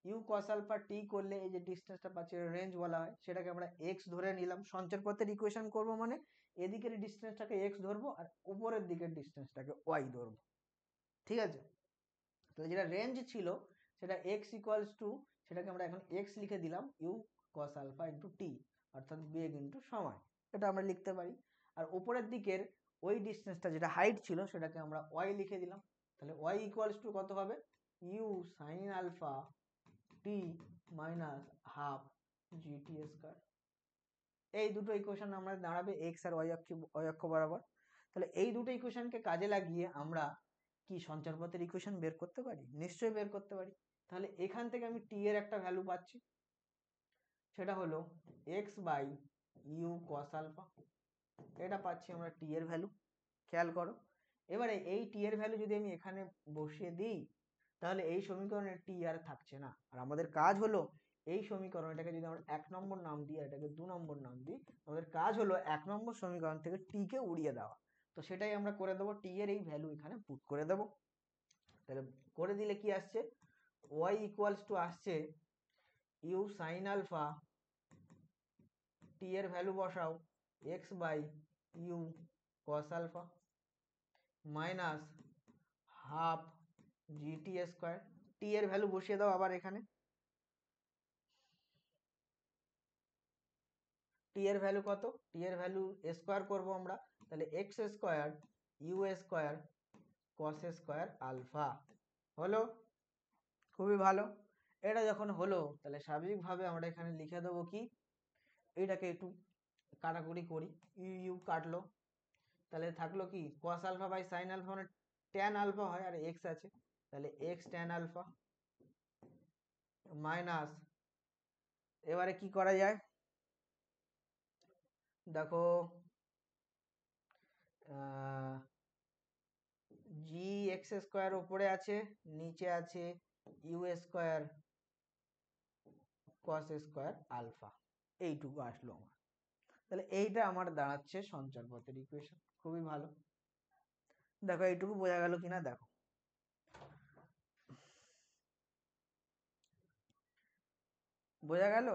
ইউ কস আলফা টি করলে এই যে ডিস্টেন্সটা পাচ্ছি রেঞ্জ বলা হয়, সেটাকে আমরা এক্স ধরে নিলাম। সঞ্চার পথের ইকুয়েশন করব মানে এদিকের ডিস্টেন্সটাকে এক্স ধরবো আর উপরের দিকের ডিস্টেন্সটাকে ওয়াই ধরবো, ঠিক আছে। তো যেটা রেঞ্জ ছিল সেটা এক্স ইকুয়ালস টু, সেটাকে আমরা এখন এক্স লিখে দিলাম ইউ কস আলফা ইন্টু টি, অর্থাৎ বেগ ইন্টু সময়, এটা আমরা লিখতে পারি। আর উপরের দিকের ওই ডিস্টেন্সটা যেটা হাইট ছিল সেটাকে আমরা ওয়াই লিখে দিলাম। তাহলে ওয়াই ইকুয়ালস টু কত হবে? U sine alpha T minus half GT square. এই দুটো ইকুয়েশন আমরা দাঁড়াবে এক্স আর ওয়াই অক্ষ বরাবর। তাহলে এই দুটো ইকুয়েশনকে কাজে লাগিয়ে আমরা কি সঞ্চার পথের ইকুয়েশন বের করতে পারি? নিশ্চয়ই বের করতে পারি। তাহলে এখান থেকে আমি টি এর একটা ভ্যালু পাচ্ছি, সেটা হলো X by U cos alpha, এটা পাচ্ছি আমরা টি এর ভ্যালু, খেয়াল করো। এবারে এই টি এর ভ্যালু যদি আমি এখানে বসিয়ে দিই তাহলে এই সমীকরণে টি আর থাকছে না, আর আমাদের কাজ হলো এই সমীকরণ, এটাকে যদি আমরা 1 নম্বর নাম দিই আর এটাকে 2 নম্বর নাম দিই, আমাদের কাজ হলো 1 নম্বর সমীকরণ থেকে টি কে উড়িয়ে দেওয়া। তো সেটাই আমরা করে দেবো, টি এর এই ভ্যালু এখানে পুট করে দেবো। তাহলে করে দিলে কি আসছে? y ইকুয়ালস টু আসছে ইউ সাইন আলফা, টি এর ভ্যালু বসাও x by U cos alpha minus half GT square. T এর ভ্যালু বসিয়ে দাও আবার এখানে, টি এর ভ্যালু কত? টি এর ভ্যালু স্কোয়ার করবো আমরা, তাহলে X square U square cos square alpha হলো। খুবই ভালো। এটা যখন হলো তাহলে স্বাভাবিকভাবে আমরা এখানে লিখে দেবো কি, এইটাকে একটু কাটাকুটি করি, ইউ ইউ কাটলো, তাহলে থাকলো কি cos alpha by sine alpha মানে ট্যান আলফা হয়, আর এক্স আছে, তাহলে এক্স ট্যান আলফা মাইনাস, এবারে কি করা যায় দেখো, জি এক্স স্কোয়ার উপরে আছে, নিচে আছে U square cos square alpha, এইটুকু আসলো আমার। তাহলে এইটা আমার দাঁড়াচ্ছে সঞ্চার পথের ইকুয়েশন। খুবই ভালো। দেখো এইটুকু বোঝা গেল কিনা দেখো, বোঝা গেল।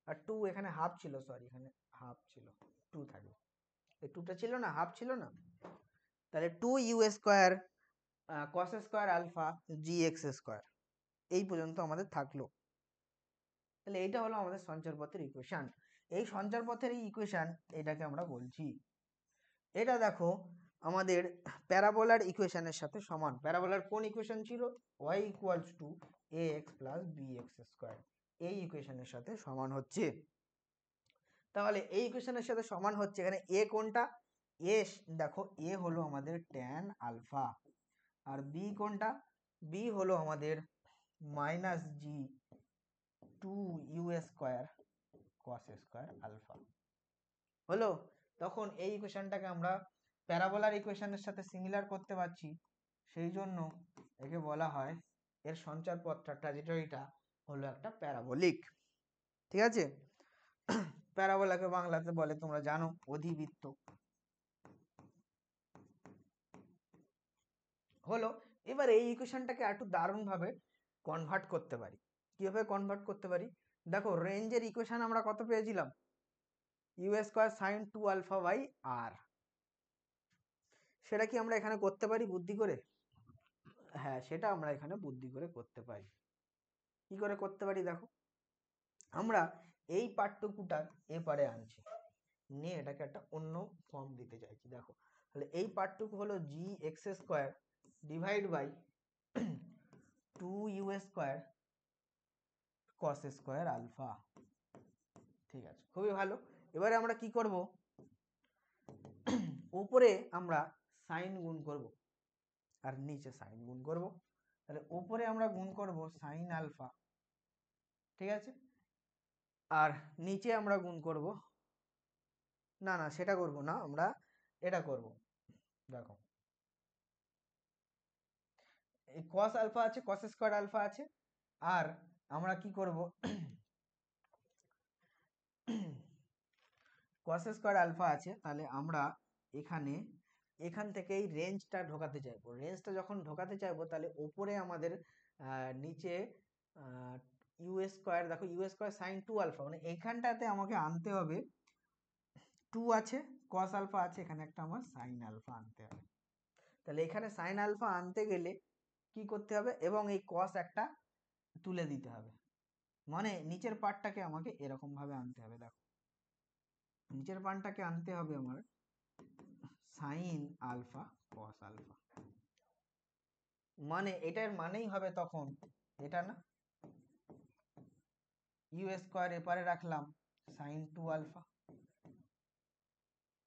আর টু এখানে হাফ ছিল, সরি এখানে হাফ ছিল, টু থাকবে, এই টুটা ছিল না, হাফ ছিল না। তাহলে 2u square cos square alpha gx square, এই পর্যন্ত আমাদের থাকলো। তাহলে এইটা হলো আমাদের সঞ্চারপথের ইকুয়েশন। এই সঞ্চারপথের এই ইকুয়েশন, এটাকে আমরা বলছি, এটা দেখো আমাদের প্যারাবোলার ইকুয়েশনের সাথে সমান। প্যারাবোলার কোন ইকুয়েশন ছিল? y equals two ax plus bx square, এই ইকুয়েশনের সাথে সমান হচ্ছে। তাহলে এই ইকুয়েশনের সাথে সমান হচ্ছে। এখানে a কোনটা? a দেখো a হলো আমাদের tan আলফা, আর b কোনটা? b হলো আমাদের minus g 2u square cos square alpha. হলো, তখন এই ইকুয়েশনটাকে আমরা প্যারাবোলার ইকুয়েশনের সাথে সিমিলার করতে পারছি, সেই জন্য একে বলা হয়, এর সঞ্চারপথটা ট্র্যাজেক্টরিটা হলো একটা প্যারাবোলিক। ঠিক আছে, প্যারাবোলাকে বাংলাতে বলে তোমরা জানো অধিবৃত্ত। হলো, এবার এই ইকুয়েশনটাকে একটু দারুণ ভাবে কনভার্ট করতে পারি। কিভাবে কনভার্ট করতে পারি? দেখো রেঞ্জের ইকুয়েশন আমরা কত পেয়েছিলাম? U square sine 2 alpha by R. সেটা কি আমরা এখানে করতে পারি বুদ্ধি করে? হ্যাঁ, সেটা আমরা এখানে বুদ্ধি করে করতে পারি। কি করে করতে পারি? দেখো, আমরা এই পার্টটুকুটা এপারে আনছি, নিয়ে এটাকে একটা অন্য ফর্ম দিতে চাইছি। দেখো, তাহলে এই পার্টটুকু হলো G X square divide by 2u square cos square alpha. ঠিক আছে, খুবই ভালো। এবারে আমরা কি করব? উপরে আমরা সাইন গুণ করব আর নিচে সাইন গুণ করব। তাহলে উপরে আমরা গুণ করব সাইন আলফা, ঠিক আছে, আর নিচে আমরা গুণ করব, না না সেটা করব না, আমরা এটা করব। দেখো, এই cos আলফা আছে, cos স্কয়ার আলফা আছে, আর আমরা কি করব? cos স্কয়ার আলফা আছে, তাহলে আমরা এখান থেকে এই রেঞ্জটা ঢোকাতে চাইবো। রেঞ্জটা যখন ঢোকাতে চাইবো, তাহলে উপরে আমাদের নিচে ইউ স্কয়ার, দেখো ইউ স্কয়ার সাইন 2 আলফা, মানে এইখানটাতে আমাকে আনতে হবে 2 আছে, cos আলফা আছে, এখানে একটা আমার সাইন আলফা আনতে হবে। তাহলে এখানে সাইন আলফা আনতে গেলে কি করতে হবে? এবং এই cos একটা তুলে দিতে হবে, মানে নিচের পার্টটাকে আমাকে এরকম ভাবে আনতে হবে। দেখো, নিচের পার্টটাকে আনতে হবে আমার সাইন আলফা cos আলফা, মানে এটার মানেই হবে তখন এটা না, ইউ স্কয়ার এপারে রাখলাম সাইন 2 আলফা।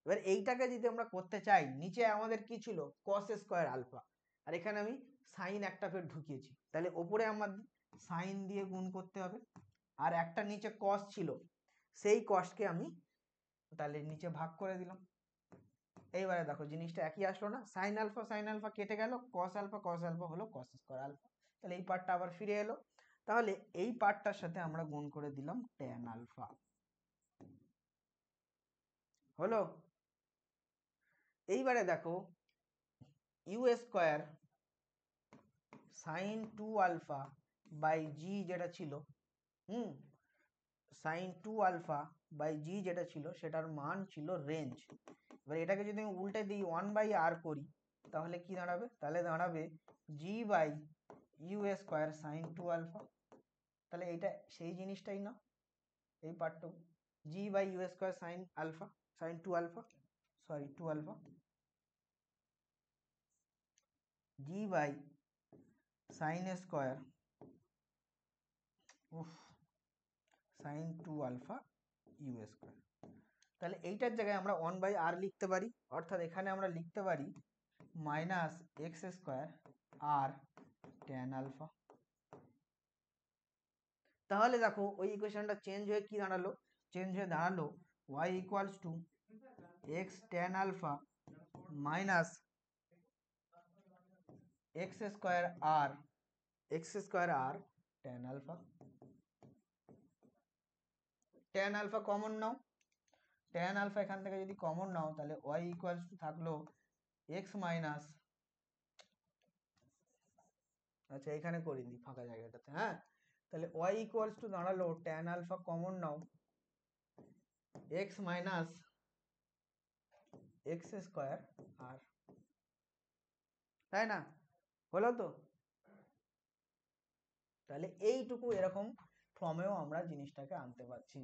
এবার এইটাকে যদি আমরা করতে চাই, নিচে আমাদের কি ছিল? cos স্কয়ার আলফা, আর এখানে আমি সাইন একটা ফের ঢুকিয়েছি, তাহলে ওপরে আমার সাইন দিয়ে গুণ করতে হবে, আর একটা নিচে cos ছিল, সেই cosকে আমি তাহলে নিচে ভাগ করে দিলাম। এইবারে দেখো জিনিসটা একই আসলো না? সাইন আলফা কেটে গেল, cos আলফা হলো cos স্কয়ার আলফা। তাহলে এই পার্টটা আবার ফিরে এলো। তাহলে এই পার্টটার সাথে আমরা গুণ করে দিলাম tan আলফা। হলো, এইবারে দেখো U square sine 2 alpha by G যেটা ছিল, সাইন 2 আলফা বাই জি যেটা ছিল, সেটার মান ছিল রেঞ্জ। এবার এটাকে যদি আমি উল্টে দিই 1 বাই আর করি, তাহলে কি দাঁড়াবে? তাহলে দাঁড়াবে G by U square sine 2 alpha. তাহলে এইটা সেই জিনিসটাই না, এই পার্টটুকু G by U square sine alpha, sine 2 alpha, sorry 2 alpha, G by sine square sine 2 alpha U square. তাহলে এইটার জায়গায় আমরা 1 বাই আর লিখতে পারি, অর্থাৎ এখানে আমরা লিখতে পারি মাইনাস এক্স স্কয়ার আর ট্যান আলফা। তাহলে দেখো ওই ইকুয়েশনটা চেঞ্জ হয়ে কি দাঁড়ালো? চেঞ্জ হয়ে দাঁড়ালো y equals to X tan alpha minus X square আর tan alpha. Tan alpha common নাও, ট্যান আলফা এখান থেকে যদি কমন নাও, তাহলে y ইকুয়ালস টু থাকলো এক্স মাইনাস, আচ্ছা এখানে করে দিই ফাঁকা জায়গাটাতে, হ্যাঁ, তাহলে y ইকুয়ালস টু দাঁড়ালো ট্যান আলফা কমন নাও এক্স মাইনাস এক্স স্কয়ার আর তাই না? হলো তো? তাহলে এইটুকু এরকম ফর্মেও আমরা জিনিসটাকে আনতে পারছি,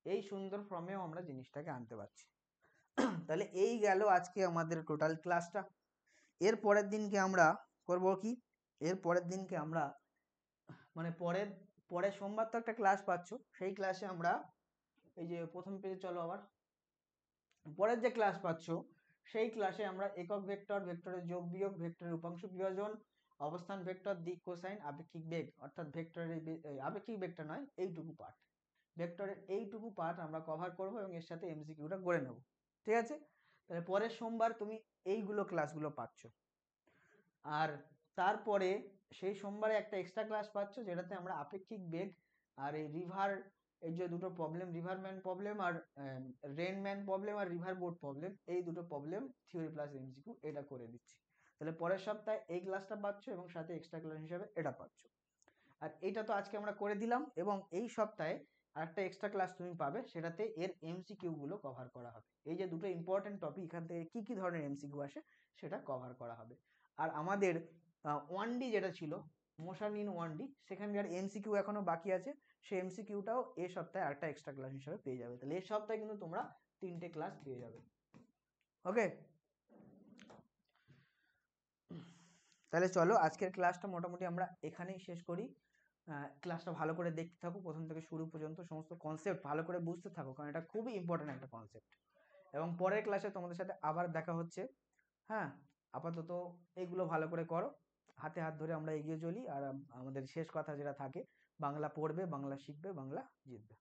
এই সুন্দর ফর্মেও আমরা জিনিসটাকে আনতে পারছি। তাহলে এই গেল আজকে আমাদের টোটাল ক্লাসটা। এর পরের দিনকে আমরা করব কি, এর পরের দিনকে আমরা মানে পরের সোমবার তো একটা ক্লাস পাচ্ছ, সেই ক্লাসে আমরা এই যে প্রথম পেজে চলো আবার, পরের যে ক্লাস পাচ্ছ সেই ক্লাসে আমরা একক ভেক্টর, ভেক্টরের যোগ বিয়োগ, ভেক্টরের উপাংশ বিভাজন, অবস্থান ভেক্টর, দিক কোসাইন, আপেক্ষিক বেগ, অর্থাৎ ভেক্টরের আপেক্ষিক বেগটা নয়, এইটুকু পার্ট, ভেক্টরের এইটুকু পার্ট আমরা কভার করব এবং এর সাথে এমসিকিউটা করে নেব। ঠিক আছে? তাহলে পরের সোমবার তুমি এইগুলো ক্লাসগুলো পাচ্ছ। আর তারপরে সেই সোমবারে একটা এক্সট্রা ক্লাস পাচ্ছ, যেটাতে আমরা আপেক্ষিক বেগ আর এই এই যে দুটো প্রবলেম, রিভারম্যান প্রবলেম আর রেনম্যান প্রবলেম আর রিভার বোট প্রবলেম, এই দুটো প্রবলেম থিওরি প্লাস এমসিকিউ এটা করে দিচ্ছি। তাহলে পরের সপ্তাহে এই ক্লাসটা পাচ্ছ এবং সাথে এক্সট্রা ক্লাস হিসাবে এটা পাচ্ছ। আর এইটা তো আজকে আমরা করে দিলাম, এবং এই সপ্তাহে আরেকটা এক্সট্রা ক্লাস তুমি পাবে, সেটাতে এর এমসিকিউ গুলো কভার করা হবে। এই যে দুটো ইম্পর্টেন্ট টপিক, এখান থেকে কি কি ধরনের এমসিকিউ আসে সেটা কভার করা হবে। আর আমাদের 1D যেটা ছিল মোশন ইন 1D, সেখানকার এমসিকিউ এখনো বাকি আছে, সেই এমসিকিউটাও এই সপ্তাহে আরেকটা এক্সট্রা ক্লাস হিসেবে পেয়ে যাবে। তাহলে এই সপ্তাহে কিন্তু তোমরা 3টে ক্লাস পেয়ে যাবে। ওকে, তাহলে চলো আজকের ক্লাসটা মোটামুটি আমরা এখানেই শেষ করি। ক্লাসটা ভালো করে দেখতে থাকো, প্রথম থেকে শুরু পর্যন্ত সমস্ত কনসেপ্ট ভালো করে বুঝতে থাকো, কারণ এটা খুবই ইম্পর্টেন্ট একটা কনসেপ্ট। এবং পরের ক্লাসে তোমাদের সাথে আবার দেখা হচ্ছে। হ্যাঁ, আপাতত এইগুলো ভালো করে করো, হাতে হাত ধরে আমরা এগিয়ে চলি। আর আমাদের শেষ কথা যেটা থাকে, বাংলা পড়বে, বাংলা শিখবে, বাংলা জিতবে।